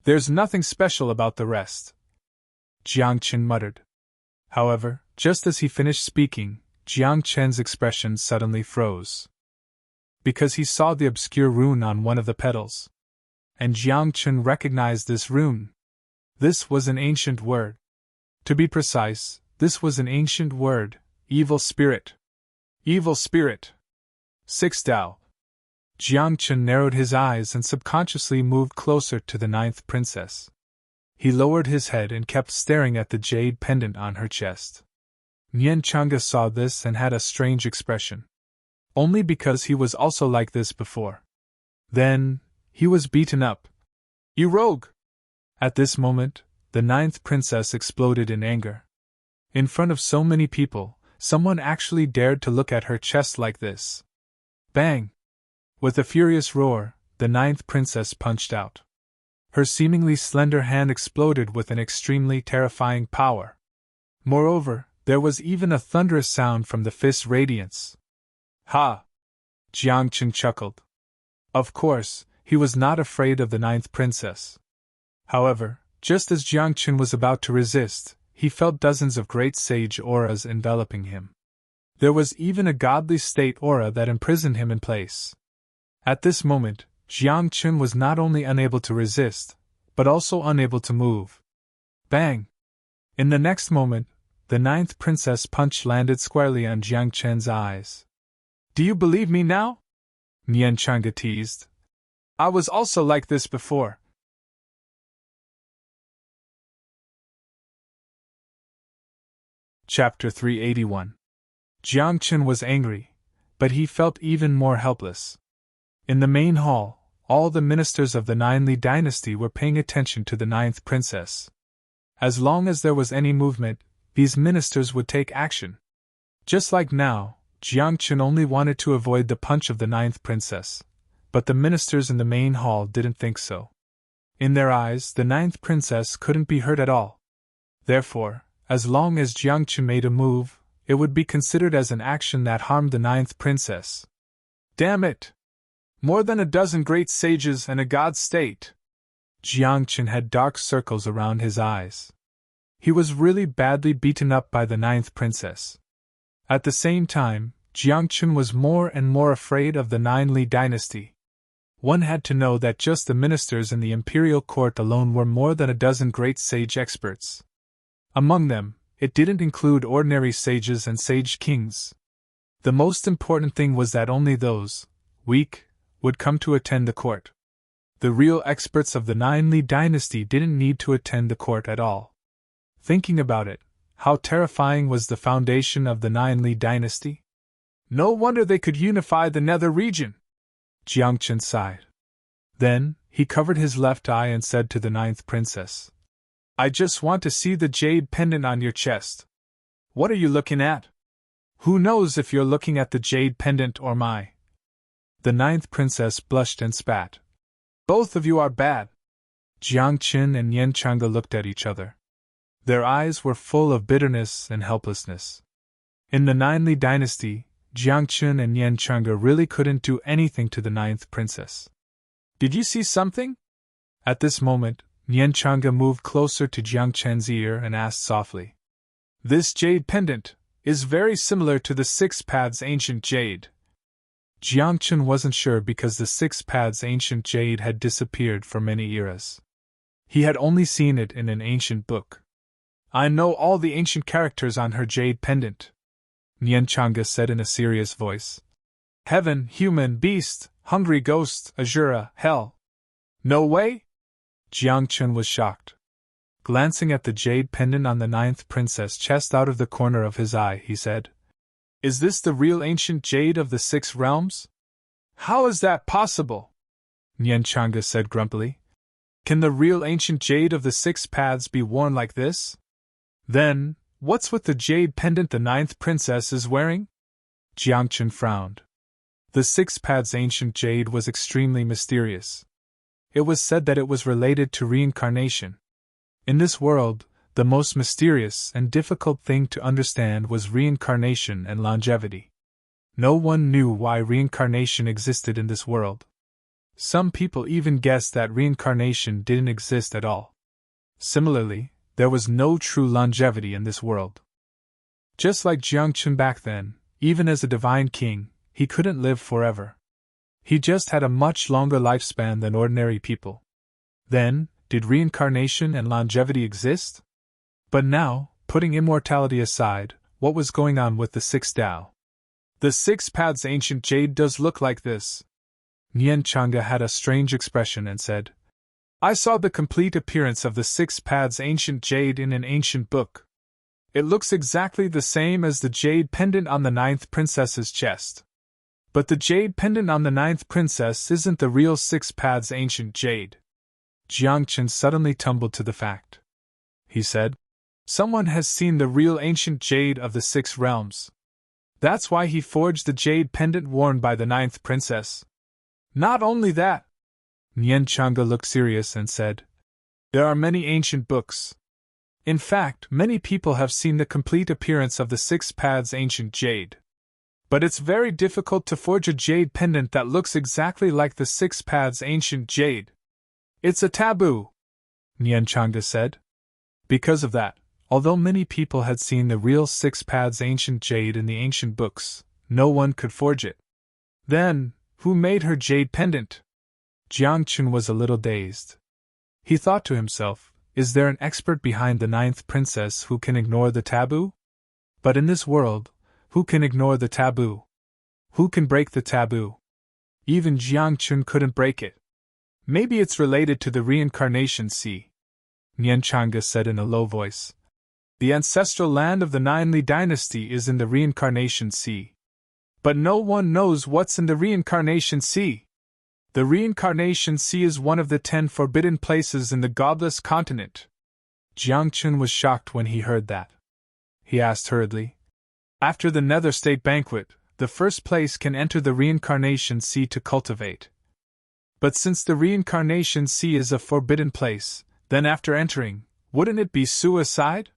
There's nothing special about the rest," Jiang Chen muttered. However, just as he finished speaking, Jiang Chen's expression suddenly froze. Because he saw the obscure rune on one of the petals. And Jiang Chen recognized this rune. This was an ancient word. To be precise, this was an ancient word, evil spirit. Evil spirit. 6 Dao. Jiang Chen narrowed his eyes and subconsciously moved closer to the ninth princess. He lowered his head and kept staring at the jade pendant on her chest. Nian Chunga saw this and had a strange expression. Only because he was also like this before. Then, he was beaten up. "You rogue!" At this moment, the ninth princess exploded in anger. In front of so many people, someone actually dared to look at her chest like this. Bang! With a furious roar, the ninth princess punched out. Her seemingly slender hand exploded with an extremely terrifying power. Moreover, there was even a thunderous sound from the fist's radiance. "Ha!" Jiang Chen chuckled. Of course, he was not afraid of the ninth princess. However, just as Jiang Chen was about to resist, he felt dozens of great sage auras enveloping him. There was even a godly state aura that imprisoned him in place. At this moment, Jiang Chen was not only unable to resist, but also unable to move. Bang! In the next moment, the ninth princess punch landed squarely on Jiang Chen's eyes. "Do you believe me now?" Nian Chunga teased. "I was also like this before." Chapter 381. Jiang Chen was angry, but he felt even more helpless. In the main hall, all the ministers of the Nine Li dynasty were paying attention to the ninth princess. As long as there was any movement, these ministers would take action. Just like now, Jiang Chen only wanted to avoid the punch of the ninth princess, but the ministers in the main hall didn't think so. In their eyes, the ninth princess couldn't be hurt at all. Therefore, as long as Jiang Chen made a move, it would be considered as an action that harmed the ninth princess. Damn it! More than a dozen great sages and a god state. Jiang Chen had dark circles around his eyes. He was really badly beaten up by the ninth princess. At the same time, Jiang Chen was more and more afraid of the Nine Li dynasty. One had to know that just the ministers in the imperial court alone were more than a dozen great sage experts. Among them, it didn't include ordinary sages and sage kings. The most important thing was that only those, weak, would come to attend the court. The real experts of the Nine Li dynasty didn't need to attend the court at all. Thinking about it, how terrifying was the foundation of the Nine Li dynasty? No wonder they could unify the nether region. Jiang Chen sighed. Then, he covered his left eye and said to the ninth princess, "I just want to see the jade pendant on your chest." "What are you looking at?" "Who knows if you're looking at the jade pendant or my..." The ninth princess blushed and spat. "Both of you are bad." Jiang Chen and Nian Chunga looked at each other. Their eyes were full of bitterness and helplessness. In the Nine Li dynasty, Jiang Chen and Nian Chunga really couldn't do anything to the ninth princess. "Did you see something?" At this moment, Nian Chang'e moved closer to Jiang Chen's ear and asked softly. This jade pendant is very similar to the Six Paths ancient jade. Jiang Chen wasn't sure because the Six Paths ancient jade had disappeared for many eras. He had only seen it in an ancient book. I know all the ancient characters on her jade pendant, Nian Chang'e said in a serious voice. Heaven, human, beast, hungry ghost, Azura, hell. No way? Jiang Chen was shocked. Glancing at the jade pendant on the ninth princess' chest out of the corner of his eye, he said, Is this the real ancient jade of the six realms? How is that possible? Nian Chang'e said grumpily. Can the real ancient jade of the six paths be worn like this? Then, what's with the jade pendant the ninth princess is wearing? Jiang Chen frowned. The Six Paths ancient jade was extremely mysterious. It was said that it was related to reincarnation. In this world, the most mysterious and difficult thing to understand was reincarnation and longevity. No one knew why reincarnation existed in this world. Some people even guessed that reincarnation didn't exist at all. Similarly, there was no true longevity in this world. Just like Jiang Chen back then, even as a divine king, he couldn't live forever. He just had a much longer lifespan than ordinary people. Then, did reincarnation and longevity exist? But now, putting immortality aside, what was going on with the Six Tao? The Six Paths ancient jade does look like this. Nian Chang'e had a strange expression and said, I saw the complete appearance of the Six Paths ancient jade in an ancient book. It looks exactly the same as the jade pendant on the ninth princess's chest. But the jade pendant on the ninth princess isn't the real Six Paths ancient jade. Jiang Chen suddenly tumbled to the fact. He said, Someone has seen the real ancient jade of the six realms. That's why he forged the jade pendant worn by the ninth princess. Not only that, Nian Chang'e looked serious and said, There are many ancient books. In fact, many people have seen the complete appearance of the Six Paths ancient jade. But it's very difficult to forge a jade pendant that looks exactly like the Six Paths ancient jade. It's a taboo, Nian Chang'e said. Because of that, although many people had seen the real Six Paths ancient jade in the ancient books, no one could forge it. Then, who made her jade pendant? Jiang Chen was a little dazed. He thought to himself, Is there an expert behind the ninth princess who can ignore the taboo? But in this world, who can ignore the taboo? Who can break the taboo? Even Jiang Chen couldn't break it. Maybe it's related to the reincarnation sea, Nian Chang'e said in a low voice. The ancestral land of the Nine Li dynasty is in the reincarnation sea. But no one knows what's in the reincarnation sea. The reincarnation sea is one of the 10 forbidden places in the godless continent. Jiang Chen was shocked when he heard that. He asked hurriedly, After the Nether State banquet, the first place can enter the reincarnation sea to cultivate. But since the reincarnation sea is a forbidden place, then after entering, wouldn't it be suicide?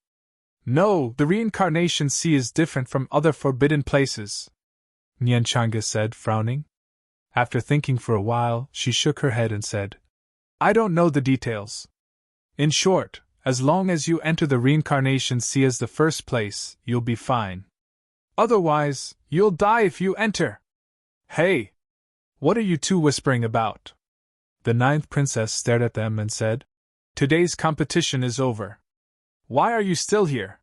No, the reincarnation sea is different from other forbidden places, Nian Chang'e said, frowning. After thinking for a while, she shook her head and said, I don't know the details. In short, as long as you enter the reincarnation sea as the first place, you'll be fine. Otherwise, you'll die if you enter. Hey! What are you two whispering about? The ninth princess stared at them and said, Today's competition is over. Why are you still here?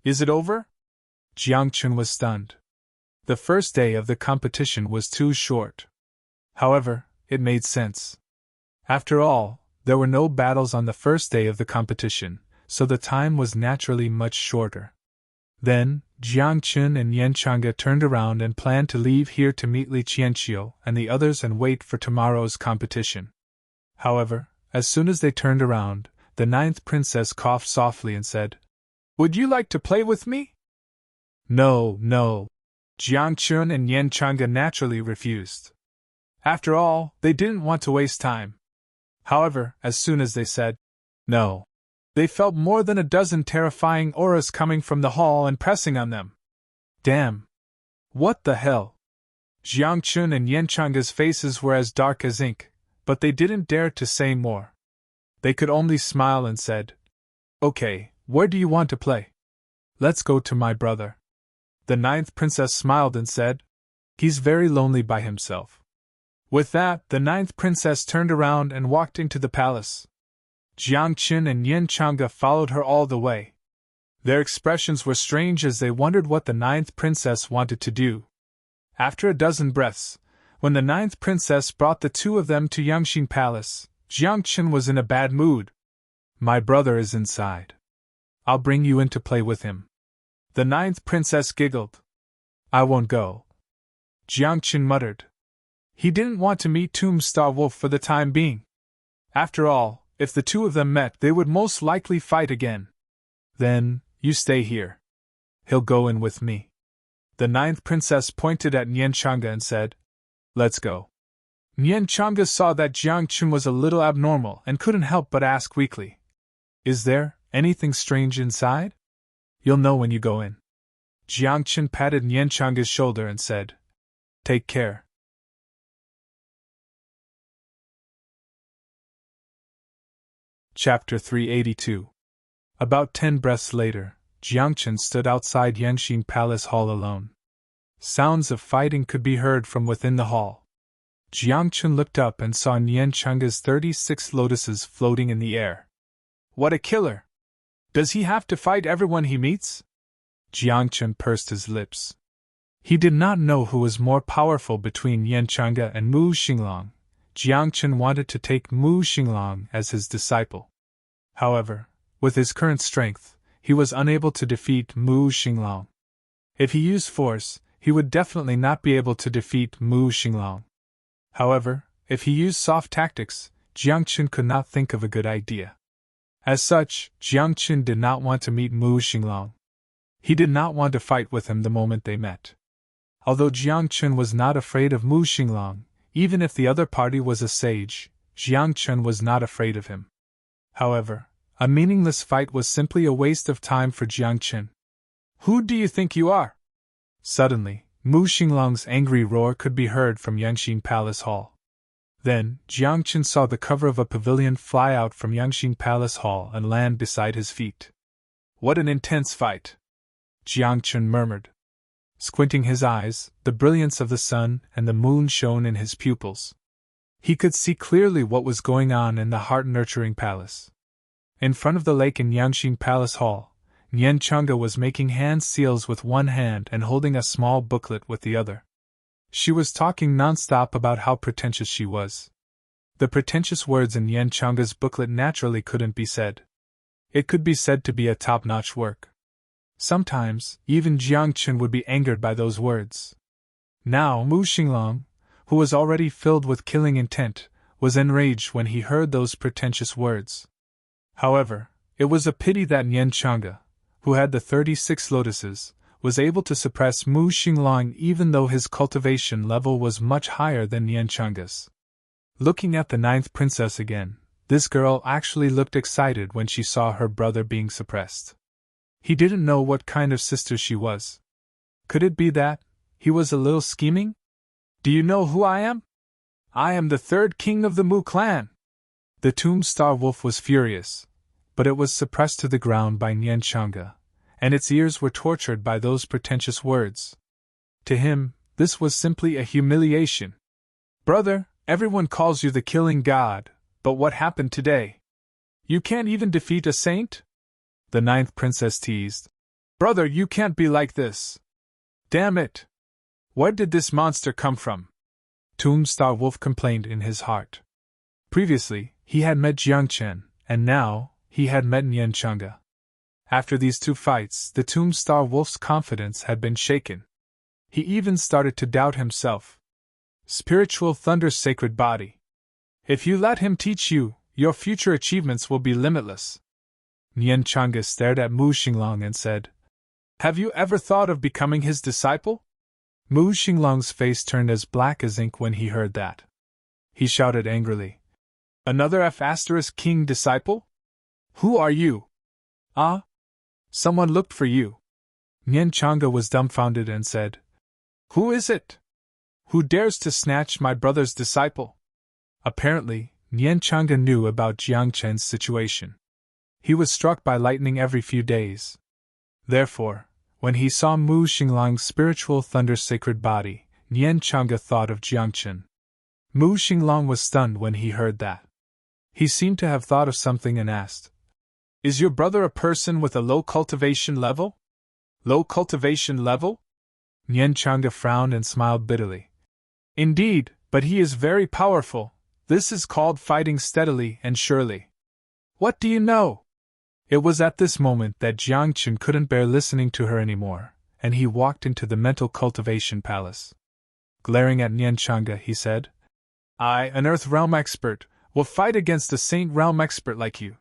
Is it over? Jiang Chen was stunned. The first day of the competition was too short. However, it made sense. After all, there were no battles on the first day of the competition, so the time was naturally much shorter. Then, Jiang Chen and Nian Chang'e turned around and planned to leave here to meet Li Qianqiu and the others and wait for tomorrow's competition. However, as soon as they turned around, the ninth princess coughed softly and said, Would you like to play with me? No. Jiang Chen and Nian Chang'e naturally refused. After all, they didn't want to waste time. However, as soon as they said, no, they felt more than a dozen terrifying auras coming from the hall and pressing on them. Damn! What the hell? Jiang Chen and Nian Chang'e's faces were as dark as ink, but they didn't dare to say more. They could only smile and said, "Okay, where do you want to play?" "Let's go to my brother." The ninth princess smiled and said, "He's very lonely by himself." With that, the ninth princess turned around and walked into the palace. Jiang Qin and Yin Chang'e followed her all the way. Their expressions were strange as they wondered what the ninth princess wanted to do. After a dozen breaths, when the ninth princess brought the two of them to Yangxin Palace, Jiang Qin was in a bad mood. "My brother is inside. I'll bring you in to play with him." The ninth princess giggled. "I won't go," Jiang Qin muttered. He didn't want to meet Tombstar Wolf for the time being. After all, if the two of them met, they would most likely fight again. "Then, you stay here. He'll go in with me." The ninth princess pointed at Nian Chang'e and said, "Let's go." Nian Chang'e saw that Jiang Qin was a little abnormal and couldn't help but ask weakly, "Is there anything strange inside?" "You'll know when you go in." Jiang Qin patted Nian Chang'e's shoulder and said, "Take care." Chapter 382. About 10 breaths later, Jiang Qin stood outside Yangxin Palace Hall alone. Sounds of fighting could be heard from within the hall. Jiang Qin looked up and saw Nian Chang'e's 36 lotuses floating in the air. "What a killer! Does he have to fight everyone he meets?" Jiang Qin pursed his lips. He did not know who was more powerful between Nian Chang'e and Mu Xinglong. Jiang Qin wanted to take Mu Xinglong as his disciple. However, with his current strength, he was unable to defeat Mu Xinglong. If he used force, he would definitely not be able to defeat Mu Xinglong. However, if he used soft tactics, Jiang Qin could not think of a good idea. As such, Jiang Qin did not want to meet Mu Xinglong. He did not want to fight with him the moment they met. Although Jiang Qin was not afraid of Mu Xinglong, even if the other party was a sage, Jiang Qin was not afraid of him. However, a meaningless fight was simply a waste of time for Jiang Qin. "Who do you think you are?" Suddenly, Mu Xinglong's angry roar could be heard from Yangxin Palace Hall. Then, Jiang Qin saw the cover of a pavilion fly out from Yangxin Palace Hall and land beside his feet. "What an intense fight!" Jiang Qin murmured. Squinting his eyes, the brilliance of the sun and the moon shone in his pupils. He could see clearly what was going on in the heart-nurturing palace. In front of the lake in Yangxin Palace Hall, Nian Chang'e was making hand seals with one hand and holding a small booklet with the other. She was talking non-stop about how pretentious she was. The pretentious words in Nian Chang'e's booklet naturally couldn't be said. It could be said to be a top-notch work. Sometimes, even Jiang Qin would be angered by those words. Now Mu Xinglong, who was already filled with killing intent, was enraged when he heard those pretentious words. However, it was a pity that Nian Chang'e, who had the 36 lotuses, was able to suppress Mu Xinglong even though his cultivation level was much higher than Nian Chang'e's. Looking at the ninth princess again, this girl actually looked excited when she saw her brother being suppressed. He didn't know what kind of sister she was. Could it be that he was a little scheming? "Do you know who I am? I am the third king of the Mu clan." The Tombstar Wolf was furious, but it was suppressed to the ground by Nian Chang'e, and its ears were tortured by those pretentious words. To him, this was simply a humiliation. "Brother, everyone calls you the killing god, but what happened today? You can't even defeat a saint?" The ninth princess teased. "Brother, you can't be like this. Damn it! Where did this monster come from?" Tombstar Wolf complained in his heart. Previously, he had met Jiang Qin, and now, he had met Nian Chang'e. After these two fights, the Tombstar Wolf's confidence had been shaken. He even started to doubt himself. "Spiritual Thunder's sacred body. If you let him teach you, your future achievements will be limitless." Nian Chang'e stared at Mu Xinglong and said, "Have you ever thought of becoming his disciple?" Mu Xinglong's face turned as black as ink when he heard that. He shouted angrily, "Another F***king disciple? Who are you?" "Ah? Someone looked for you." Nian Chang'e was dumbfounded and said, "Who is it? Who dares to snatch my brother's disciple?" Apparently, Chang'e knew about Jiang Chen's situation. He was struck by lightning every few days. Therefore, when he saw Mu Xinglang's spiritual thunder sacred body, Chang'e thought of Jiang Chen. Mu Xinglang was stunned when he heard that. He seemed to have thought of something and asked, "Is your brother a person with a low cultivation level?" "Low cultivation level?" Chang'e frowned and smiled bitterly. "Indeed, but he is very powerful. This is called fighting steadily and surely." "What do you know?" It was at this moment that Jiang Chen couldn't bear listening to her anymore, and he walked into the mental cultivation palace. Glaring at Chang'e, he said, "I, an Earth Realm expert, will fight against a Saint Realm expert like you.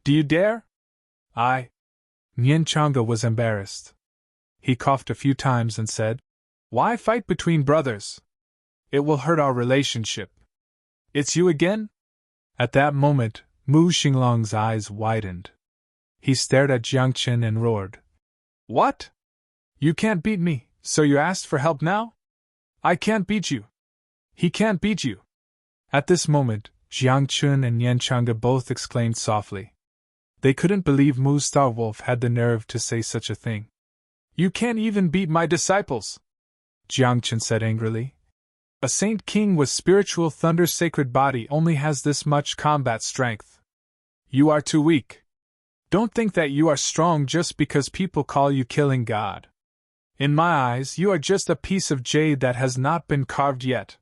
Do you dare?" "I." Chang'e was embarrassed. He coughed a few times and said, "Why fight between brothers? It will hurt our relationship." "It's you again?" At that moment, Mu Xinglang's eyes widened. He stared at Jiang Chen and roared, "What? You can't beat me, so you asked for help now? I can't beat you. He can't beat you." At this moment, Jiang Chen and Chang'e both exclaimed softly. They couldn't believe Mu Starwolf had the nerve to say such a thing. "You can't even beat my disciples," Jiang Chen said angrily. "A Saint King with spiritual thunder sacred body only has this much combat strength. You are too weak. Don't think that you are strong just because people call you Killing God. In my eyes, you are just a piece of jade that has not been carved yet."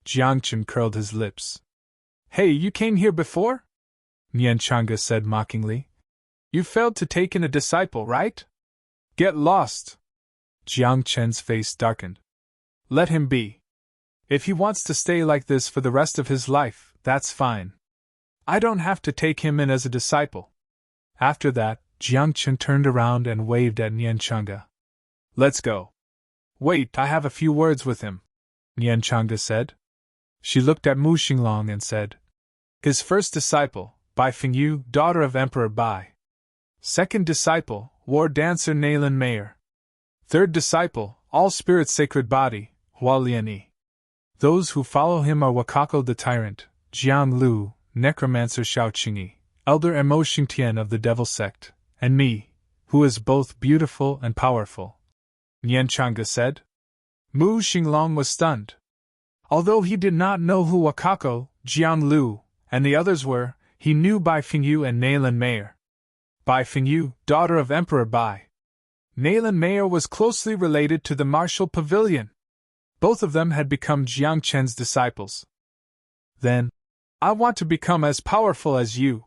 Jiang Chen curled his lips. "Hey, you came here before?" Chang'e said mockingly. "You failed to take in a disciple, right? Get lost." Jiang Chen's face darkened. "Let him be. If he wants to stay like this for the rest of his life, that's fine. I don't have to take him in as a disciple." After that, Jiang Chen turned around and waved at Chang'e. "Let's go." "Wait, I have a few words with him," Chang'e said. She looked at Mu Xinglang and said, "His first disciple, Bai Fingyu, daughter of Emperor Bai. Second disciple, war dancer Naylan Mayer. Third disciple, all-spirit sacred body, Hua Lianyi. Those who follow him are Wakako the Tyrant, Jiang Lu, necromancer Shao Qingyi, elder Mo Xingtian of the Devil Sect, and me, who is both beautiful and powerful," Chang'e said. Mu Xinglang was stunned. Although he did not know who Wakako, Jiang Lu, and the others were, he knew Bai Fingyu and Naylan Mayer. Bai Fingyu, daughter of Emperor Bai. Naylan Mayer was closely related to the Martial Pavilion. Both of them had become Jiang Chen's disciples. "Then, I want to become as powerful as you.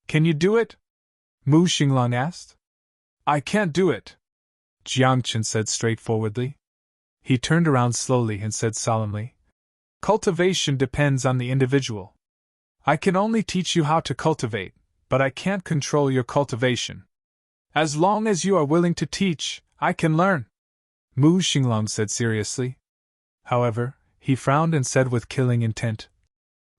Can you do it?" Mu Xinglang asked. "I can't do it," Jiang Chen said straightforwardly. He turned around slowly and said solemnly, "Cultivation depends on the individual. I can only teach you how to cultivate, but I can't control your cultivation. As long as you are willing to teach, I can learn," Mu Xinglang said seriously. However, he frowned and said with killing intent,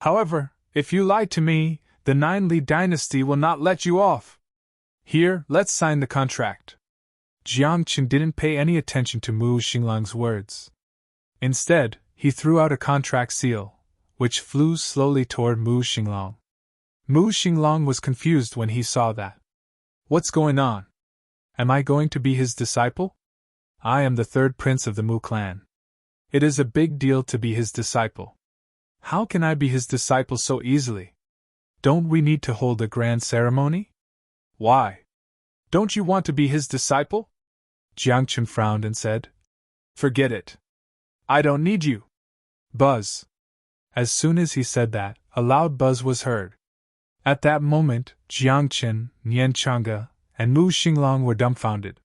"However, if you lie to me, the Nine Li dynasty will not let you off. Here, let's sign the contract." Jiang Chen didn't pay any attention to Mu Xinglang's words. Instead, he threw out a contract seal, which flew slowly toward Mu Xinglang. Mu Xinglang was confused when he saw that. "What's going on? Am I going to be his disciple? I am the third prince of the Mu clan. It is a big deal to be his disciple. How can I be his disciple so easily? Don't we need to hold a grand ceremony? Why? Don't you want to be his disciple?" Jiang Chen frowned and said, "Forget it. I don't need you." Buzz. As soon as he said that, a loud buzz was heard. At that moment, Jiang Chen, Chang'e, and Mu Xinglang were dumbfounded.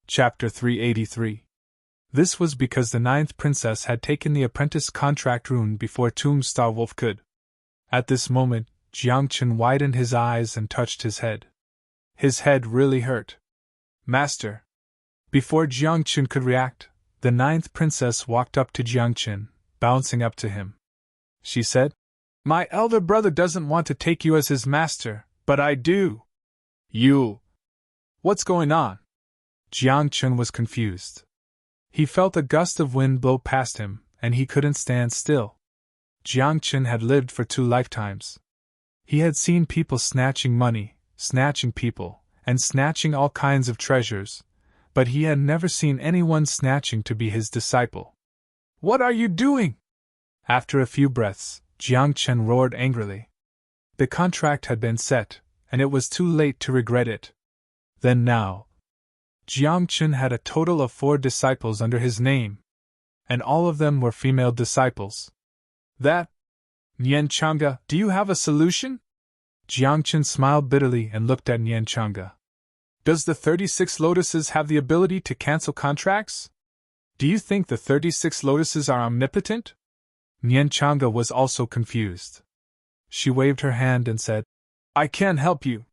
Chapter 383. This was because the ninth princess had taken the apprentice contract rune before Tomb Starwolf could. At this moment, Jiang Chen widened his eyes and touched his head. His head really hurt. "Master." Before Jiang Chen could react, the ninth princess walked up to Jiang Chen, bouncing up to him. She said, "My elder brother doesn't want to take you as his master, but I do." "You? What's going on?" Jiang Chen was confused. He felt a gust of wind blow past him, and he couldn't stand still. Jiang Chen had lived for 2 lifetimes. He had seen people snatching money, snatching people, and snatching all kinds of treasures, but he had never seen anyone snatching to be his disciple. "What are you doing?" After a few breaths, Jiang Chen roared angrily. The contract had been set, and it was too late to regret it. Then now, Jiang Chen had a total of 4 disciples under his name, and all of them were female disciples. That? Nian Chang'e, do you have a solution? Jiang Chen smiled bitterly and looked at Nian Chang'e. Does the 36 lotuses have the ability to cancel contracts? Do you think the 36 lotuses are omnipotent? Nian Chang'e was also confused. She waved her hand and said, I can't help you.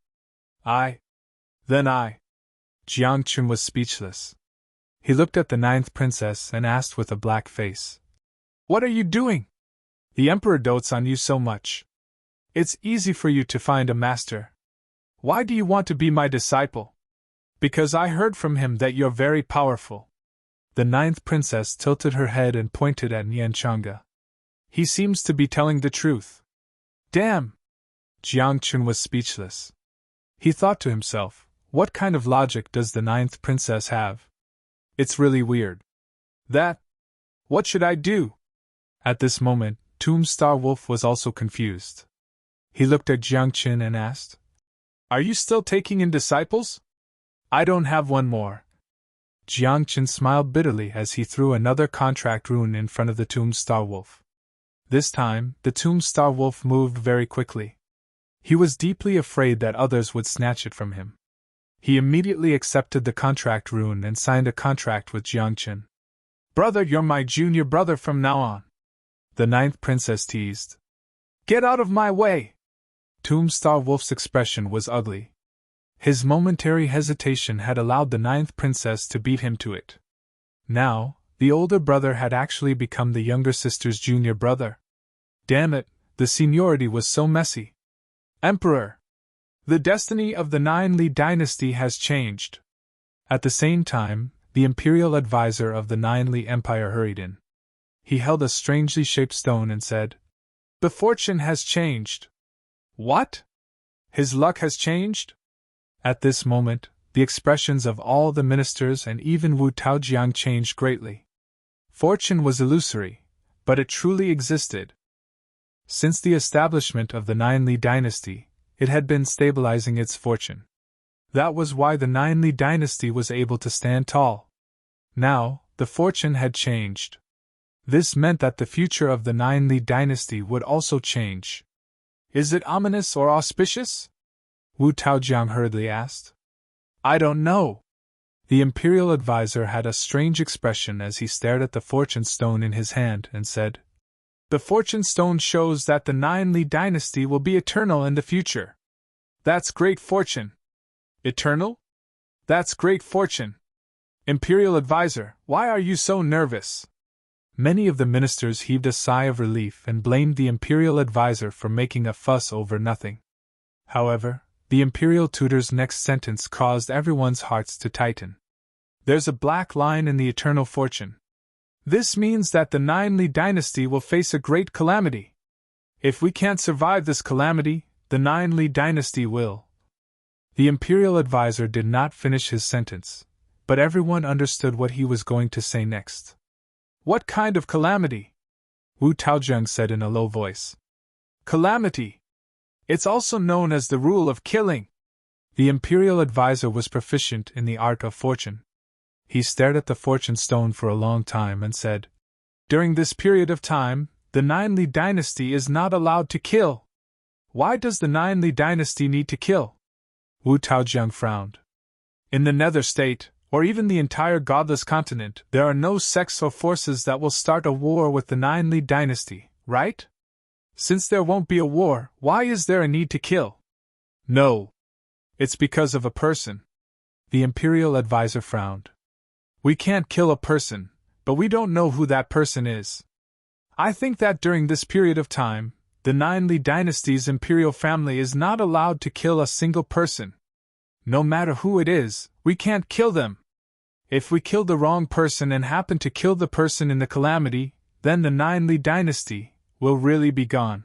Then I. Jiang Chen was speechless. He looked at the 9th princess and asked with a black face, What are you doing? The emperor dotes on you so much. It's easy for you to find a master. Why do you want to be my disciple? Because I heard from him that you're very powerful. The 9th princess tilted her head and pointed at Nian Chang'e. He seems to be telling the truth. Damn! Jiang Chen was speechless. He thought to himself, what kind of logic does the 9th princess have? It's really weird. What should I do? At this moment, Tomb Star Wolf was also confused. He looked at Jiang Chen and asked, Are you still taking in disciples? I don't have one more. Jiang Chen smiled bitterly as he threw another contract rune in front of the Tomb Star Wolf. This time, the Tomb Star Wolf moved very quickly. He was deeply afraid that others would snatch it from him. He immediately accepted the contract rune and signed a contract with Jiang Chen. Brother, you're my junior brother from now on. The 9th princess teased. Get out of my way! Tomb Star Wolf's expression was ugly. His momentary hesitation had allowed the 9th princess to beat him to it. Now, the older brother had actually become the younger sister's junior brother. Damn it, the seniority was so messy. Emperor! The destiny of the 9 Li dynasty has changed. At the same time, the imperial advisor of the 9 Li Empire hurried in. He held a strangely shaped stone and said, The fortune has changed. What? His luck has changed? At this moment, the expressions of all the ministers and even Wu Taojiang changed greatly. Fortune was illusory, but it truly existed. Since the establishment of the 9 Li dynasty, it had been stabilizing its fortune. That was why the 9 Li dynasty was able to stand tall. Now, the fortune had changed. This meant that the future of the 9 Li dynasty would also change. Is it ominous or auspicious? Wu Taojiang hurriedly asked. I don't know. The imperial advisor had a strange expression as he stared at the fortune stone in his hand and said, The fortune stone shows that the 9 Li dynasty will be eternal in the future. That's great fortune. Eternal? That's great fortune. Imperial advisor, why are you so nervous? Many of the ministers heaved a sigh of relief and blamed the imperial advisor for making a fuss over nothing. However, the imperial tutor's next sentence caused everyone's hearts to tighten. There's a black line in the eternal fortune. This means that the 9 Li dynasty will face a great calamity. If we can't survive this calamity, the 9 Li dynasty will. The imperial advisor did not finish his sentence, but everyone understood what he was going to say next. What kind of calamity? Wu Taojiang said in a low voice. Calamity. It's also known as the rule of killing. The imperial advisor was proficient in the art of fortune. He stared at the fortune stone for a long time and said, During this period of time, the 9 Li dynasty is not allowed to kill. Why does the 9 Li dynasty need to kill? Wu Taojiang frowned. In the Nether State, or even the entire godless continent, there are no sects or forces that will start a war with the 9 Li dynasty, right? Since there won't be a war, why is there a need to kill? No. It's because of a person. The imperial advisor frowned. We can't kill a person, but we don't know who that person is. I think that during this period of time, the 9 Li dynasty's imperial family is not allowed to kill a single person. No matter who it is, we can't kill them. If we kill the wrong person and happen to kill the person in the calamity, then the Nine-Li dynasty will really be gone,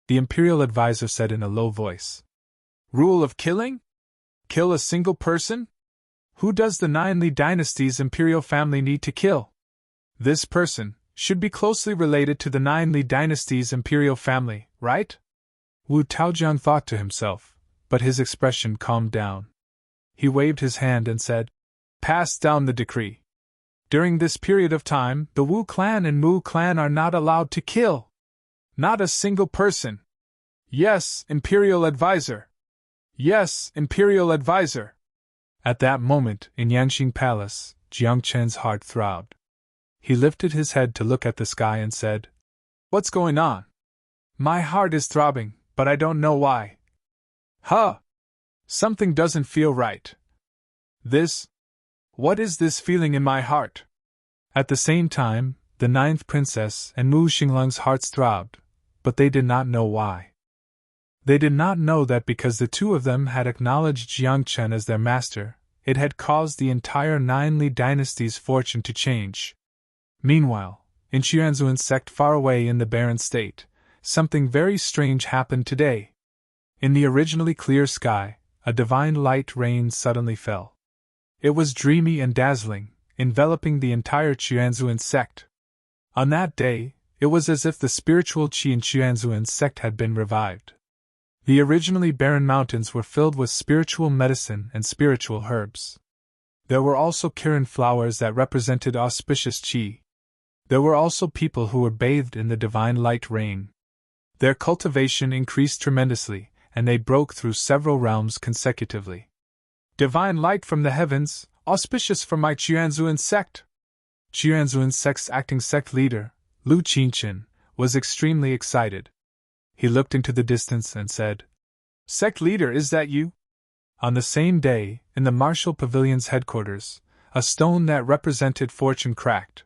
the Imperial advisor said in a low voice. Rule of killing? Kill a single person? Who does the Nine-Li dynasty's imperial family need to kill? This person should be closely related to the Nine-Li dynasty's imperial family, right? Wu Taojiang thought to himself, but his expression calmed down. He waved his hand and said, Pass down the decree. During this period of time, the Wu clan and Mu clan are not allowed to kill. Not a single person. Yes, Imperial Advisor. Yes, Imperial Advisor. At that moment, in Yangxing Palace, Jiang Chen's heart throbbed. He lifted his head to look at the sky and said, What's going on? My heart is throbbing, but I don't know why. Huh! Something doesn't feel right. What is this feeling in my heart? At the same time, the ninth princess and Mu Xinglang's hearts throbbed, but they did not know why. They did not know that because the two of them had acknowledged Jiang Chen as their master, it had caused the entire Nine-Li dynasty's fortune to change. Meanwhile, in Xuanzuan's sect far away in the barren state, something very strange happened today. In the originally clear sky, a divine light rain suddenly fell. It was dreamy and dazzling, enveloping the entire Xuanzuan sect. On that day, it was as if the spiritual qi in Xuanzuan's sect had been revived. The originally barren mountains were filled with spiritual medicine and spiritual herbs. There were also Kirin flowers that represented auspicious qi. There were also people who were bathed in the divine light rain. Their cultivation increased tremendously, and they broke through several realms consecutively. Divine light from the heavens, auspicious for my Xuanzuan sect! Xuanzuan sect's acting sect leader, Lu Qinchen, was extremely excited. He looked into the distance and said, Sect leader, is that you? On the same day, in the Martial Pavilion's headquarters, a stone that represented fortune cracked.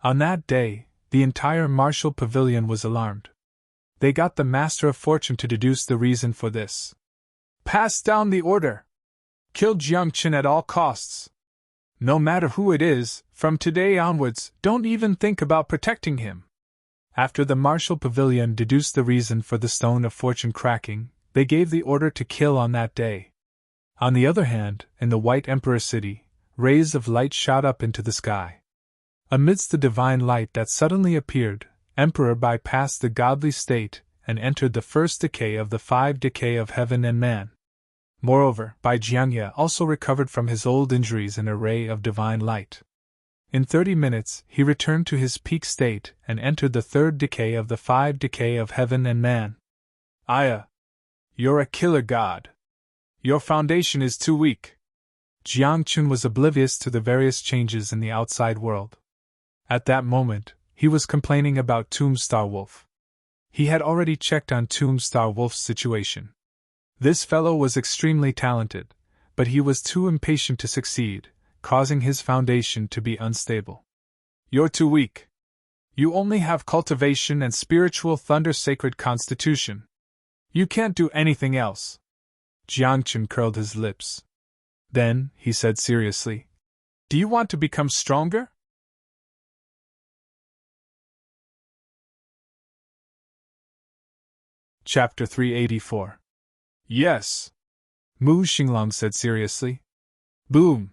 On that day, the entire Martial Pavilion was alarmed. They got the Master of Fortune to deduce the reason for this. Pass down the order! Kill Jiang Chen at all costs! No matter who it is, from today onwards, don't even think about protecting him. After the Martial Pavilion deduced the reason for the Stone of Fortune cracking, they gave the order to kill on that day. On the other hand, in the White Emperor City, rays of light shot up into the sky. Amidst the divine light that suddenly appeared, Emperor bypassed the godly state and entered the first decay of the 5 decay of heaven and man. Moreover, Bai Jiangye also recovered from his old injuries in a ray of divine light. In 30 minutes, he returned to his peak state and entered the 3rd decay of the 5 decay of heaven and man. Aya! You're a killer god. Your foundation is too weak. Jiang Chun was oblivious to the various changes in the outside world. At that moment, he was complaining about Tomb Star Wolf. He had already checked on Tomb Star Wolf's situation. This fellow was extremely talented, but he was too impatient to succeed, causing his foundation to be unstable. You're too weak. You only have cultivation and spiritual thunder sacred constitution. You can't do anything else. Jiang Chun curled his lips. Then, he said seriously, Do you want to become stronger? Chapter 384. Yes. Mu Xinglang said seriously. Boom!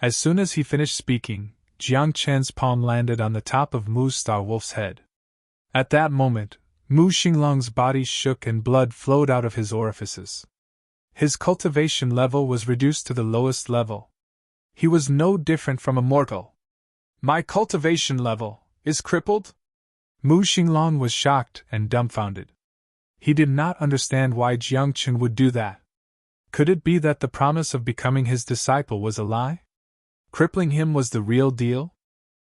As soon as he finished speaking, Jiang Chen's palm landed on the top of Mu Star Wolf's head. At that moment, Mu Xinglang's body shook and blood flowed out of his orifices. His cultivation level was reduced to the lowest level. He was no different from a mortal. My cultivation level is crippled? Mu Xinglang was shocked and dumbfounded. He did not understand why Jiang Chun would do that. Could it be that the promise of becoming his disciple was a lie? Crippling him was the real deal?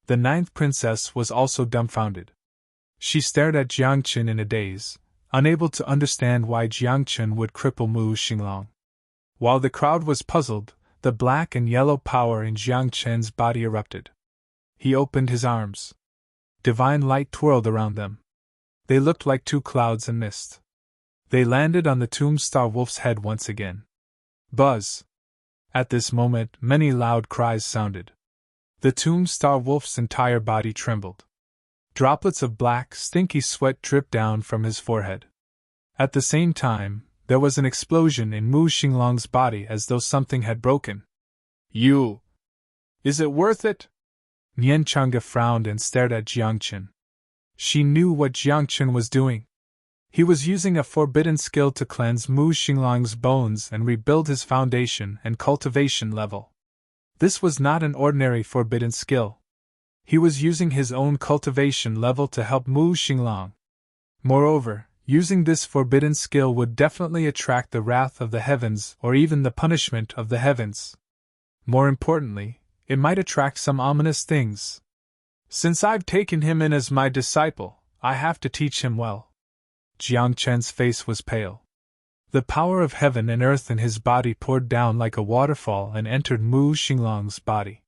The 9th princess was also dumbfounded. She stared at Jiang Chun in a daze, unable to understand why Jiang Chun would cripple Mu Xinglang. While the crowd was puzzled, the black and yellow power in Jiang Chen's body erupted. He opened his arms. Divine light twirled around them. They looked like 2 clouds and mist. They landed on the Tomb Star Wolf's head once again. Buzz! At this moment, many loud cries sounded. The Tombstar Wolf's entire body trembled. Droplets of black, stinky sweat dripped down from his forehead. At the same time, there was an explosion in Mu Xinglong's body as though something had broken. You! Is it worth it? Nian Chang'e frowned and stared at Jiangchen. She knew what Jiangchen was doing. He was using a forbidden skill to cleanse Mu Xinglong's bones and rebuild his foundation and cultivation level. This was not an ordinary forbidden skill. He was using his own cultivation level to help Mu Xinglong. Moreover, using this forbidden skill would definitely attract the wrath of the heavens or even the punishment of the heavens. More importantly, it might attract some ominous things. Since I've taken him in as my disciple, I have to teach him well. Jiang Chen's face was pale. The power of heaven and earth in his body poured down like a waterfall and entered Mu Xinglong's body.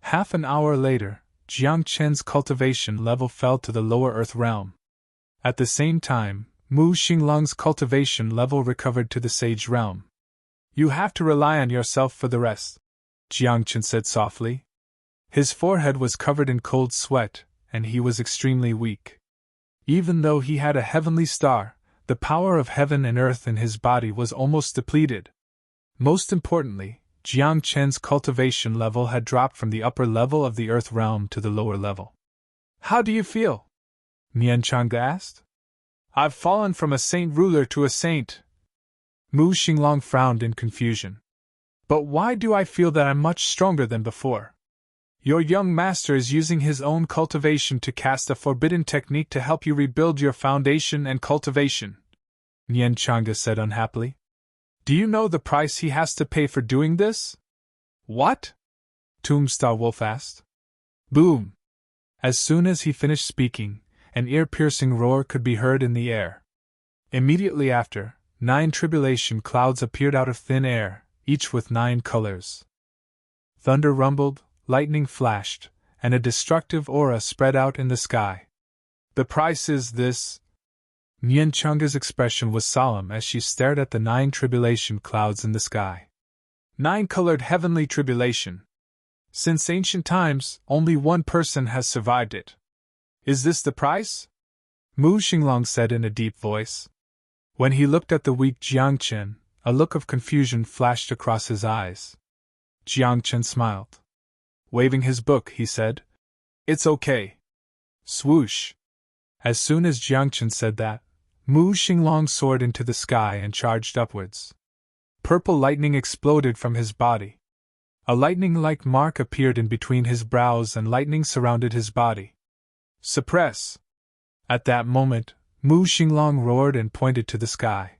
Half an hour later, Jiang Chen's cultivation level fell to the lower earth realm. At the same time, Mu Xinglong's cultivation level recovered to the sage realm. You have to rely on yourself for the rest, Jiang Chen said softly. His forehead was covered in cold sweat, and he was extremely weak. Even though he had a heavenly star, the power of heaven and earth in his body was almost depleted. Most importantly, Jiang Chen's cultivation level had dropped from the upper level of the earth realm to the lower level. How do you feel? Nian Chang'e asked. I've fallen from a saint ruler to a saint. Mu Xinglong frowned in confusion. But why do I feel that I'm much stronger than before? Your young master is using his own cultivation to cast a forbidden technique to help you rebuild your foundation and cultivation, Nian Chang'e said unhappily. Do you know the price he has to pay for doing this? What? Tombstar Wolf asked. Boom! As soon as he finished speaking, an ear-piercing roar could be heard in the air. Immediately after, 9 tribulation clouds appeared out of thin air, each with 9 colors. Thunder rumbled, lightning flashed, and a destructive aura spread out in the sky. The price is this. Nian Chang'e's expression was solemn as she stared at the 9 tribulation clouds in the sky. 9-colored heavenly tribulation. Since ancient times, only one person has survived it. Is this the price? Mu Xinglong said in a deep voice. When he looked at the weak Jiang Chen, a look of confusion flashed across his eyes. Jiang Chen smiled. Waving his book, he said, It's okay. Swoosh! As soon as Jiang Chen said that, Mu Xinglong soared into the sky and charged upwards. Purple lightning exploded from his body. A lightning-like mark appeared in between his brows and lightning surrounded his body. Suppress! At that moment, Mu Xinglong roared and pointed to the sky.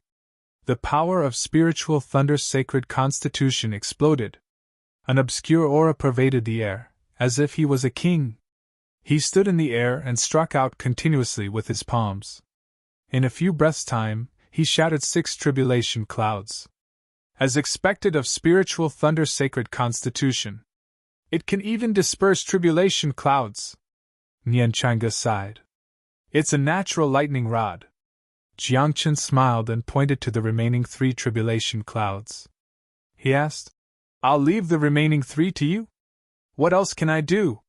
The power of spiritual thunder's sacred constitution exploded. An obscure aura pervaded the air, as if he was a king. He stood in the air and struck out continuously with his palms. In a few breaths' time, he shattered 6 tribulation clouds. As expected of spiritual thunder's sacred constitution, it can even disperse tribulation clouds. Nian Chang'e sighed. It's a natural lightning rod. Jiang Chen smiled and pointed to the remaining 3 tribulation clouds. He asked, I'll leave the remaining 3 to you? What else can I do?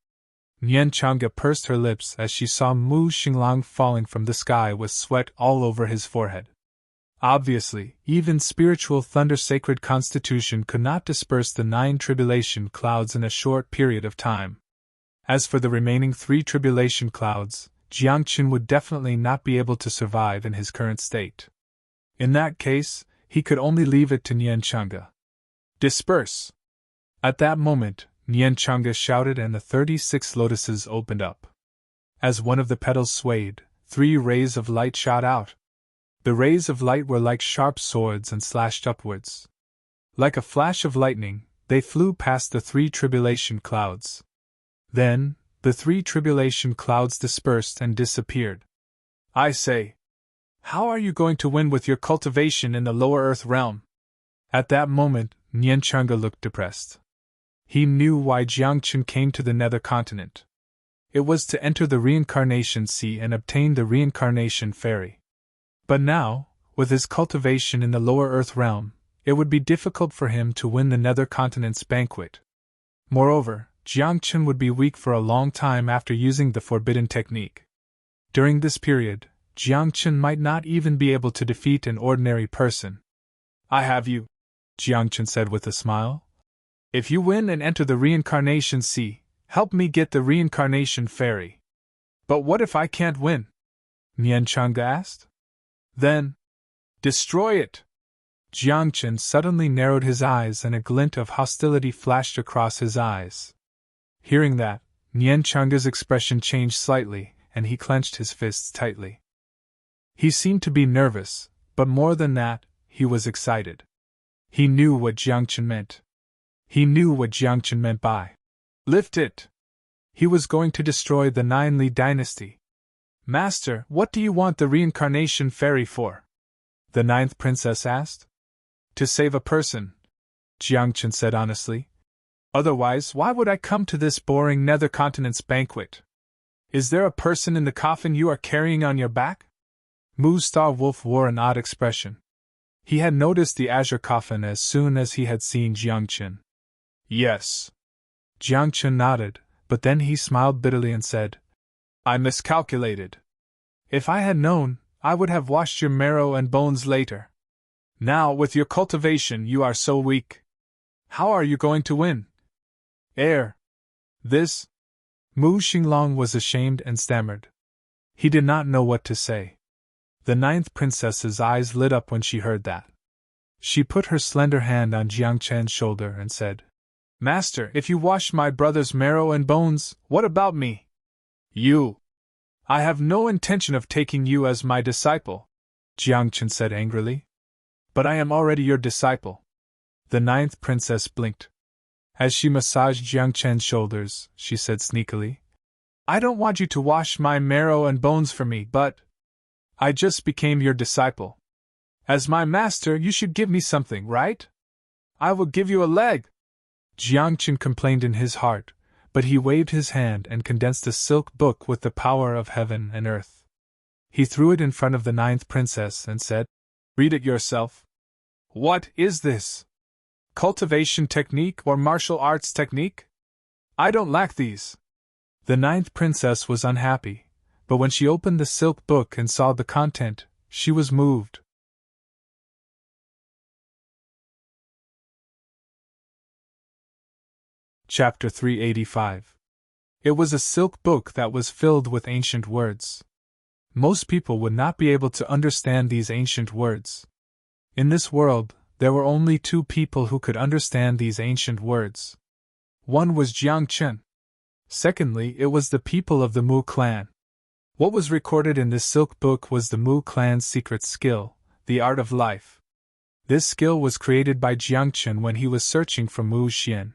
Nian Chang'e pursed her lips as she saw Mu Xinglong falling from the sky with sweat all over his forehead. Obviously, even spiritual thunder's sacred constitution could not disperse the 9 tribulation clouds in a short period of time. As for the remaining 3 tribulation clouds, Jiang Chen would definitely not be able to survive in his current state. In that case, he could only leave it to Nian Chang'e. Disperse! At that moment, Nian Chang'e shouted and the 36 lotuses opened up. As one of the petals swayed, 3 rays of light shot out. The rays of light were like sharp swords and slashed upwards. Like a flash of lightning, they flew past the 3 tribulation clouds. Then, the 3 tribulation clouds dispersed and disappeared. I say, how are you going to win with your cultivation in the lower earth realm? At that moment, Nian Chang'e looked depressed. He knew why Jiang Chen came to the nether continent. It was to enter the reincarnation sea and obtain the reincarnation fairy. But now, with his cultivation in the lower earth realm, it would be difficult for him to win the Nether Continent's banquet. Moreover, Jiang Chen would be weak for a long time after using the forbidden technique. During this period, Jiang Chen might not even be able to defeat an ordinary person. I have you, Jiang Chen said with a smile. If you win and enter the reincarnation sea, help me get the reincarnation fairy. But what if I can't win? Nian Chang'e asked. Then, destroy it! Jiang Chen suddenly narrowed his eyes and a glint of hostility flashed across his eyes. Hearing that, Nian Chang'e's expression changed slightly, and he clenched his fists tightly. He seemed to be nervous, but more than that, he was excited. He knew what Jiang Chen meant. He knew what Jiang Chen meant by lift it. He was going to destroy the Nine Li dynasty. Master, what do you want the reincarnation fairy for? The ninth princess asked. To save a person, Jiang Chen said honestly. Otherwise, why would I come to this boring Nether Continent's banquet? Is there a person in the coffin you are carrying on your back? Mu Star Wolf wore an odd expression. He had noticed the azure coffin as soon as he had seen Jiang Chen. Yes. Jiang Chen nodded, but then he smiled bitterly and said, I miscalculated. If I had known, I would have washed your marrow and bones later. Now, with your cultivation, you are so weak. How are you going to win? This. Mu Xinglong was ashamed and stammered. He did not know what to say. The ninth princess's eyes lit up when she heard that. She put her slender hand on Jiang Chen's shoulder and said, Master, if you wash my brother's marrow and bones, what about me? You. I have no intention of taking you as my disciple, Jiang Chen said angrily. But I am already your disciple. The ninth princess blinked. As she massaged Jiang Chen's shoulders, she said sneakily, I don't want you to wash my marrow and bones for me, but I just became your disciple. As my master, you should give me something, right? I will give you a leg. Jiang Chen complained in his heart, but he waved his hand and condensed a silk book with the power of heaven and earth. He threw it in front of the ninth princess and said, Read it yourself. What is this? Cultivation technique or martial arts technique? I don't lack these. The ninth princess was unhappy, but when she opened the silk book and saw the content, she was moved. Chapter 385. It was a silk book that was filled with ancient words. Most people would not be able to understand these ancient words. In this world, there were only two people who could understand these ancient words. One was Jiang Chen. Secondly, it was the people of the Mu clan. What was recorded in this silk book was the Mu clan's secret skill, the art of life. This skill was created by Jiang Chen when he was searching for Mu Xian.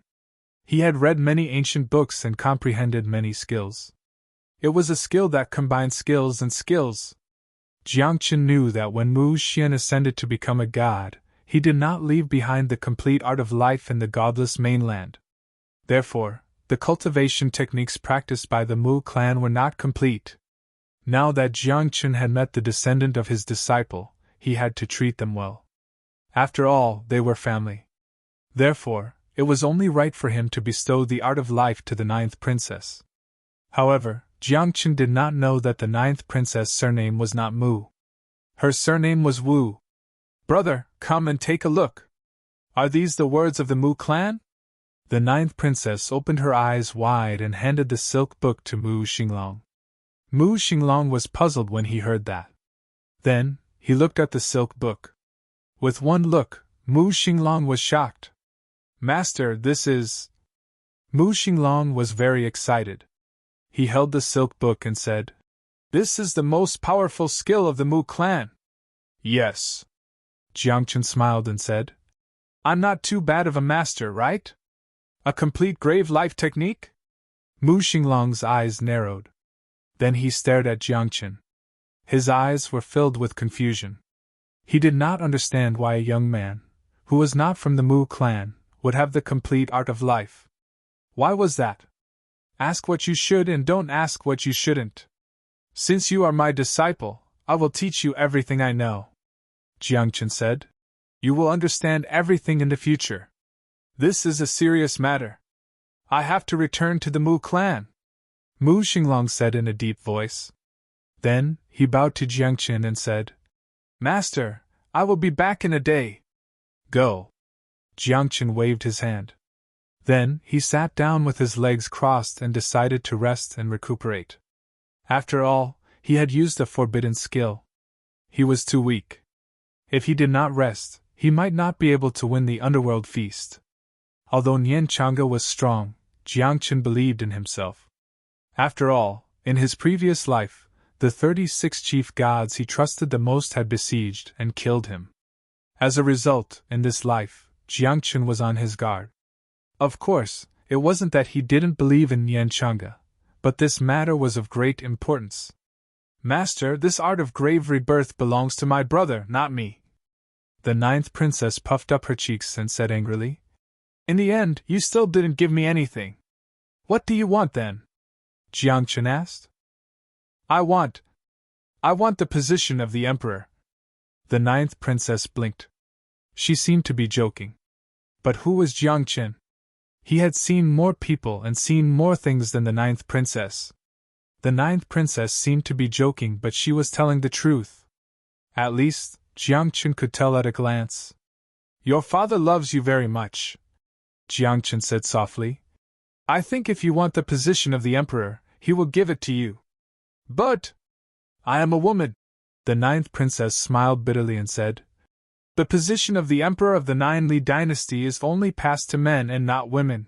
He had read many ancient books and comprehended many skills. It was a skill that combined skills and skills. Jiang Chen knew that when Mu Xian ascended to become a god, he did not leave behind the complete art of life in the godless mainland. Therefore, the cultivation techniques practiced by the Mu clan were not complete. Now that Jiang Chen had met the descendant of his disciple, he had to treat them well. After all, they were family. Therefore, it was only right for him to bestow the art of life to the ninth princess. However, Jiang Chen did not know that the ninth princess' surname was not Mu. Her surname was Wu. Brother, come and take a look. Are these the words of the Mu clan? The ninth princess opened her eyes wide and handed the silk book to Mu Xinglong. Mu Xinglong was puzzled when he heard that. Then, he looked at the silk book. With one look, Mu Xinglong was shocked. Master, this is... Mu Xinglong was very excited. He held the silk book and said, This is the most powerful skill of the Mu clan. Yes. Jiang Chen smiled and said, I'm not too bad of a master, right? A complete grave life technique? Mu Xinglong's eyes narrowed. Then he stared at Jiang Chen. His eyes were filled with confusion. He did not understand why a young man, who was not from the Mu clan, would have the complete art of life. Why was that? Ask what you should and don't ask what you shouldn't. Since you are my disciple, I will teach you everything I know, Jiang Chen said. You will understand everything in the future. This is a serious matter. I have to return to the Mu clan, Mu Xinglong said in a deep voice. Then, he bowed to Jiangchen and said, Master, I will be back in a day. Go. Jiangchen waved his hand. Then, he sat down with his legs crossed and decided to rest and recuperate. After all, he had used a forbidden skill. He was too weak. If he did not rest, he might not be able to win the underworld feast. Although Nian Chang'e was strong, Jiangchen believed in himself. After all, in his previous life, the 36 chief gods he trusted the most had besieged and killed him. As a result, in this life, Jiangchen was on his guard. Of course, it wasn't that he didn't believe in Nian Chang'e, but this matter was of great importance. Master, this art of grave rebirth belongs to my brother, not me. The 9th princess puffed up her cheeks and said angrily, In the end, you still didn't give me anything. What do you want then? Jiangchen asked. I want the position of the emperor. The 9th princess blinked. She seemed to be joking. But who was Jiangchen? He had seen more people and seen more things than the 9th princess. The 9th princess seemed to be joking, but she was telling the truth. At least, Jiangchen could tell at a glance. Your father loves you very much, Jiangchen said softly. I think if you want the position of the emperor, he will give it to you. But I am a woman. The 9th princess smiled bitterly and said, The position of the emperor of the 9 Li dynasty is only passed to men and not women.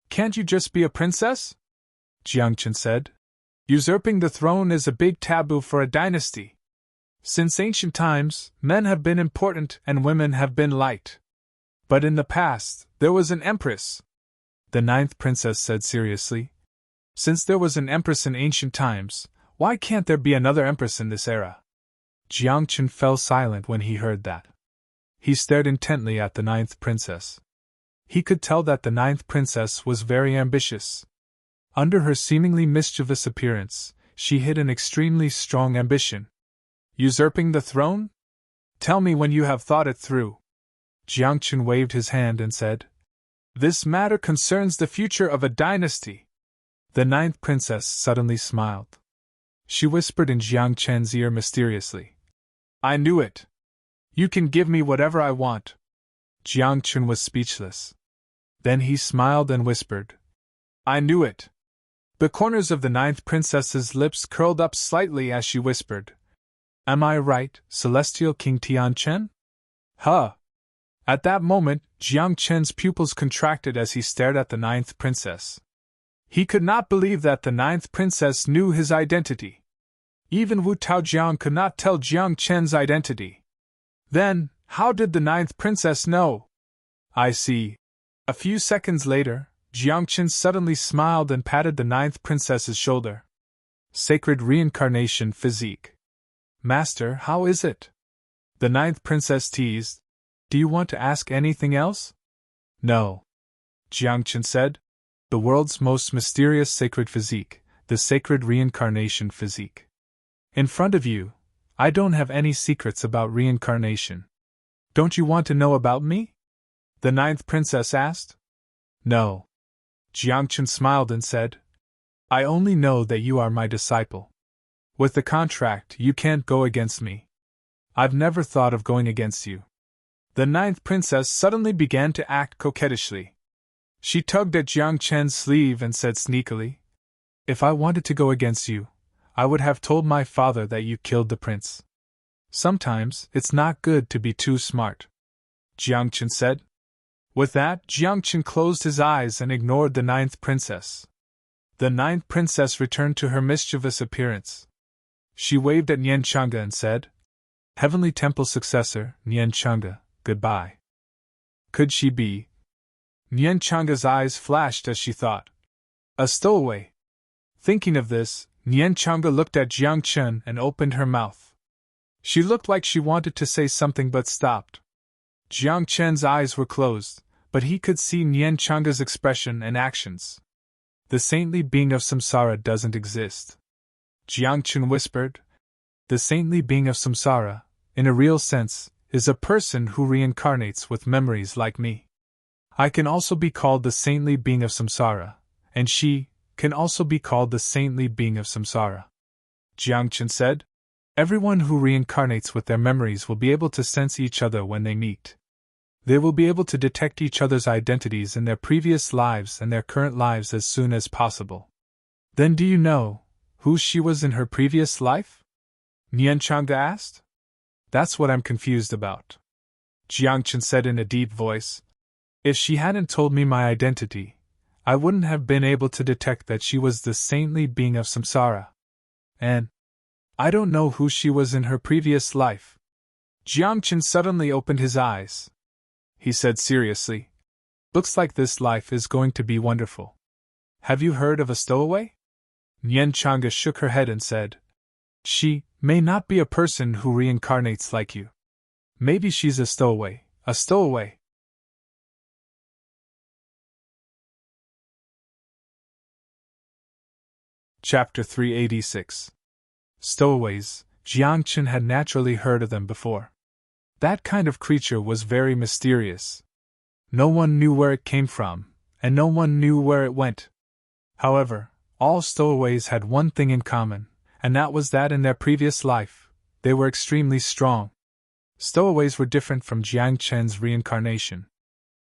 Can't you just be a princess? Jiangchen said. Usurping the throne is a big taboo for a dynasty. Since ancient times, men have been important and women have been light. But in the past, there was an empress. The 9th princess said seriously. Since there was an empress in ancient times, why can't there be another empress in this era? Jiangchen fell silent when he heard that. He stared intently at the 9th princess. He could tell that the 9th princess was very ambitious. Under her seemingly mischievous appearance, she hid an extremely strong ambition. Usurping the throne? Tell me when you have thought it through. Jiangchen waved his hand and said, This matter concerns the future of a dynasty. The 9th princess suddenly smiled. She whispered in Jiangchen's ear mysteriously, I knew it. You can give me whatever I want. Jiangchen was speechless. Then he smiled and whispered, I knew it. The corners of the 9th princess's lips curled up slightly as she whispered, Am I right, Celestial King Tianchen? Huh! At that moment, Jiangchen's pupils contracted as he stared at the 9th princess. He could not believe that the 9th princess knew his identity. Even Wu Taojiang could not tell Jiangchen's identity. Then, how did the 9th princess know? I see. A few seconds later, Jiangchen suddenly smiled and patted the 9th princess's shoulder. Sacred reincarnation physique. Master, how is it? The 9th princess teased. Do you want to ask anything else? No. Jiangchen said. The world's most mysterious sacred physique, the sacred reincarnation physique. In front of you, I don't have any secrets about reincarnation. Don't you want to know about me? The 9th princess asked. No. Jiangchen smiled and said, I only know that you are my disciple. With the contract, you can't go against me. I've never thought of going against you. The 9th princess suddenly began to act coquettishly. She tugged at Jiangchen's sleeve and said sneakily, If I wanted to go against you, I would have told my father that you killed the prince. Sometimes, it's not good to be too smart. Jiangchen said. With that, Jiangchen closed his eyes and ignored the 9th princess. The 9th princess returned to her mischievous appearance. She waved at Nian Chang'e and said, Heavenly Temple successor, Nian Chang'e, goodbye. Could she be? Nian Chang'e's eyes flashed as she thought. A stowaway. Thinking of this, Nian Chang'e looked at Jiangchen and opened her mouth. She looked like she wanted to say something but stopped. Jiangchen's eyes were closed, but he could see Nian Chang'e's expression and actions. The saintly being of samsara doesn't exist. Jiangchen whispered. The saintly being of samsara, in a real sense, is a person who reincarnates with memories like me. I can also be called the saintly being of samsara, and she can also be called the saintly being of samsara. Jiangchen said, everyone who reincarnates with their memories will be able to sense each other when they meet. They will be able to detect each other's identities in their previous lives and their current lives as soon as possible. Then do you know who she was in her previous life? Nianchanga asked. That's what I'm confused about. Jiangchen said in a deep voice. If she hadn't told me my identity, I wouldn't have been able to detect that she was the saintly being of samsara. And I don't know who she was in her previous life. Jiangchen suddenly opened his eyes. He said seriously, looks like this life is going to be wonderful. Have you heard of a stowaway? Nianchanga shook her head and said, she may not be a person who reincarnates like you. Maybe she's a stowaway, a stowaway. Chapter 386. Stowaways. Jiangchen had naturally heard of them before. That kind of creature was very mysterious. No one knew where it came from, and no one knew where it went. However, all stowaways had one thing in common, and that was that in their previous life, they were extremely strong. Stowaways were different from Jiangchen's reincarnation.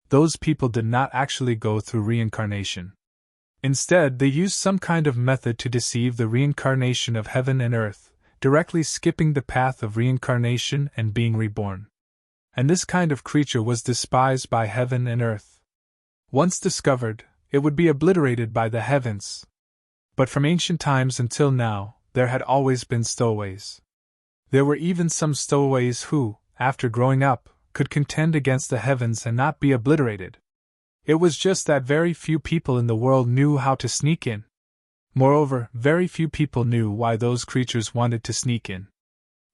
Those people did not actually go through reincarnation. Instead, they used some kind of method to deceive the reincarnation of heaven and earth, directly skipping the path of reincarnation and being reborn. And this kind of creature was despised by heaven and earth. Once discovered, it would be obliterated by the heavens. But from ancient times until now, there had always been stowaways. There were even some stowaways who, after growing up, could contend against the heavens and not be obliterated. It was just that very few people in the world knew how to sneak in. Moreover, very few people knew why those creatures wanted to sneak in.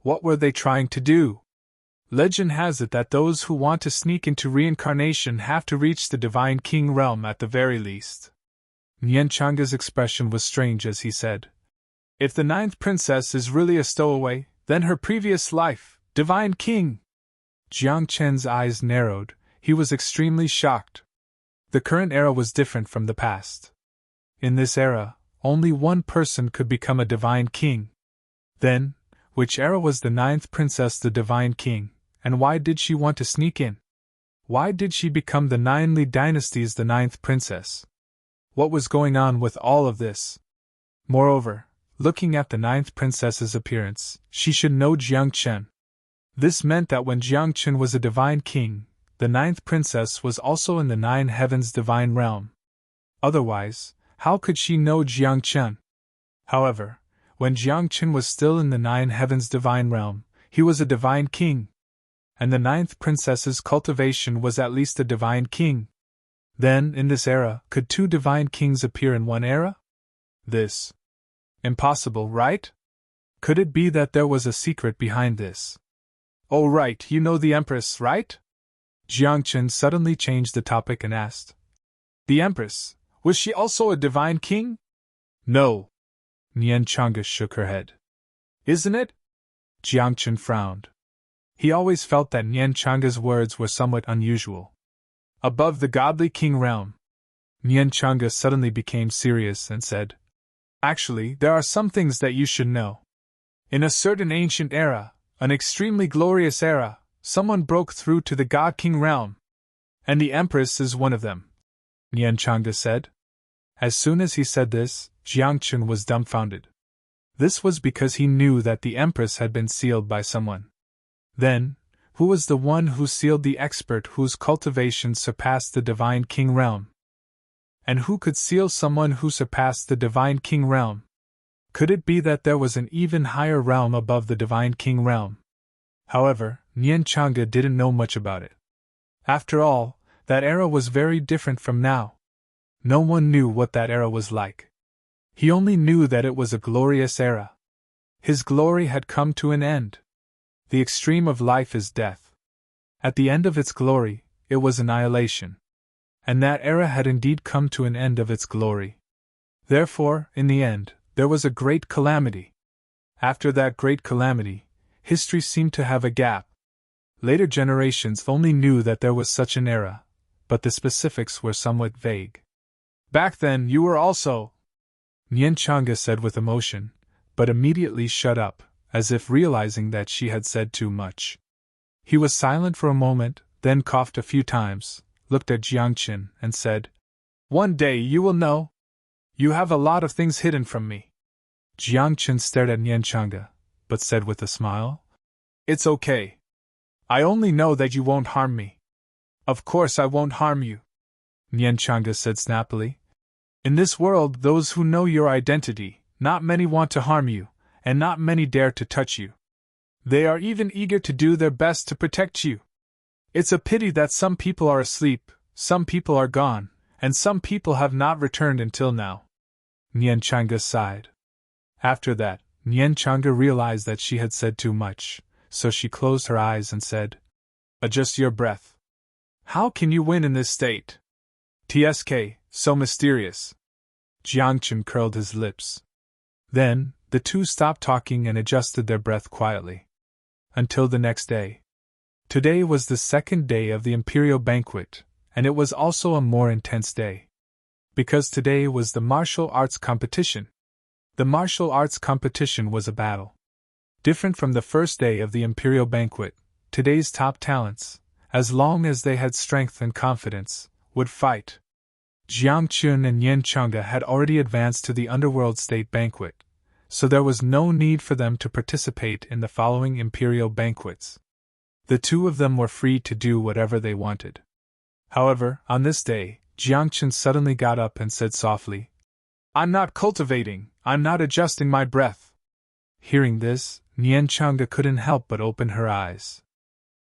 What were they trying to do? Legend has it that those who want to sneak into reincarnation have to reach the Divine King realm at the very least. Nianchanga's expression was strange as he said, if the 9th princess is really a stowaway, then her previous life, Divine King. Jiangchen's eyes narrowed, he was extremely shocked. The current era was different from the past. In this era, only one person could become a divine king. Then, which era was the 9th princess the divine king, and why did she want to sneak in? Why did she become the 9 Li dynasty's the 9th princess? What was going on with all of this? Moreover, looking at the 9th princess's appearance, she should know Jiangchen. This meant that when Jiangchen was a divine king, the 9th princess was also in the 9 heavens divine realm. Otherwise, how could she know Jiangchen? However, when Jiangchen was still in the 9 heavens divine realm, he was a divine king. And the 9th princess's cultivation was at least a divine king. Then, in this era, could 2 divine kings appear in one era? This. Impossible, right? Could it be that there was a secret behind this? Oh right, you know the Empress, right? Jiangchen suddenly changed the topic and asked. The Empress, was she also a divine king? No. Nianchanga shook her head. Isn't it? Jiangchen frowned. He always felt that Nianchanga's words were somewhat unusual. Above the godly king realm. Nianchanga suddenly became serious and said, actually, there are some things that you should know. In a certain ancient era, an extremely glorious era, someone broke through to the God-King realm. And the Empress is one of them, Nianchanga said. As soon as he said this, Jiangchen was dumbfounded. This was because he knew that the Empress had been sealed by someone. Then, who was the one who sealed the expert whose cultivation surpassed the Divine King realm? And who could seal someone who surpassed the Divine King realm? Could it be that there was an even higher realm above the Divine King realm? However, Nianchanga didn't know much about it. After all, that era was very different from now. No one knew what that era was like. He only knew that it was a glorious era. His glory had come to an end. The extreme of life is death. At the end of its glory, it was annihilation. And that era had indeed come to an end of its glory. Therefore, in the end, there was a great calamity. After that great calamity, history seemed to have a gap. Later generations only knew that there was such an era, but the specifics were somewhat vague. Back then, you were also, Nien Changa said with emotion, but immediately shut up, as if realizing that she had said too much. He was silent for a moment, then coughed a few times, looked at Jiang Qin, and said, "One day you will know. You have a lot of things hidden from me." Jiang Qin stared at Nien Changa, but said with a smile, "It's okay. I only know that you won't harm me." "Of course I won't harm you," Nien Changa said snappily. "In this world, those who know your identity, not many want to harm you, and not many dare to touch you. They are even eager to do their best to protect you. It's a pity that some people are asleep, some people are gone, and some people have not returned until now." Nien Changa sighed. After that, Nien Changa realized that she had said too much, so she closed her eyes and said, "Adjust your breath. How can you win in this state? TSK, so mysterious." Jiang Qin curled his lips. Then, the two stopped talking and adjusted their breath quietly. Until the next day. Today was the second day of the imperial banquet, and it was also a more intense day. Because today was the martial arts competition. The martial arts competition was a battle. Different from the first day of the imperial banquet, today's top talents, as long as they had strength and confidence, would fight. Jiang Qun and Nien Changa had already advanced to the underworld state banquet, so there was no need for them to participate in the following imperial banquets. The two of them were free to do whatever they wanted. However, on this day, Jiang Qin suddenly got up and said softly, "I'm not cultivating, I'm not adjusting my breath." Hearing this, Nien Changa couldn't help but open her eyes.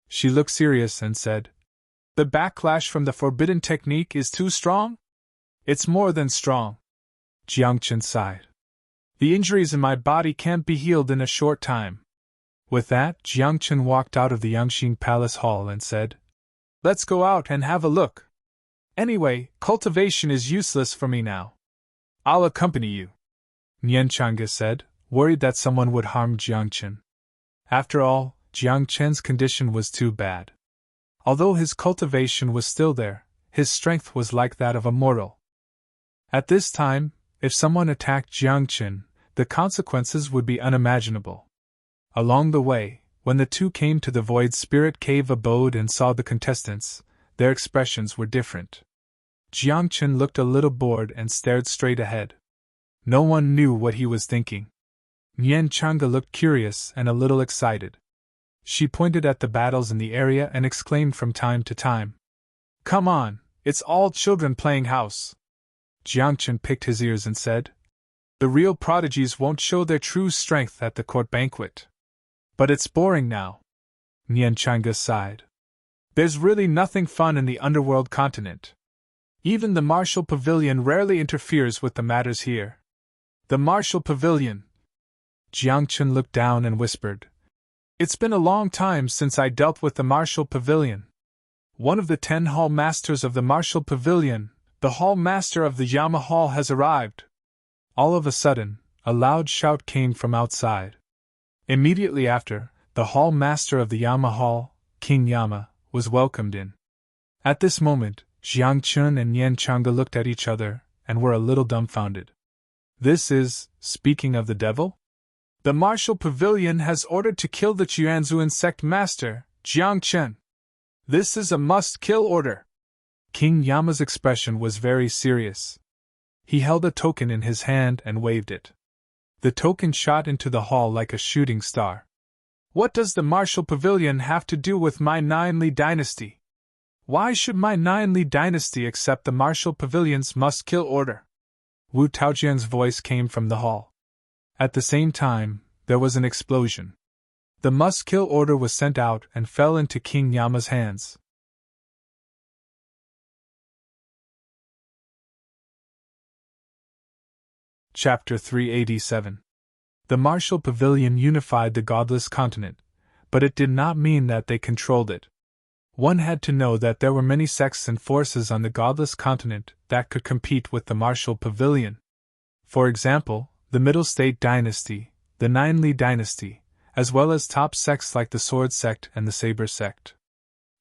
She looked serious and said, "The backlash from the forbidden technique is too strong?" "It's more than strong." Jiang Qin sighed. "The injuries in my body can't be healed in a short time." With that, Jiang Qin walked out of the Yangxing Palace Hall and said, "Let's go out and have a look. Anyway, cultivation is useless for me now. I'll accompany you," Nien Changa said, worried that someone would harm Jiang Qin. After all, Jiang Qin's condition was too bad. Although his cultivation was still there, his strength was like that of a mortal. At this time, if someone attacked Jiang Qin, the consequences would be unimaginable. Along the way, when the two came to the Void Spirit Cave abode and saw the contestants, their expressions were different. Jiang Qin looked a little bored and stared straight ahead. No one knew what he was thinking. Nien Changa looked curious and a little excited. She pointed at the battles in the area and exclaimed from time to time, "Come on, it's all children playing house." Jiang Qin picked his ears and said, "The real prodigies won't show their true strength at the court banquet." "But it's boring now." Nien Changa sighed. "There's really nothing fun in the underworld continent. Even the martial pavilion rarely interferes with the matters here." "The martial pavilion." Jiang Qin looked down and whispered, "It's been a long time since I dealt with the martial pavilion. One of the 10 hall masters of the martial pavilion, the hall master of the Yama Hall, has arrived." All of a sudden, a loud shout came from outside. Immediately after, the hall master of the Yama Hall, King Yama, was welcomed in. At this moment, Jiang Qin and Nien Changa looked at each other and were a little dumbfounded. "This is, speaking of the devil? The martial pavilion has ordered to kill the Chuanzu insect master, Jiang Qin. This is a must-kill order." King Yama's expression was very serious. He held a token in his hand and waved it. The token shot into the hall like a shooting star. "What does the martial pavilion have to do with my Nine-Li dynasty? Why should my Nine-Li dynasty accept the martial pavilion's must-kill order?" Wu Taojian's voice came from the hall. At the same time, there was an explosion. The must-kill order was sent out and fell into King Yama's hands. Chapter 387. The martial pavilion unified the godless continent, but it did not mean that they controlled it. One had to know that there were many sects and forces on the godless continent that could compete with the martial pavilion. For example, the Middle State Dynasty, the Nine-Li Dynasty, as well as top sects like the Sword Sect and the Saber Sect.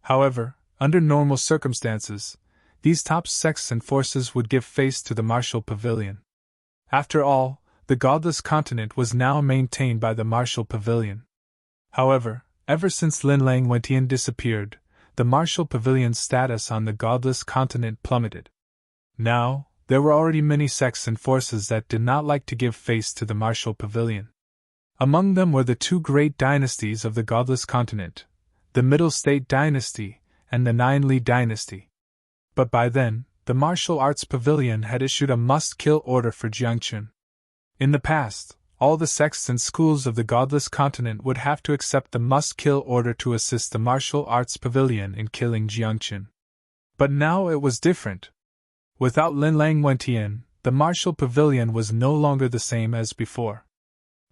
However, under normal circumstances, these top sects and forces would give face to the martial pavilion. After all, the godless continent was now maintained by the martial pavilion. However, ever since Lin Lang Wentian disappeared, the martial pavilion's status on the godless continent plummeted. Now, there were already many sects and forces that did not like to give face to the martial pavilion. Among them were the two great dynasties of the godless continent, the Middle State Dynasty and the Nine Li Dynasty. But by then, the martial arts pavilion had issued a must-kill order for Jiangchen. In the past, all the sects and schools of the godless continent would have to accept the must-kill order to assist the martial arts pavilion in killing Jiangchen. But now it was different. Without Lin Lang Wentian, the martial pavilion was no longer the same as before.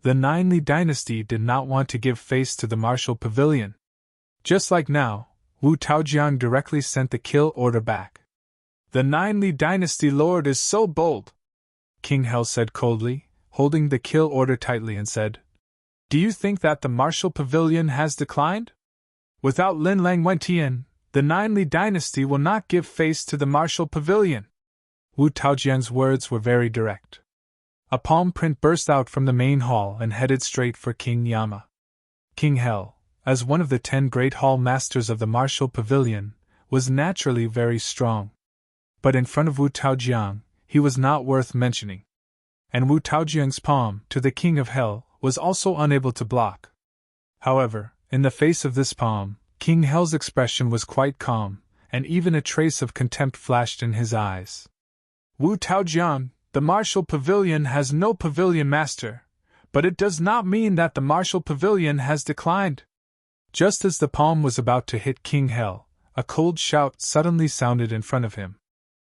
The Nine Li dynasty did not want to give face to the martial pavilion. Just like now, Wu Taojiang directly sent the kill order back. "The Nine Li dynasty lord is so bold," King Hel said coldly, holding the kill order tightly, and said, "Do you think that the martial pavilion has declined? Without Lin Lang Wentian, the Nine Li dynasty will not give face to the martial pavilion." Wu Taojiang's words were very direct. A palm print burst out from the main hall and headed straight for King Yama. King Hel, as one of the 10 great hall masters of the martial pavilion, was naturally very strong. But in front of Wu Taojiang, he was not worth mentioning. And Wu Taojiang's palm, to the King of Hell, was also unable to block. However, in the face of this palm, King Hel's expression was quite calm, and even a trace of contempt flashed in his eyes. "Wu Taojiang, the martial pavilion has no pavilion master, but it does not mean that the martial pavilion has declined." Just as the palm was about to hit King Hel, a cold shout suddenly sounded in front of him.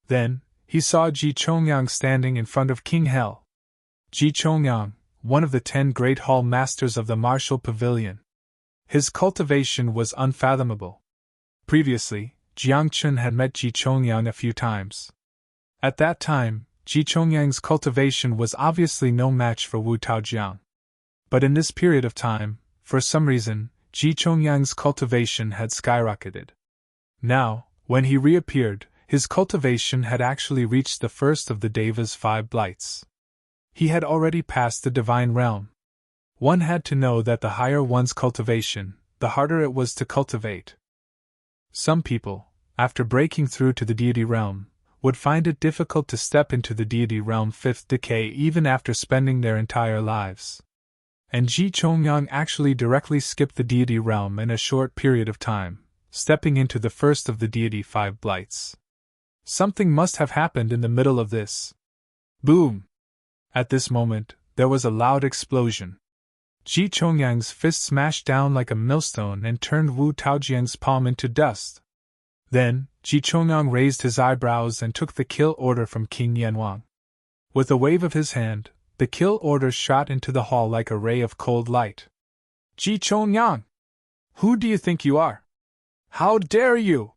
Then, he saw Ji Chongyang standing in front of King Hel. Ji Chongyang, one of the 10 great hall masters of the martial pavilion. His cultivation was unfathomable. Previously, Jiangchen had met Ji Chongyang a few times. At that time, Ji Chongyang's cultivation was obviously no match for Wu Taojiang. But in this period of time, for some reason, Ji Chongyang's cultivation had skyrocketed. Now, when he reappeared, his cultivation had actually reached the first of the Deva's 5 blights. He had already passed the divine realm. One had to know that the higher one's cultivation, the harder it was to cultivate. Some people, after breaking through to the deity realm, would find it difficult to step into the deity realm 5th decay even after spending their entire lives. And Ji Chongyang actually directly skipped the deity realm in a short period of time, stepping into the first of the deity 5 blights. Something must have happened in the middle of this. Boom! At this moment, there was a loud explosion. Ji Chongyang's fist smashed down like a millstone and turned Wu Taojiang's palm into dust. Then, Ji Chongyang raised his eyebrows and took the kill order from King Yanwang. With a wave of his hand, the kill order shot into the hall like a ray of cold light. "Ji Chongyang! Who do you think you are? How dare you?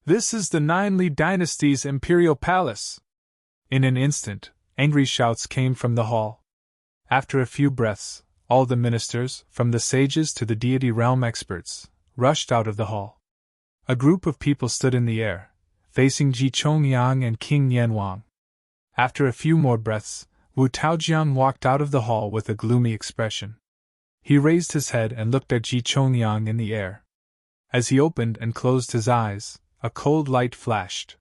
This is the Nine Li dynasty's imperial palace!" In an instant, angry shouts came from the hall. After a few breaths, all the ministers, from the sages to the deity realm experts, rushed out of the hall. A group of people stood in the air, facing Ji Chongyang and King Yanwang. After a few more breaths, Wu Taojiang walked out of the hall with a gloomy expression. He raised his head and looked at Ji Chongyang in the air. As he opened and closed his eyes, a cold light flashed.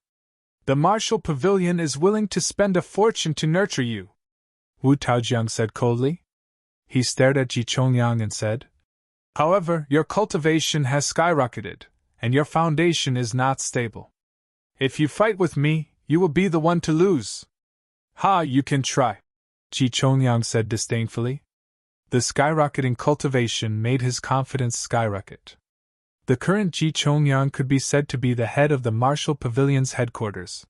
"The martial pavilion is willing to spend a fortune to nurture you," Wu Taojiang said coldly. He stared at Ji Chongyang and said, "However, your cultivation has skyrocketed, and your foundation is not stable. If you fight with me, you will be the one to lose." "Ha, you can try," Ji Chongyang said disdainfully. The skyrocketing cultivation made his confidence skyrocket. The current Ji Chongyang could be said to be the head of the martial pavilion's headquarters.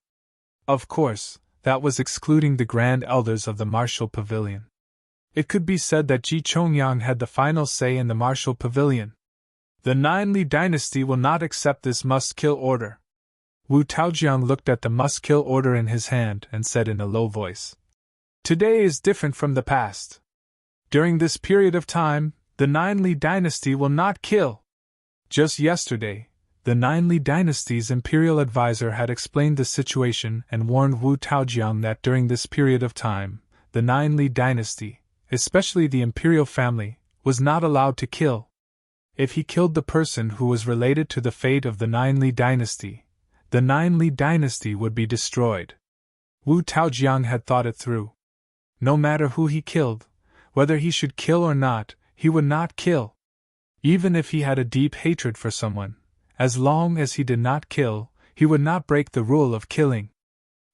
Of course, that was excluding the grand elders of the martial pavilion. It could be said that Ji Chongyang had the final say in the martial pavilion. "The Nine Li dynasty will not accept this must-kill order." Wu Taojiang looked at the must-kill order in his hand and said in a low voice, "Today is different from the past. During this period of time, the Nine Li dynasty will not kill. Just yesterday, the Nine Li dynasty's imperial advisor had explained the situation and warned Wu Taojiang that during this period of time, the Nine Li dynasty, especially the imperial family, was not allowed to kill. If he killed the person who was related to the fate of the Nine Li dynasty, the Nine Li dynasty would be destroyed. Wu Taojiang had thought it through. No matter who he killed, whether he should kill or not, he would not kill. Even if he had a deep hatred for someone, as long as he did not kill, he would not break the rule of killing.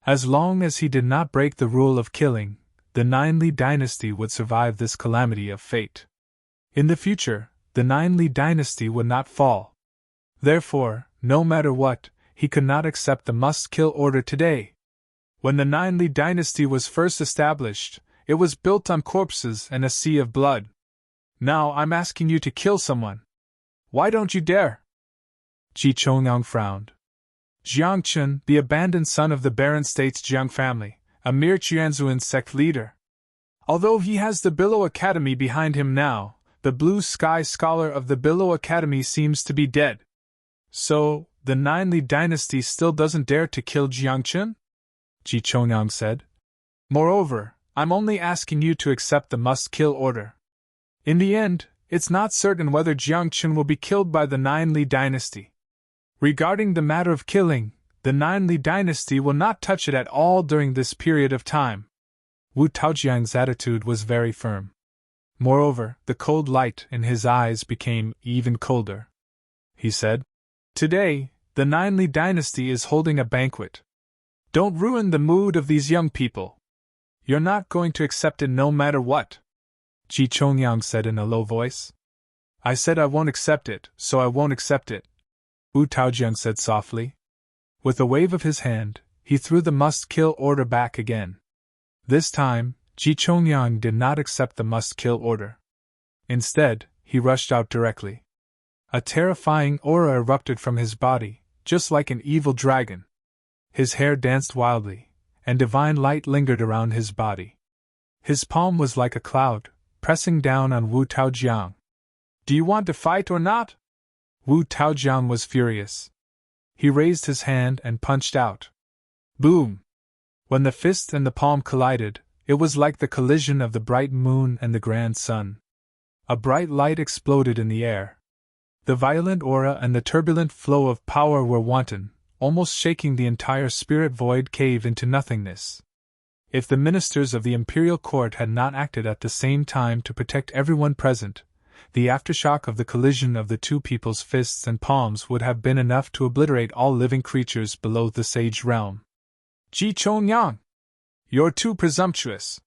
As long as he did not break the rule of killing, the Nine Li dynasty would survive this calamity of fate. In the future, the Nine Li dynasty would not fall. Therefore, no matter what, he could not accept the must-kill order today. When the Nine Li dynasty was first established, it was built on corpses and a sea of blood. Now I'm asking you to kill someone. Why don't you dare? Ji Chongyang frowned. Jiang Chun, the abandoned son of the Baron State's Jiang family, a mere Qianzuan sect leader. Although he has the Billow Academy behind him now, the Blue Sky Scholar of the Billow Academy seems to be dead. So, the Nine Li dynasty still doesn't dare to kill Jiang Chun? Ji Chongyang said. Moreover, I'm only asking you to accept the must-kill order. In the end, it's not certain whether Jiang Chun will be killed by the Nine Li dynasty. Regarding the matter of killing, the Nine Li dynasty will not touch it at all during this period of time. Wu Taojiang's attitude was very firm. Moreover, the cold light in his eyes became even colder. He said, Today, the Nine Li dynasty is holding a banquet. Don't ruin the mood of these young people. You're not going to accept it no matter what. Ji Chongyang said in a low voice. I said I won't accept it, so I won't accept it. Wu Taojiang said softly. With a wave of his hand, he threw the must-kill order back again. This time, Ji Chongyang did not accept the must-kill order. Instead, he rushed out directly. A terrifying aura erupted from his body, just like an evil dragon. His hair danced wildly, and divine light lingered around his body. His palm was like a cloud, pressing down on Wu Taojiang. Do you want to fight or not? Wu Taojiang was furious. He raised his hand and punched out. Boom! When the fist and the palm collided, it was like the collision of the bright moon and the grand sun. A bright light exploded in the air. The violent aura and the turbulent flow of power were wanton, almost shaking the entire spirit void cave into nothingness. If the ministers of the imperial court had not acted at the same time to protect everyone present, the aftershock of the collision of the two people's fists and palms would have been enough to obliterate all living creatures below the sage realm. Ji Chongyang! You're too presumptuous!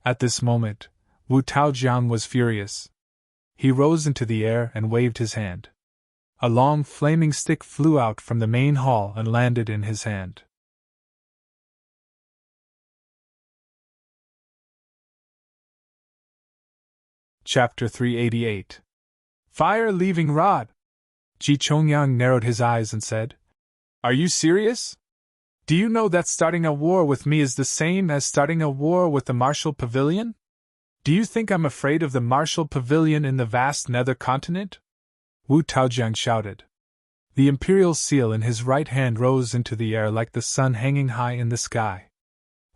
At this moment, Wu Taojiang was furious. He rose into the air and waved his hand. A long flaming stick flew out from the main hall and landed in his hand. Chapter 388. Fire-leaving rod! Ji Chongyang narrowed his eyes and said, Are you serious? Do you know that starting a war with me is the same as starting a war with the Martial Pavilion? Do you think I'm afraid of the Martial Pavilion in the vast nether continent? Wu Taojiang shouted. The imperial seal in his right hand rose into the air like the sun hanging high in the sky.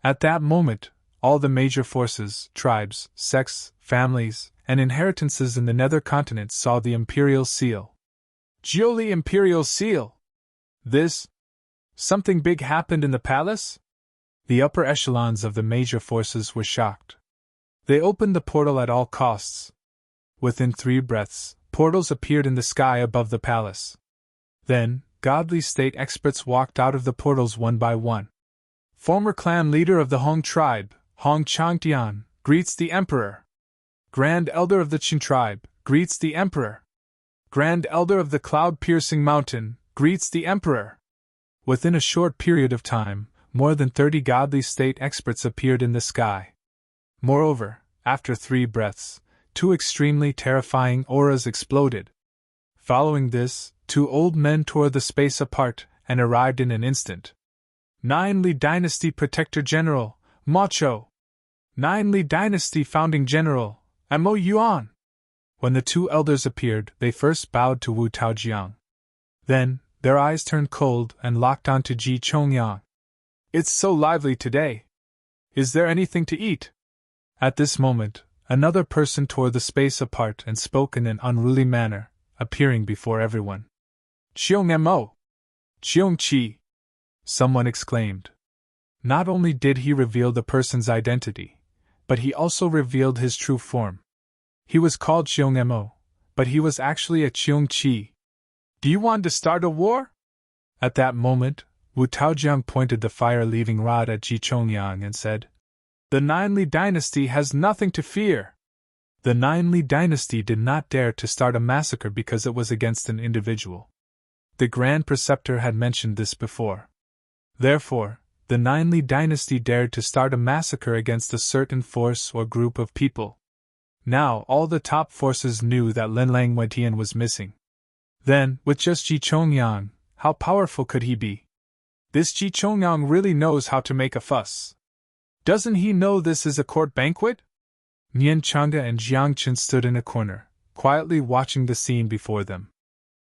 At that moment, all the major forces, tribes, sects, families, and inheritances in the nether continent saw the imperial seal. Jioli imperial seal! This? Something big happened in the palace? The upper echelons of the major forces were shocked. They opened the portal at all costs. Within 3 breaths, portals appeared in the sky above the palace. Then, godly state experts walked out of the portals one by one. Former clan leader of the Hong tribe, Hong Changtian, greets the emperor. Grand Elder of the Qin tribe, greets the Emperor. Grand Elder of the Cloud-Piercing Mountain, greets the Emperor. Within a short period of time, more than 30 godly state experts appeared in the sky. Moreover, after 3 breaths, 2 extremely terrifying auras exploded. Following this, 2 old men tore the space apart and arrived in an instant. Nine Li Dynasty Protector General, Ma Chou. Nine Li Dynasty Founding General, Mo Yuan. When the two elders appeared, they first bowed to Wu Taojiang. Then, their eyes turned cold and locked onto Ji Chongyang. "It's so lively today. Is there anything to eat?" At this moment, another person tore the space apart and spoke in an unruly manner, appearing before everyone. "Cheong Mo! Cheong Chi!" someone exclaimed. Not only did he reveal the person's identity, but he also revealed his true form. He was called Cheong Mo, but he was actually a Cheong Chi. "Do you want to start a war?" At that moment, Wu Taojiang pointed the fire-leaving rod at Ji Chongyang and said, "The Ninli dynasty has nothing to fear." The Ninli dynasty did not dare to start a massacre because it was against an individual. The Grand Preceptor had mentioned this before. Therefore, the Ninli dynasty dared to start a massacre against a certain force or group of people. Now all the top forces knew that Lin Lang Wentian was missing. Then, with just Ji Chongyang, how powerful could he be? This Ji Chongyang really knows how to make a fuss. Doesn't he know this is a court banquet? Nian Chang'e and Jiang Qin stood in a corner, quietly watching the scene before them.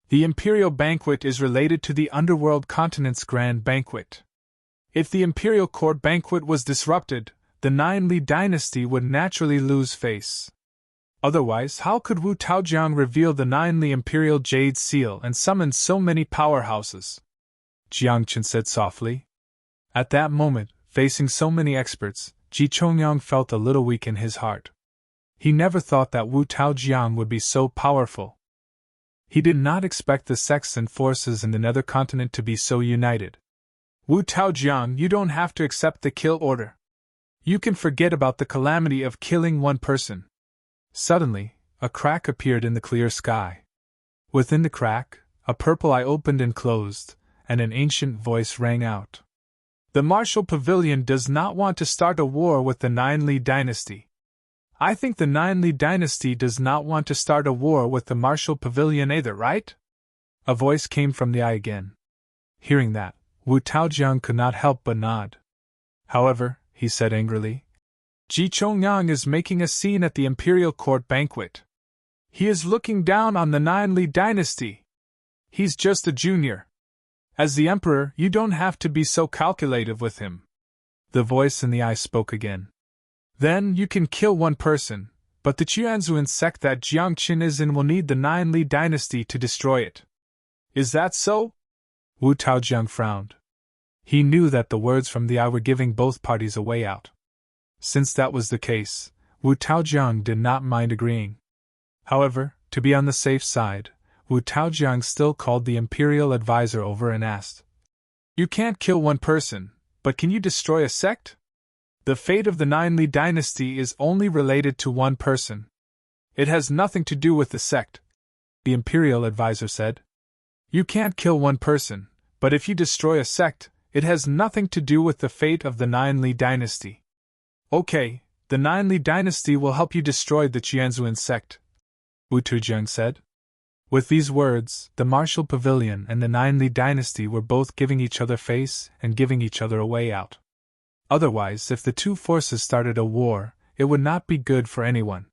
The imperial banquet is related to the underworld continent's grand banquet. If the imperial court banquet was disrupted, the Ninli dynasty would naturally lose face. Otherwise, how could Wu Taojiang reveal the Ninli imperial jade seal and summon so many powerhouses? Jiang Qin said softly. At that moment, facing so many experts, Ji Chongyang felt a little weak in his heart. He never thought that Wu Taojiang would be so powerful. He did not expect the sects and forces in the nether continent to be so united. "Wu Taojiang, you don't have to accept the kill order. You can forget about the calamity of killing one person." Suddenly, a crack appeared in the clear sky. Within the crack, a purple eye opened and closed, and an ancient voice rang out. "The Martial Pavilion does not want to start a war with the Ninli dynasty." "I think the Ninli dynasty does not want to start a war with the Martial Pavilion either, right?" A voice came from the eye again. Hearing that, Wu Taojiang could not help but nod. "However," he said angrily, "Ji Chongyang is making a scene at the imperial court banquet. He is looking down on the Ninli dynasty. He's just a junior. As the emperor, you don't have to be so calculative with him." The voice in the eye spoke again. "Then you can kill one person, but the Qianzuan sect that Jiang Qin is in will need the Ninli dynasty to destroy it. Is that so?" Wu Taojiang frowned. He knew that the words from the eye were giving both parties a way out. Since that was the case, Wu Taojiang did not mind agreeing. However, to be on the safe side, Wu Taojiang still called the imperial advisor over and asked, "You can't kill one person, but can you destroy a sect? The fate of the Ninli dynasty is only related to one person. It has nothing to do with the sect," the imperial advisor said. "You can't kill one person, but if you destroy a sect, it has nothing to do with the fate of the Ninli dynasty." "Okay, the Ninli dynasty will help you destroy the Qianzuan sect," Wu Taojiang said. With these words, the Martial Pavilion and the Ninli dynasty were both giving each other face and giving each other a way out. Otherwise, if the two forces started a war, it would not be good for anyone.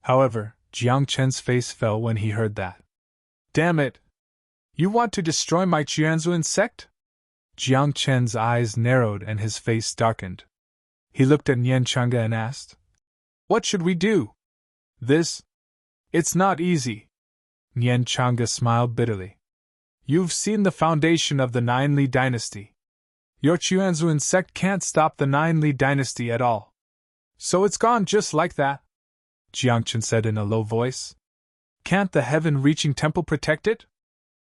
However, Jiang Chen's face fell when he heard that. "Damn it! You want to destroy my Qianzuan sect?" Jiang Chen's eyes narrowed and his face darkened. He looked at Nian Chang'e and asked, "What should we do?" "This? It's not easy." Nian Chang'e smiled bitterly. "You've seen the foundation of the Ninli dynasty. Your Qianzuan sect can't stop the Ninli dynasty at all. So it's gone just like that," Jiang Qin said in a low voice. "Can't the heaven-reaching temple protect it?"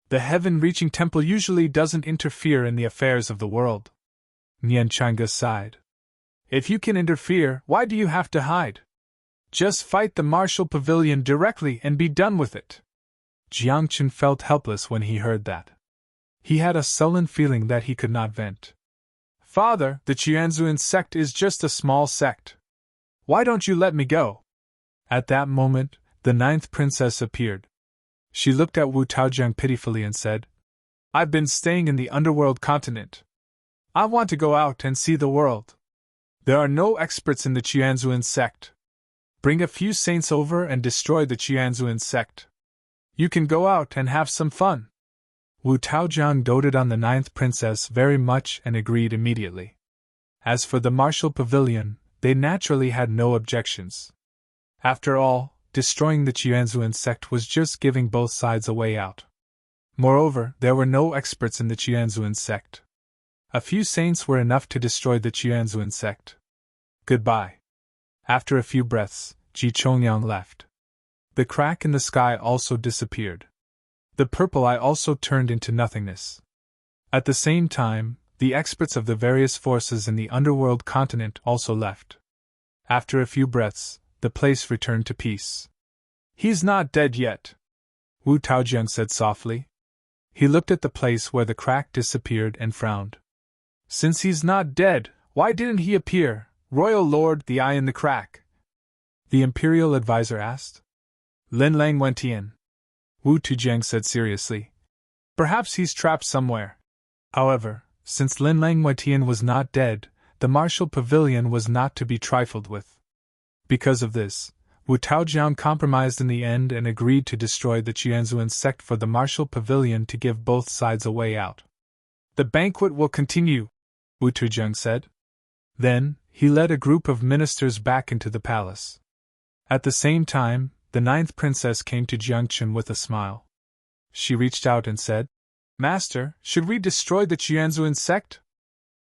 "The heaven-reaching temple usually doesn't interfere in the affairs of the world." Nian Chang'e sighed. "If you can interfere, why do you have to hide? Just fight the Martial Pavilion directly and be done with it." Jiang Qin felt helpless when he heard that. He had a sullen feeling that he could not vent. "Father, the Qianzuan sect is just a small sect. Why don't you let me go?" At that moment, the 9th princess appeared. She looked at Wu Taojiang pitifully and said, "I've been staying in the underworld continent. I want to go out and see the world. There are no experts in the Qianzuan sect. Bring a few saints over and destroy the Qianzuan sect. You can go out and have some fun. Wu Taojiang doted on the ninth princess very much and agreed immediately. As for the martial pavilion, they naturally had no objections. After all, destroying the Qianzuan sect was just giving both sides a way out. Moreover, there were no experts in the Qianzuan sect. A few saints were enough to destroy the Qianzuan sect. Goodbye. After a few breaths, Ji Chongyang left. The crack in the sky also disappeared. The purple eye also turned into nothingness. At the same time, the experts of the various forces in the underworld continent also left. After a few breaths, the place returned to peace. He's not dead yet, Wu Taojiang said softly. He looked at the place where the crack disappeared and frowned. Since he's not dead, why didn't he appear, Royal Lord, the eye in the crack? The Imperial Advisor asked. Lin Lang went in. Wu Tujiang said seriously. Perhaps he's trapped somewhere. However, since Lin Lang Wetian was not dead, the martial pavilion was not to be trifled with. Because of this, Wu Taojiang compromised in the end and agreed to destroy the Qianzuan sect for the martial pavilion to give both sides a way out. The banquet will continue, Wu Tujiang said. Then, he led a group of ministers back into the palace. At the same time, the ninth princess came to Jiangchen with a smile. She reached out and said, Master, should we destroy the Qianzuan sect?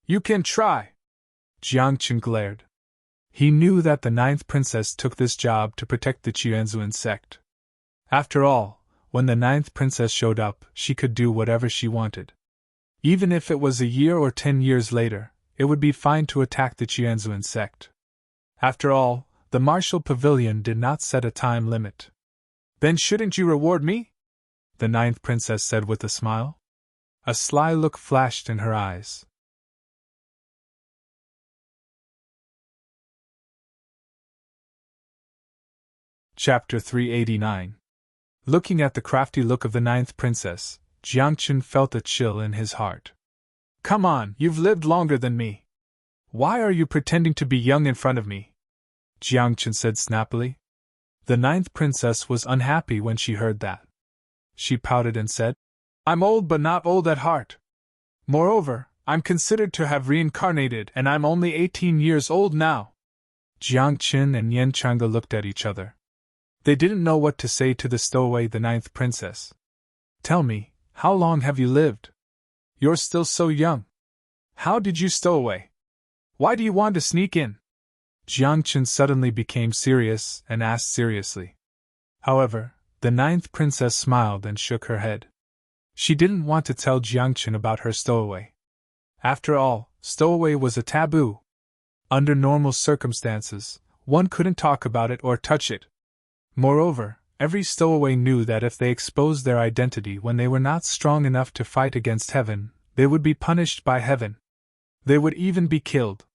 You can try. Jiangchen glared. He knew that the ninth princess took this job to protect the Qianzuan sect. After all, when the ninth princess showed up, she could do whatever she wanted. Even if it was a year or 10 years later, it would be fine to attack the Qianzuan sect. After all, the martial pavilion did not set a time limit. Then shouldn't you reward me? The ninth princess said with a smile. A sly look flashed in her eyes. Chapter 389. Looking at the crafty look of the ninth princess, Jiangchen felt a chill in his heart. Come on, you've lived longer than me. Why are you pretending to be young in front of me? Jiangchen said snappily. The ninth princess was unhappy when she heard that. She pouted and said, I'm old but not old at heart. Moreover, I'm considered to have reincarnated and I'm only 18 years old now. Jiangchen and Yan Changge looked at each other. They didn't know what to say to the stowaway the ninth princess. Tell me, how long have you lived? You're still so young. How did you stow away? Why do you want to sneak in? Jiangchen suddenly became serious and asked seriously. However, the ninth princess smiled and shook her head. She didn't want to tell Jiangchen about her stowaway. After all, stowaway was a taboo. Under normal circumstances, one couldn't talk about it or touch it. Moreover, every stowaway knew that if they exposed their identity when they were not strong enough to fight against heaven, they would be punished by heaven. They would even be killed.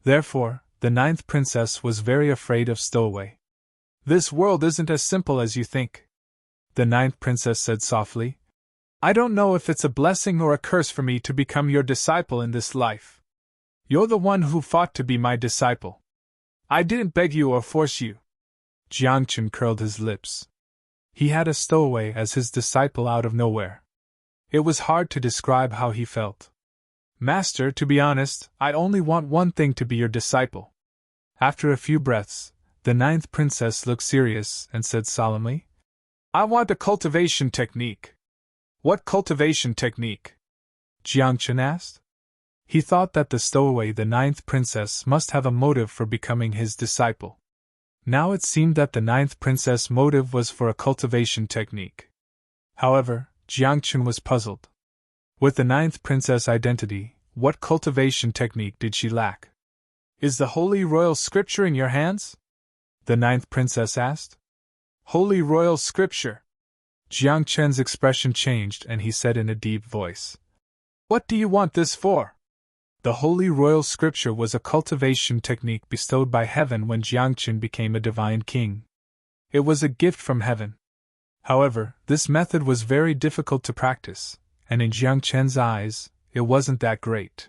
Therefore, the ninth princess was very afraid of stowaway. This world isn't as simple as you think, the ninth princess said softly. I don't know if it's a blessing or a curse for me to become your disciple in this life. You're the one who fought to be my disciple. I didn't beg you or force you. Jiangchen curled his lips. He had a stowaway as his disciple out of nowhere. It was hard to describe how he felt. Master, to be honest, I only want one thing to be your disciple. After a few breaths, the ninth princess looked serious and said solemnly, I want a cultivation technique. What cultivation technique? Jiangchen asked. He thought that the stowaway the ninth princess must have a motive for becoming his disciple. Now it seemed that the ninth princess' motive was for a cultivation technique. However, Jiangchen was puzzled. With the ninth princess' identity, what cultivation technique did she lack? Is the Holy Royal Scripture in your hands? The ninth princess asked. Holy Royal Scripture. Jiangchen's expression changed and he said in a deep voice, What do you want this for? The Holy Royal Scripture was a cultivation technique bestowed by heaven when Jiangchen became a divine king. It was a gift from heaven. However, this method was very difficult to practice, and in Jiangchen's eyes, it wasn't that great.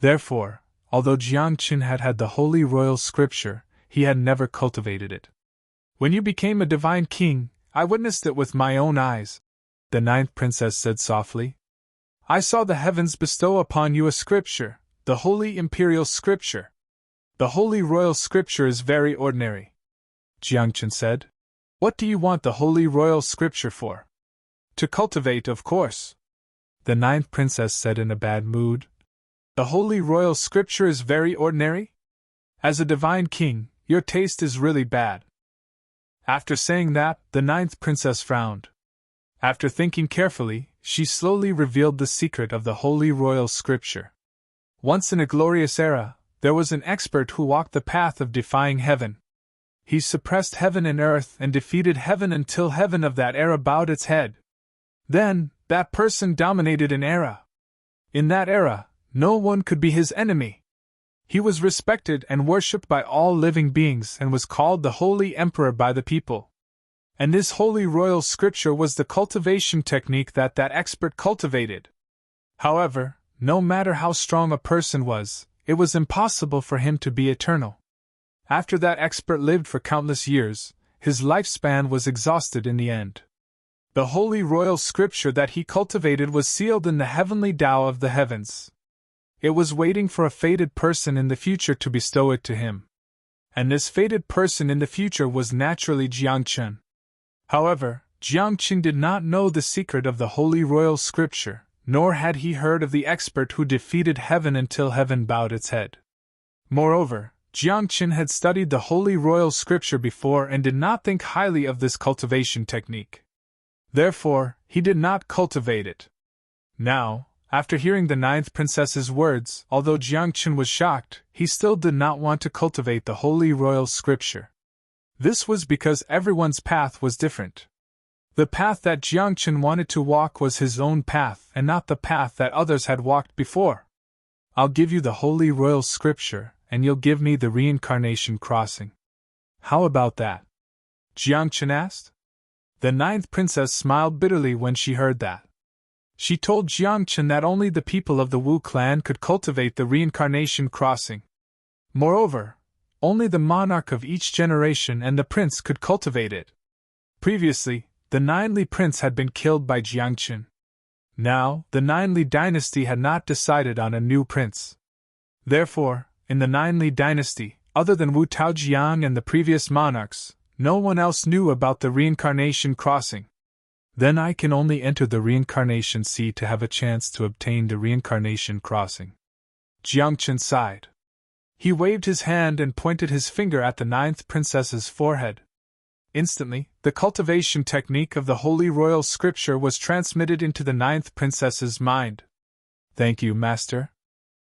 Therefore, although Jiangchen had the Holy Royal Scripture, he had never cultivated it. When you became a divine king, I witnessed it with my own eyes, the ninth princess said softly. I saw the heavens bestow upon you a scripture, the holy imperial scripture. The holy royal scripture is very ordinary, Jiangchen said. What do you want the holy royal scripture for? To cultivate, of course, the ninth princess said in a bad mood. The holy royal scripture is very ordinary? As a divine king, your taste is really bad. After saying that, the ninth princess frowned. After thinking carefully, she slowly revealed the secret of the holy royal scripture. Once in a glorious era, there was an expert who walked the path of defying heaven. He suppressed heaven and earth and defeated heaven until heaven of that era bowed its head. Then, that person dominated an era. In that era, no one could be his enemy. He was respected and worshipped by all living beings and was called the Holy Emperor by the people. And this holy royal scripture was the cultivation technique that expert cultivated. However, no matter how strong a person was, it was impossible for him to be eternal. After that expert lived for countless years, his lifespan was exhausted in the end. The holy royal scripture that he cultivated was sealed in the heavenly Tao of the heavens. It was waiting for a fated person in the future to bestow it to him. And this fated person in the future was naturally Jiangchen. However, Jiangchen did not know the secret of the holy royal scripture, nor had he heard of the expert who defeated heaven until heaven bowed its head. Moreover, Jiangchen had studied the holy royal scripture before and did not think highly of this cultivation technique. Therefore, he did not cultivate it. Now, after hearing the ninth princess's words, although Jiangchen was shocked, he still did not want to cultivate the holy royal scripture. This was because everyone's path was different. The path that Jiangchen wanted to walk was his own path and not the path that others had walked before. I'll give you the holy royal scripture, and you'll give me the reincarnation crossing. How about that? Jiangchen asked. The ninth princess smiled bitterly when she heard that. She told Jiangchen that only the people of the Wu clan could cultivate the reincarnation crossing. Moreover, only the monarch of each generation and the prince could cultivate it. Previously, the Nine Li prince had been killed by Jiangchen. Now, the Nine Li dynasty had not decided on a new prince. Therefore, in the Nine Li dynasty, other than Wu Taojiang and the previous monarchs, no one else knew about the reincarnation crossing. Then I can only enter the reincarnation sea to have a chance to obtain the reincarnation crossing. Jiangchen sighed. He waved his hand and pointed his finger at the ninth princess's forehead. Instantly, the cultivation technique of the holy royal scripture was transmitted into the ninth princess's mind. Thank you, master.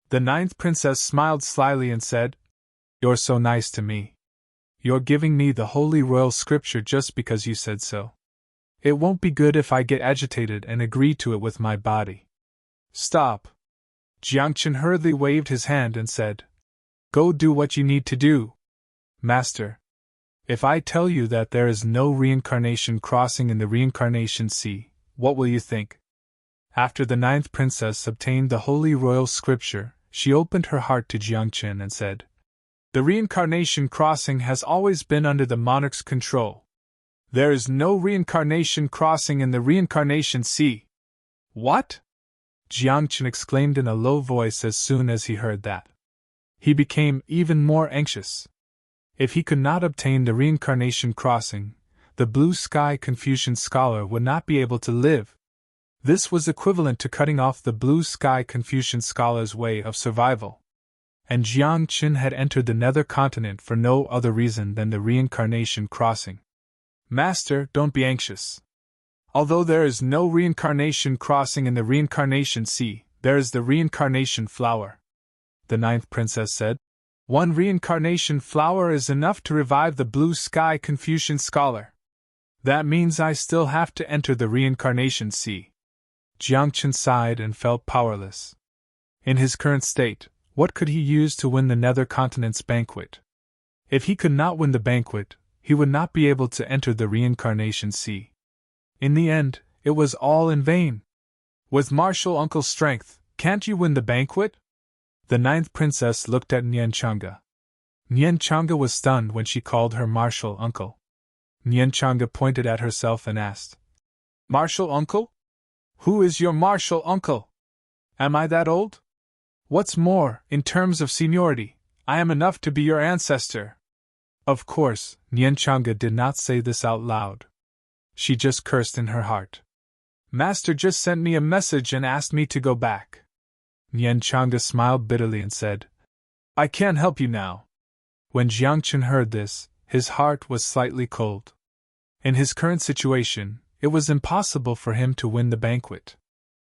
The ninth princess smiled slyly and said, You're so nice to me. You're giving me the holy royal scripture just because you said so. It won't be good if I get agitated and agree to it with my body. Stop. Jiangchen hurriedly waved his hand and said, Go do what you need to do. Master, if I tell you that there is no reincarnation crossing in the reincarnation sea, what will you think? After the ninth princess obtained the holy royal scripture, she opened her heart to Jiangchen and said, The reincarnation crossing has always been under the monarch's control. There is no reincarnation crossing in the reincarnation sea. What? Jiangchen exclaimed in a low voice as soon as he heard that. He became even more anxious. If he could not obtain the reincarnation crossing, the blue sky Confucian scholar would not be able to live. This was equivalent to cutting off the blue sky Confucian scholar's way of survival. And Jiangchen had entered the nether continent for no other reason than the reincarnation crossing. Master, don't be anxious. Although there is no reincarnation crossing in the reincarnation sea, there is the reincarnation flower. The ninth princess said, One reincarnation flower is enough to revive the blue sky Confucian scholar. That means I still have to enter the reincarnation sea. Jiangchen sighed and felt powerless. In his current state, what could he use to win the nether continent's banquet? If he could not win the banquet, he would not be able to enter the reincarnation sea. In the end, it was all in vain. With martial uncle's strength, can't you win the banquet? The ninth princess looked at Nyanchanga. Nian Changa was stunned when she called her martial uncle. Nian Changa pointed at herself and asked, "Martial uncle? Who is your martial uncle? Am I that old? What's more, in terms of seniority, I am enough to be your ancestor." Of course, Nian Changa did not say this out loud. She just cursed in her heart. "Master just sent me a message and asked me to go back." Nian Changa smiled bitterly and said, "I can't help you now." When Jiangchen heard this, his heart was slightly cold. In his current situation, it was impossible for him to win the banquet.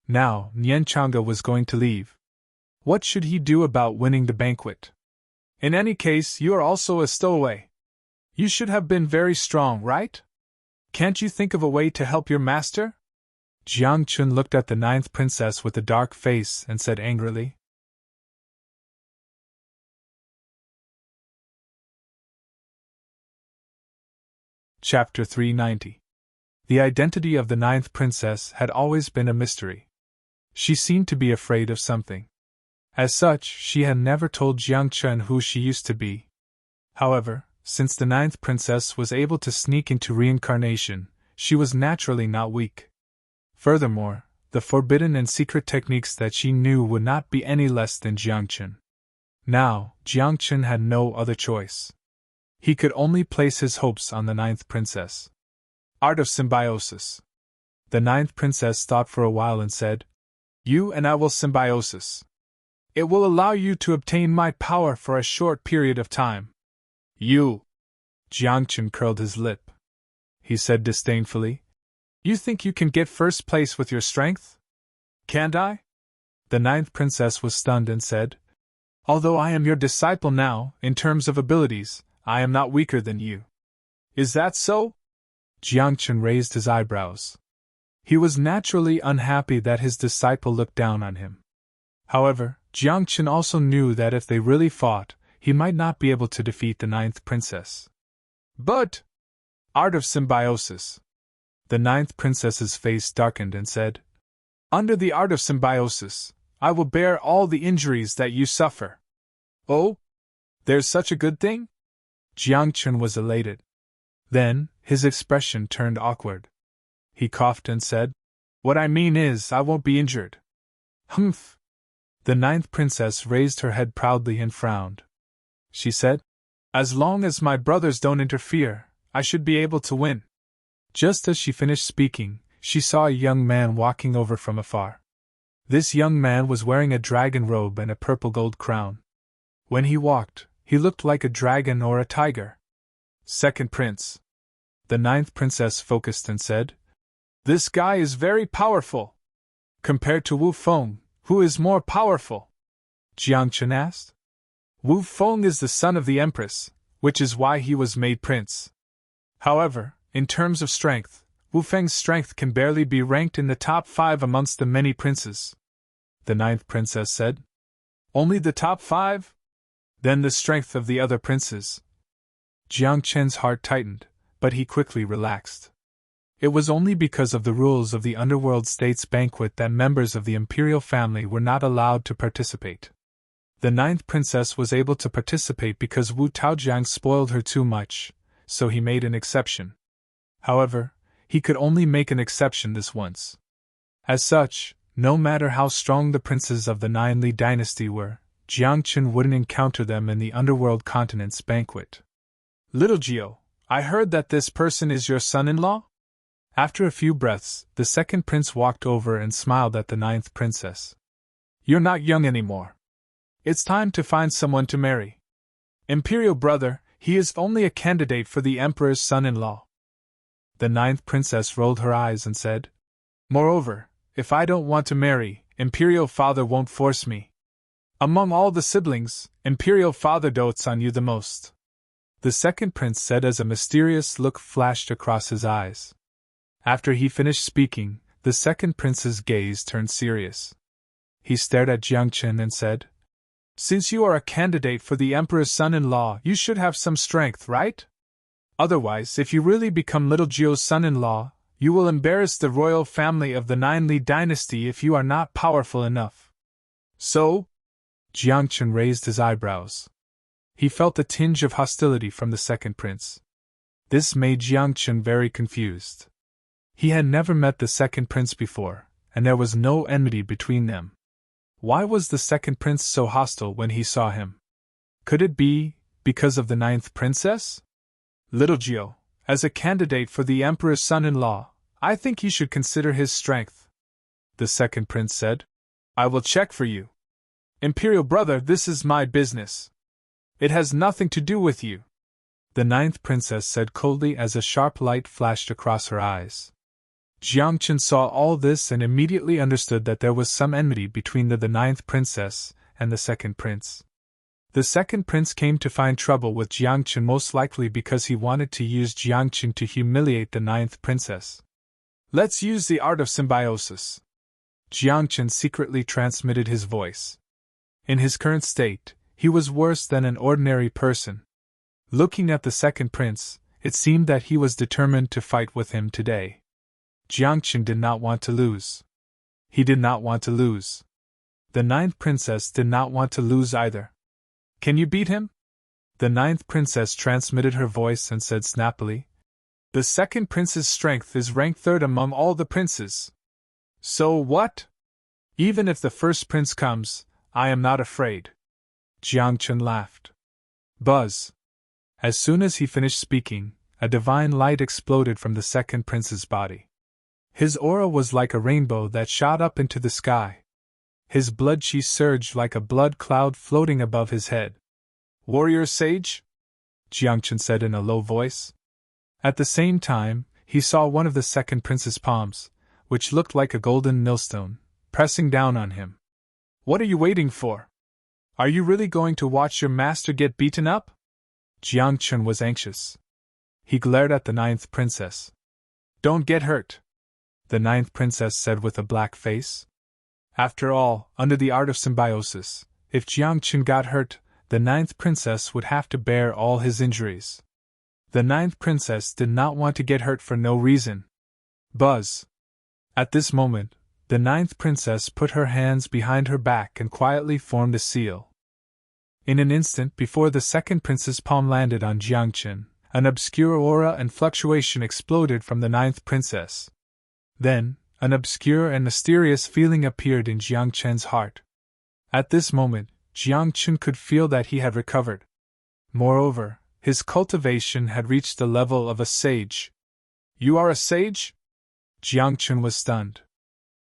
Now, Nian Changa was going to leave. What should he do about winning the banquet? "In any case, you are also a stowaway. You should have been very strong, right? Can't you think of a way to help your master?" Jiang Chun looked at the 9th princess with a dark face and said angrily. Chapter 390. The identity of the 9th princess had always been a mystery. She seemed to be afraid of something. As such, she had never told Jiang Chun who she used to be. However, since the 9th princess was able to sneak into reincarnation, she was naturally not weak. Furthermore, the forbidden and secret techniques that she knew would not be any less than Jiang Chun. Now, Jiang Chun had no other choice. He could only place his hopes on the 9th princess. Art of symbiosis. The 9th princess thought for a while and said, "You and I will symbiosis. It will allow you to obtain my power for a short period of time." "You!" Jiang Chun curled his lip. He said disdainfully, "You think you can get first place with your strength? Can't I?" The 9th princess was stunned and said, "Although I am your disciple now, in terms of abilities, I am not weaker than you." "Is that so?" Jiang Chun raised his eyebrows. He was naturally unhappy that his disciple looked down on him. However, Jiang Chun also knew that if they really fought, he might not be able to defeat the 9th princess. "But—" "Art of symbiosis." The 9th princess's face darkened and said, "Under the art of symbiosis, I will bear all the injuries that you suffer." "Oh? There's such a good thing?" Jiang Chun was elated. Then, his expression turned awkward. He coughed and said, "What I mean is, I won't be injured." "Humph." The 9th princess raised her head proudly and frowned. She said, "As long as my brothers don't interfere, I should be able to win." Just as she finished speaking, she saw a young man walking over from afar. This young man was wearing a dragon robe and a purple gold crown. When he walked, he looked like a dragon or a tiger. "Second prince." The 9th princess focused and said, "This guy is very powerful. Compared to Wu Feng, who is more powerful?" Jiang Chun asked. "Wu Feng is the son of the empress, which is why he was made prince. However, in terms of strength, Wu Feng's strength can barely be ranked in the top 5 amongst the many princes," the 9th princess said. "Only the top 5? Then the strength of the other princes." Jiang Chen's heart tightened, but he quickly relaxed. It was only because of the rules of the Underworld States banquet that members of the imperial family were not allowed to participate. The 9th princess was able to participate because Wu Taojiang spoiled her too much, so he made an exception. However, he could only make an exception this once. As such, no matter how strong the princes of the 9 Li dynasty were, Jiang Chun wouldn't encounter them in the Underworld Continent's banquet. "Little Gio, I heard that this person is your son-in-law?" After a few breaths, the 2nd prince walked over and smiled at the 9th princess. "You're not young anymore. It's time to find someone to marry. Imperial brother, he is only a candidate for the emperor's son-in-law." The 9th princess rolled her eyes and said, "Moreover, if I don't want to marry, Imperial father won't force me. Among all the siblings, Imperial father dotes on you the most." The 2nd prince said as a mysterious look flashed across his eyes. After he finished speaking, the 2nd prince's gaze turned serious. He stared at Jiang Chun and said, "Since you are a candidate for the emperor's son-in-law, you should have some strength, right? Otherwise, if you really become little Gio's son-in-law, you will embarrass the royal family of the 9 Li dynasty if you are not powerful enough." "So?" Jiang Chun raised his eyebrows. He felt a tinge of hostility from the second prince. This made Jiang Chun very confused. He had never met the second prince before, and there was no enmity between them. Why was the second prince so hostile when he saw him? Could it be because of the ninth princess? Little Jiao, as a candidate for the emperor's son-in-law, I think you should consider his strength, the second prince said. I will check for you. Imperial brother, this is my business. It has nothing to do with you, the ninth princess said coldly as a sharp light flashed across her eyes. Jiang Chun saw all this and immediately understood that there was some enmity between the ninth princess and the second prince. The second prince came to find trouble with Jiang Chun most likely because he wanted to use Jiang Chun to humiliate the ninth princess. Let's use the art of symbiosis. Jiang Chun secretly transmitted his voice. In his current state, he was worse than an ordinary person. Looking at the second prince, it seemed that he was determined to fight with him today. Jiang Chun did not want to lose. He did not want to lose. The ninth princess did not want to lose either. Can you beat him? The ninth princess transmitted her voice and said snappily. The second prince's strength is ranked third among all the princes. So what? Even if the first prince comes, I am not afraid. Jiang Chun laughed. Buzz. As soon as he finished speaking, a divine light exploded from the second prince's body. His aura was like a rainbow that shot up into the sky. His blood chi surged like a blood cloud floating above his head. Warrior sage? Jiang Chun said in a low voice. At the same time, he saw one of the second prince's palms, which looked like a golden millstone, pressing down on him. What are you waiting for? Are you really going to watch your master get beaten up? Jiang Chun was anxious. He glared at the ninth princess. Don't get hurt, the ninth princess said with a black face. After all, under the art of symbiosis, if Jiang Chun got hurt, the ninth princess would have to bear all his injuries. The ninth princess did not want to get hurt for no reason. Buzz. At this moment, the ninth princess put her hands behind her back and quietly formed a seal. In an instant before the second prince's palm landed on Jiang Chun, an obscure aura and fluctuation exploded from the ninth princess. Then, an obscure and mysterious feeling appeared in Jiang Chun's heart. At this moment, Jiang Chun could feel that he had recovered. Moreover, his cultivation had reached the level of a sage. You are a sage? Jiang Chun was stunned.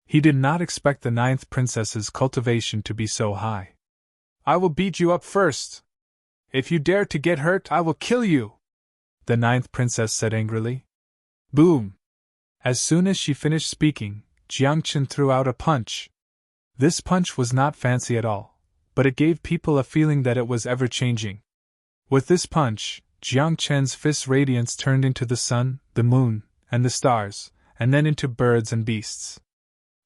He did not expect the ninth princess's cultivation to be so high. I will beat you up first. If you dare to get hurt, I will kill you, the ninth princess said angrily. Boom! As soon as she finished speaking, Jiang Chun threw out a punch. This punch was not fancy at all, but it gave people a feeling that it was ever-changing. With this punch, Jiang Chun's fist's radiance turned into the sun, the moon, and the stars, and then into birds and beasts.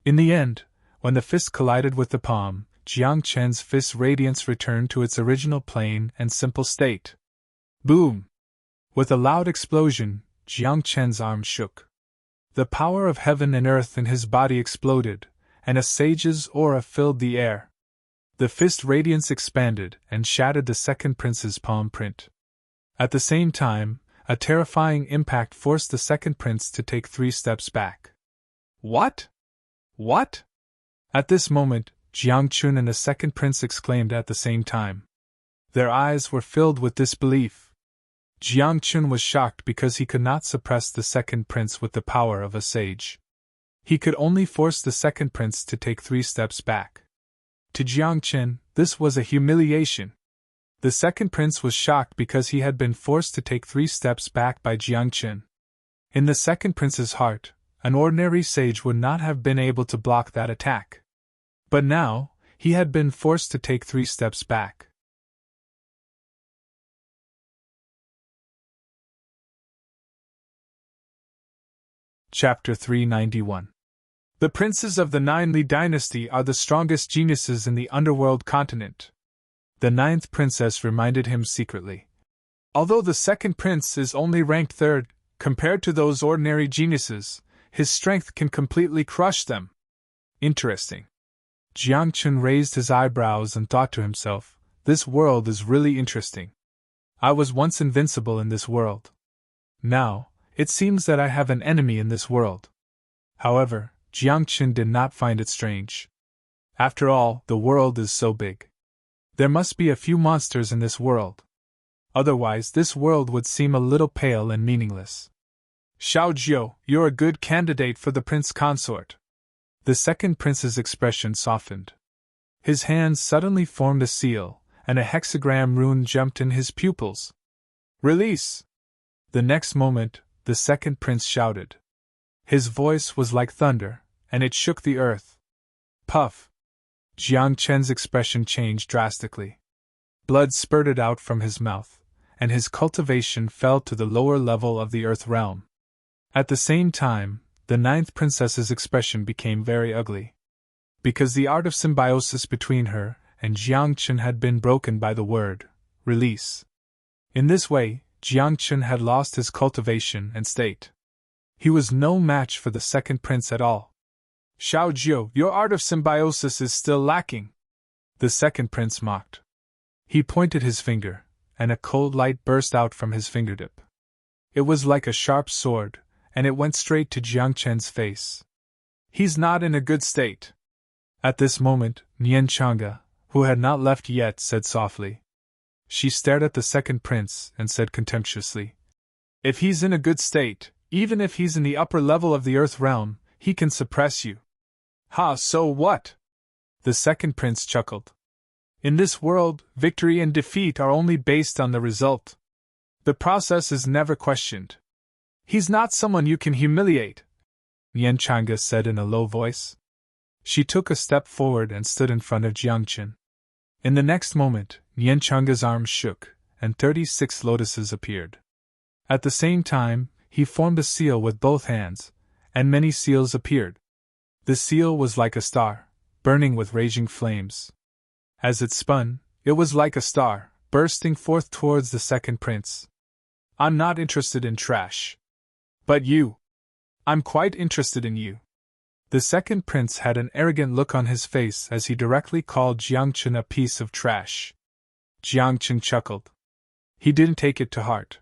In the end, when the fist collided with the palm, Jiang Chun's fist's radiance returned to its original plain and simple state. Boom! With a loud explosion, Jiang Chun's arm shook. The power of heaven and earth in his body exploded, and a sage's aura filled the air. The fist radiance expanded and shattered the second prince's palm print. At the same time, a terrifying impact forced the second prince to take 3 steps back. What? What? At this moment, Jiang Chun and the second prince exclaimed at the same time. Their eyes were filled with disbelief. Jiang Chun was shocked because he could not suppress the second prince with the power of a sage. He could only force the second prince to take 3 steps back. To Jiang Chun, this was a humiliation. The second prince was shocked because he had been forced to take 3 steps back by Jiang Chun. In the second prince's heart, an ordinary sage would not have been able to block that attack. But now, he had been forced to take 3 steps back. Chapter 391. The princes of the Nine Li dynasty are the strongest geniuses in the underworld continent. The ninth princess reminded him secretly. Although the second prince is only ranked third, compared to those ordinary geniuses, his strength can completely crush them. Interesting. Jiang Chun raised his eyebrows and thought to himself, this world is really interesting. I was once invincible in this world. Now, it seems that I have an enemy in this world. However, Jiangqin did not find it strange. After all, the world is so big. There must be a few monsters in this world. Otherwise, this world would seem a little pale and meaningless. Xiao Jiu, you're a good candidate for the prince consort. The second prince's expression softened. His hands suddenly formed a seal, and a hexagram rune jumped in his pupils. Release! The next moment, the second prince shouted. His voice was like thunder, and it shook the earth. Puff! Jiang Chen's expression changed drastically. Blood spurted out from his mouth, and his cultivation fell to the lower level of the earth realm. At the same time, the ninth princess's expression became very ugly. Because the art of symbiosis between her and Jiang Chen had been broken by the word, release. In this way, Jiang Chen had lost his cultivation and state. He was no match for the second prince at all. Xiao Jiu, your art of symbiosis is still lacking. The second prince mocked. He pointed his finger, and a cold light burst out from his fingertip. It was like a sharp sword, and it went straight to Jiang Chen's face. He's not in a good state. At this moment, Nian Chang'e, who had not left yet, said softly. She stared at the second prince and said contemptuously, If he's in a good state, even if he's in the upper level of the earth realm, he can suppress you. Ha, so what? The second prince chuckled. In this world, victory and defeat are only based on the result. The process is never questioned. He's not someone you can humiliate, Nian Chang'e said in a low voice. She took a step forward and stood in front of Jiang Chen. In the next moment, Nian Chang'e's arms shook, and 36 lotuses appeared. At the same time, he formed a seal with both hands, and many seals appeared. The seal was like a star, burning with raging flames. As it spun, it was like a star, bursting forth towards the second prince. I'm not interested in trash. But you. I'm quite interested in you. The second prince had an arrogant look on his face as he directly called Jiang Chen a piece of trash. Jiang Chen chuckled. He didn't take it to heart.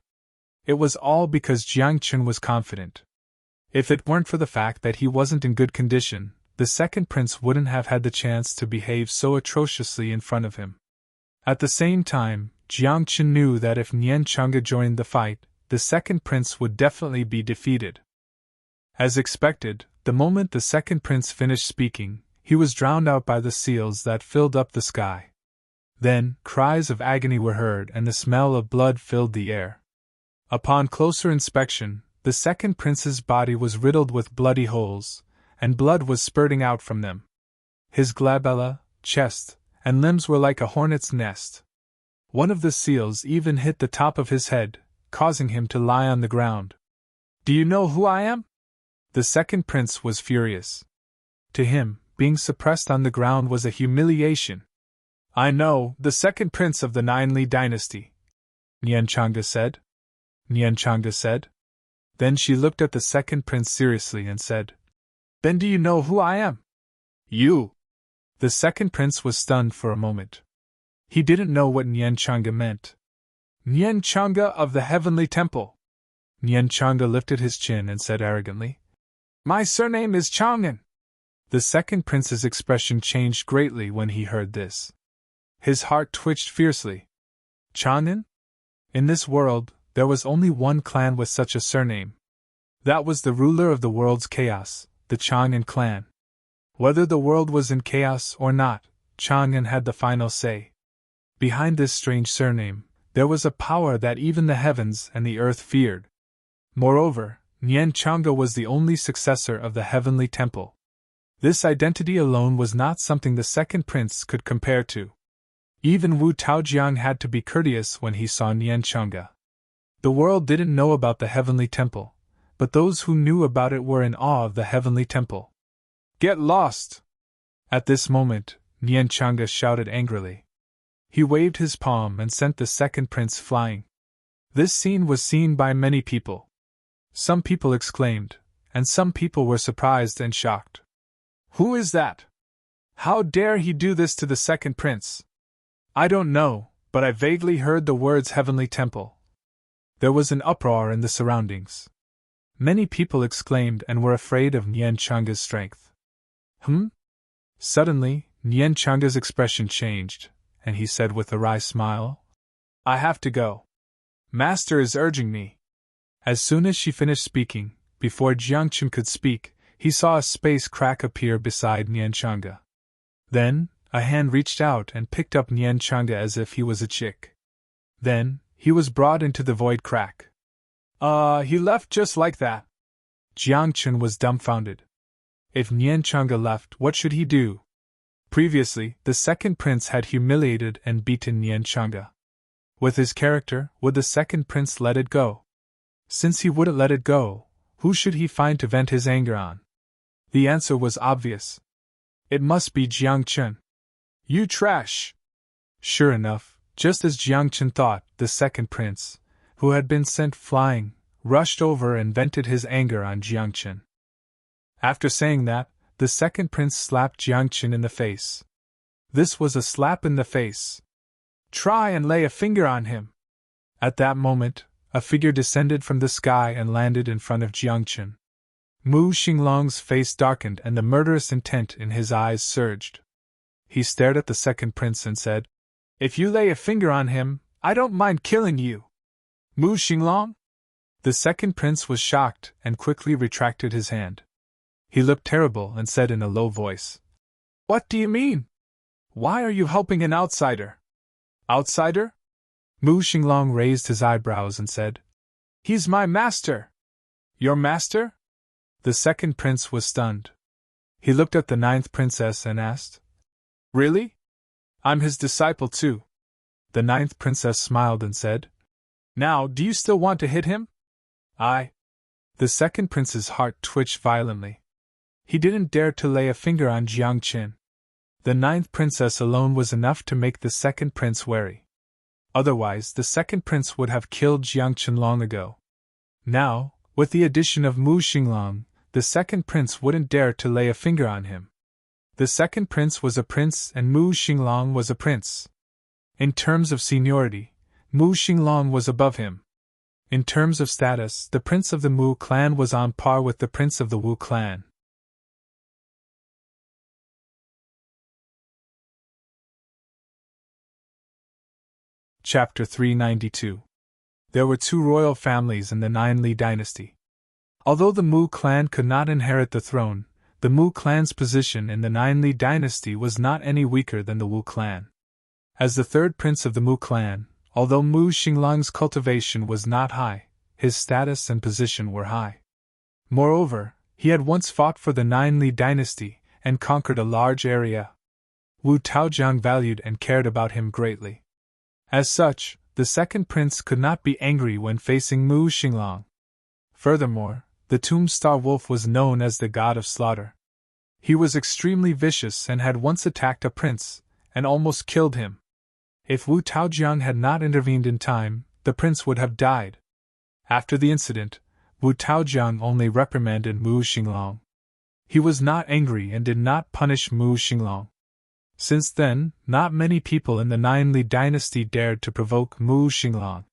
It was all because Jiang Chen was confident. If it weren't for the fact that he wasn't in good condition, the second prince wouldn't have had the chance to behave so atrociously in front of him. At the same time, Jiang Chen knew that if Nian Chang'e joined the fight, the second prince would definitely be defeated. As expected, the moment the second prince finished speaking, he was drowned out by the seals that filled up the sky. Then, cries of agony were heard and the smell of blood filled the air. Upon closer inspection, the second prince's body was riddled with bloody holes, and blood was spurting out from them. His glabella, chest, and limbs were like a hornet's nest. One of the seals even hit the top of his head, causing him to lie on the ground. Do you know who I am? The second prince was furious. To him, being suppressed on the ground was a humiliation. I know, the second prince of the Nine Li dynasty, Nian Chang'e said. Nian Chang'e said. Then she looked at the second prince seriously and said, Then do you know who I am? You. The second prince was stunned for a moment. He didn't know what Nian Chang'e meant. Nian Chang'e of the Heavenly Temple. Nian Chang'e lifted his chin and said arrogantly, My surname is Chang'an. The second prince's expression changed greatly when he heard this. His heart twitched fiercely. Chang'an? In this world, there was only one clan with such a surname. That was the ruler of the world's chaos, the Chang'an clan. Whether the world was in chaos or not, Chang'an had the final say. Behind this strange surname, there was a power that even the heavens and the earth feared. Moreover, Nian Chang'e was the only successor of the Heavenly Temple. This identity alone was not something the second prince could compare to. Even Wu Taojiang had to be courteous when he saw Nian Chang'e. The world didn't know about the Heavenly Temple, but those who knew about it were in awe of the Heavenly Temple. Get lost! At this moment, Nian Chang'e shouted angrily. He waved his palm and sent the second prince flying. This scene was seen by many people. Some people exclaimed, and some people were surprised and shocked. Who is that? How dare he do this to the second prince? I don't know, but I vaguely heard the words Heavenly Temple. There was an uproar in the surroundings. Many people exclaimed and were afraid of Nien Changa's strength. Suddenly, Nien Changa's expression changed, and he said with a wry smile, I have to go. Master is urging me. As soon as she finished speaking, before Jiangchen could speak, he saw a space crack appear beside Nien Changa. Then, a hand reached out and picked up Nien Changa as if he was a chick. Then, he was brought into the void crack. He left just like that. Jiangchen was dumbfounded. If Nien Changa left, what should he do? Previously, the second prince had humiliated and beaten Nien Changa. With his character, would the second prince let it go? Since he wouldn't let it go, who should he find to vent his anger on? The answer was obvious. It must be Jiangchen. You trash! Sure enough, just as Jiangchen thought, the second prince, who had been sent flying, rushed over and vented his anger on Jiangchen. After saying that, the second prince slapped Jiangchen in the face. This was a slap in the face. Try and lay a finger on him. At that moment, a figure descended from the sky and landed in front of Jiangchen. Mu Xinglong's face darkened and the murderous intent in his eyes surged. He stared at the second prince and said, If you lay a finger on him, I don't mind killing you. Mu Xinglong? The second prince was shocked and quickly retracted his hand. He looked terrible and said in a low voice, What do you mean? Why are you helping an outsider? Outsider? Mu Xinglong raised his eyebrows and said, He's my master. Your master? The second prince was stunned. He looked at the ninth princess and asked, Really? I'm his disciple too. The ninth princess smiled and said, Now, do you still want to hit him? The second prince's heart twitched violently. He didn't dare to lay a finger on Jiangchen. The ninth princess alone was enough to make the second prince wary. Otherwise, the second prince would have killed Jiangchen long ago. Now, with the addition of Mu Xinglong, the second prince wouldn't dare to lay a finger on him. The second prince was a prince and Mu Xinglong was a prince. In terms of seniority, Mu Xinglong was above him. In terms of status, the prince of the Mu clan was on par with the prince of the Wu clan. Chapter 392. There were two royal families in the Nine Li dynasty. Although the Mu clan could not inherit the throne, the Mu clan's position in the Nine Li dynasty was not any weaker than the Wu clan. As the third prince of the Mu clan, although Mu Xinglong's cultivation was not high, his status and position were high. Moreover, he had once fought for the Nine Li dynasty and conquered a large area. Wu Taojiang valued and cared about him greatly. As such, the second prince could not be angry when facing Mu Xinglong. Furthermore, the Tomb Star Wolf was known as the god of slaughter. He was extremely vicious and had once attacked a prince, and almost killed him. If Wu Taojiang had not intervened in time, the prince would have died. After the incident, Wu Taojiang only reprimanded Mu Xinglong. He was not angry and did not punish Mu Xinglong. Since then, not many people in the Nine Li dynasty dared to provoke Mu Xinglong.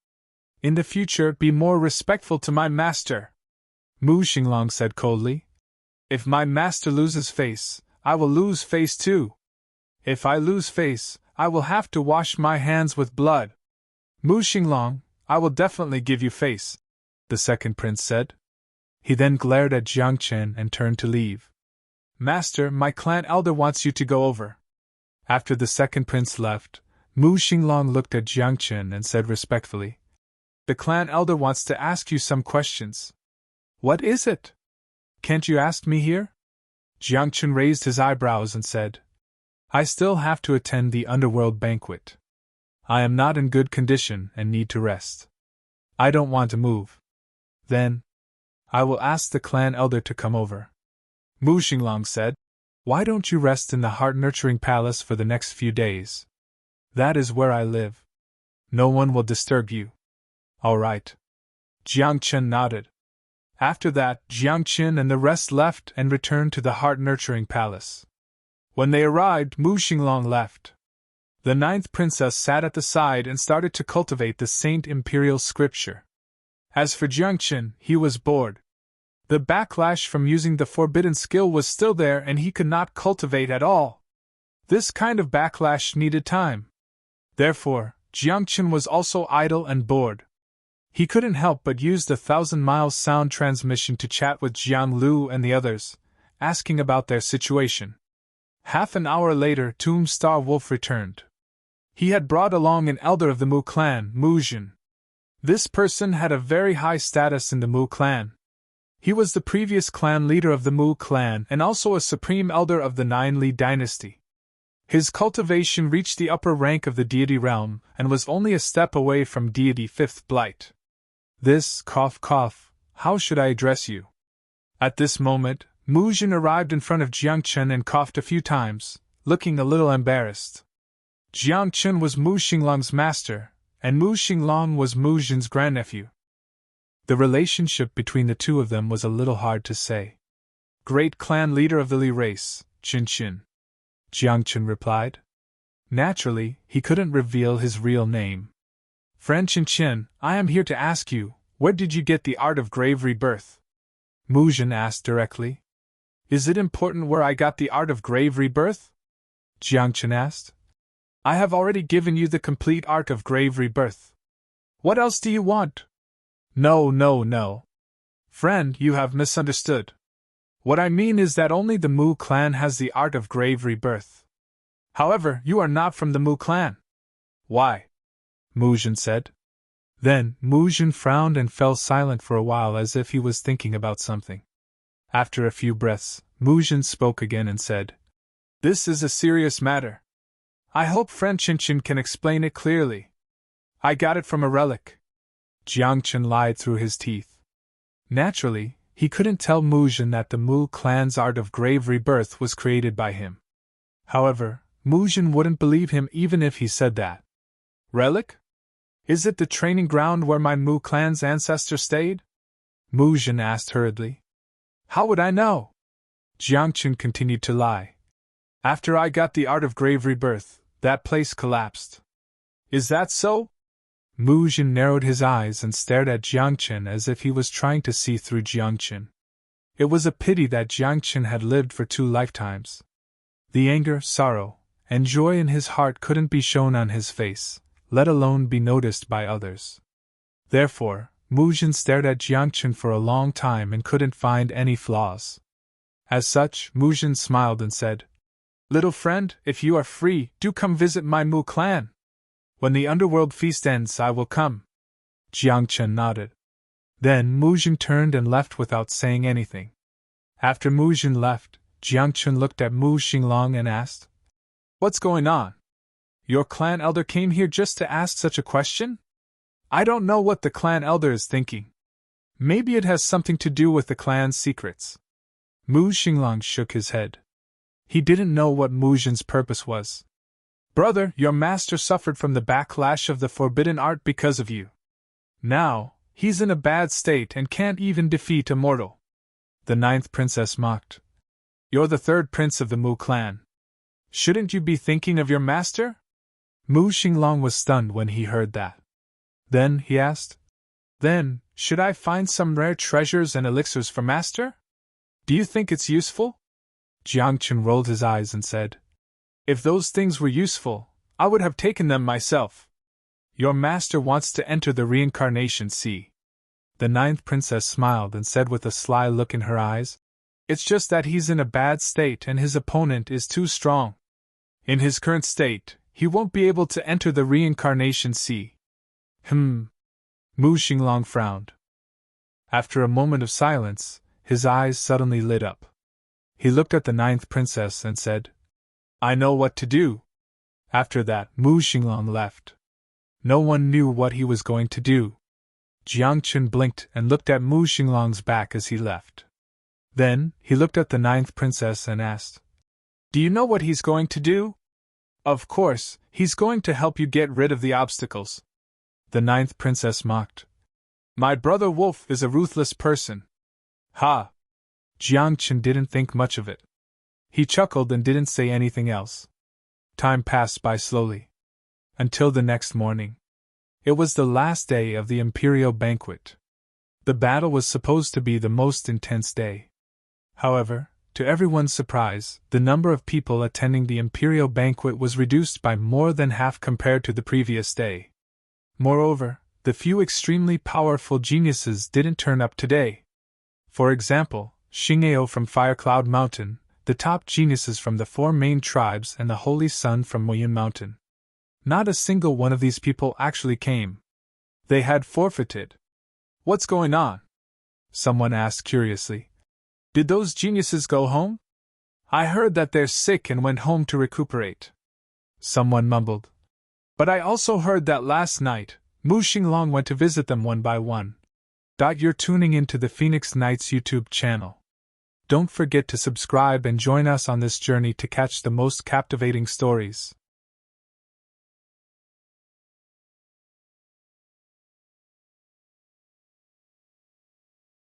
In the future, be more respectful to my master, Mu Xinglong said coldly. If my master loses face, I will lose face too. If I lose face, I will have to wash my hands with blood. Mu Xinglong, I will definitely give you face, the second prince said. He then glared at Jiangchen and turned to leave. Master, my clan elder wants you to go over. After the second prince left, Mu Xinglong looked at Jiangchen and said respectfully, The clan elder wants to ask you some questions. What is it? Can't you ask me here? Jiangchen raised his eyebrows and said, I still have to attend the underworld banquet. I am not in good condition and need to rest. I don't want to move. Then, I will ask the clan elder to come over. Mu Xinglong said, Why don't you rest in the heart-nurturing palace for the next few days? That is where I live. No one will disturb you. All right. Jiangchen nodded. After that, Jiangchen and the rest left and returned to the heart-nurturing palace. When they arrived, Mu Xinglong left. The ninth princess sat at the side and started to cultivate the Saint Imperial scripture. As for Jiangchen, he was bored. The backlash from using the forbidden skill was still there and he could not cultivate at all. This kind of backlash needed time. Therefore, Jiangchen was also idle and bored. He couldn't help but use the 1,000 miles sound transmission to chat with Jiang Lu and the others, asking about their situation. Half an hour later, Tomb Star Wolf returned. He had brought along an elder of the Mu clan, Mu Jin. This person had a very high status in the Mu clan. He was the previous clan leader of the Mu clan and also a supreme elder of the Nine Li dynasty. His cultivation reached the upper rank of the deity realm and was only a step away from deity fifth blight. This, how should I address you? At this moment, Mu Jin arrived in front of Jiangchen and coughed a few times, looking a little embarrassed. Jiangchen was Mu Xinglong's master, and Mu Xinglong was Mu Jin's grandnephew. The relationship between the two of them was a little hard to say. Great clan leader of the Li race, Qin, Jiangchen replied. Naturally, he couldn't reveal his real name. Friend Qin, I am here to ask you, where did you get the art of grave rebirth? Mu Jin asked directly. Is it important where I got the art of grave rebirth? Jiangchen asked. I have already given you the complete art of grave rebirth. What else do you want? No. Friend, you have misunderstood. What I mean is that only the Mu clan has the art of grave rebirth. However, you are not from the Mu clan. Why? Mu Jin said. Then, Mu Jin frowned and fell silent for a while as if he was thinking about something. After a few breaths, Mu Jin spoke again and said, This is a serious matter. I hope friend Qin can explain it clearly. I got it from a relic. Jiangchen lied through his teeth. Naturally, he couldn't tell Mu Jin that the Mu clan's art of grave rebirth was created by him. However, Mu Jin wouldn't believe him even if he said that. Relic? Is it the training ground where my Mu clan's ancestor stayed? Mu Jin asked hurriedly. How would I know? Jiangchen continued to lie. After I got the art of grave rebirth, that place collapsed. Is that so? Mu Jin narrowed his eyes and stared at Jiangchen as if he was trying to see through Jiangchen. It was a pity that Jiangchen had lived for 2 lifetimes. The anger, sorrow, and joy in his heart couldn't be shown on his face, let alone be noticed by others. Therefore, Mu Jin stared at Jiangchen for a long time and couldn't find any flaws. As such, Mu Jin smiled and said, Little friend, if you are free, do come visit my Mu clan. When the underworld feast ends, I will come. Jiangchen nodded. Then Mu Jin turned and left without saying anything. After Mu Jin left, Jiangchen looked at Mu Xinglong and asked, What's going on? Your clan elder came here just to ask such a question? I don't know what the clan elder is thinking. Maybe it has something to do with the clan's secrets. Mu Xinglong shook his head. He didn't know what Mu Jin's purpose was. Brother, your master suffered from the backlash of the forbidden art because of you. Now, he's in a bad state and can't even defeat a mortal. The 9th princess mocked. You're the 3rd prince of the Mu clan. Shouldn't you be thinking of your master? Mu Xinglong was stunned when he heard that. Then, he asked, Then, should I find some rare treasures and elixirs for master? Do you think it's useful? Jiangchen rolled his eyes and said, If those things were useful, I would have taken them myself. Your master wants to enter the reincarnation sea. The 9th princess smiled and said with a sly look in her eyes, It's just that he's in a bad state and his opponent is too strong. In his current state, he won't be able to enter the reincarnation sea. Mu Xinglong frowned. After a moment of silence, his eyes suddenly lit up. He looked at the 9th princess and said, I know what to do. After that, Mu Xinglong left. No one knew what he was going to do. Jiangchen blinked and looked at Mu Xinglong's back as he left. Then, he looked at the 9th princess and asked, Do you know what he's going to do? Of course, he's going to help you get rid of the obstacles. The 9th princess mocked. My brother Wolf is a ruthless person. Ha! Jiangchen didn't think much of it. He chuckled and didn't say anything else. Time passed by slowly. until the next morning. It was the last day of the imperial banquet. The battle was supposed to be the most intense day. However, to everyone's surprise, the number of people attending the imperial banquet was reduced by more than half compared to the previous day. Moreover, the few extremely powerful geniuses didn't turn up today. For example, Xing'eo from Firecloud Mountain, the top geniuses from the 4 main tribes, and the Holy Sun from Moyun Mountain. Not a single one of these people actually came. They had forfeited. "What's going on?" someone asked curiously. "Did those geniuses go home? I heard that they're sick and went home to recuperate," someone mumbled. "But I also heard that last night, Mu Xinglong went to visit them one by one." You're tuning into the Phoenix Nights YouTube channel. Don't forget to subscribe and join us on this journey to catch the most captivating stories.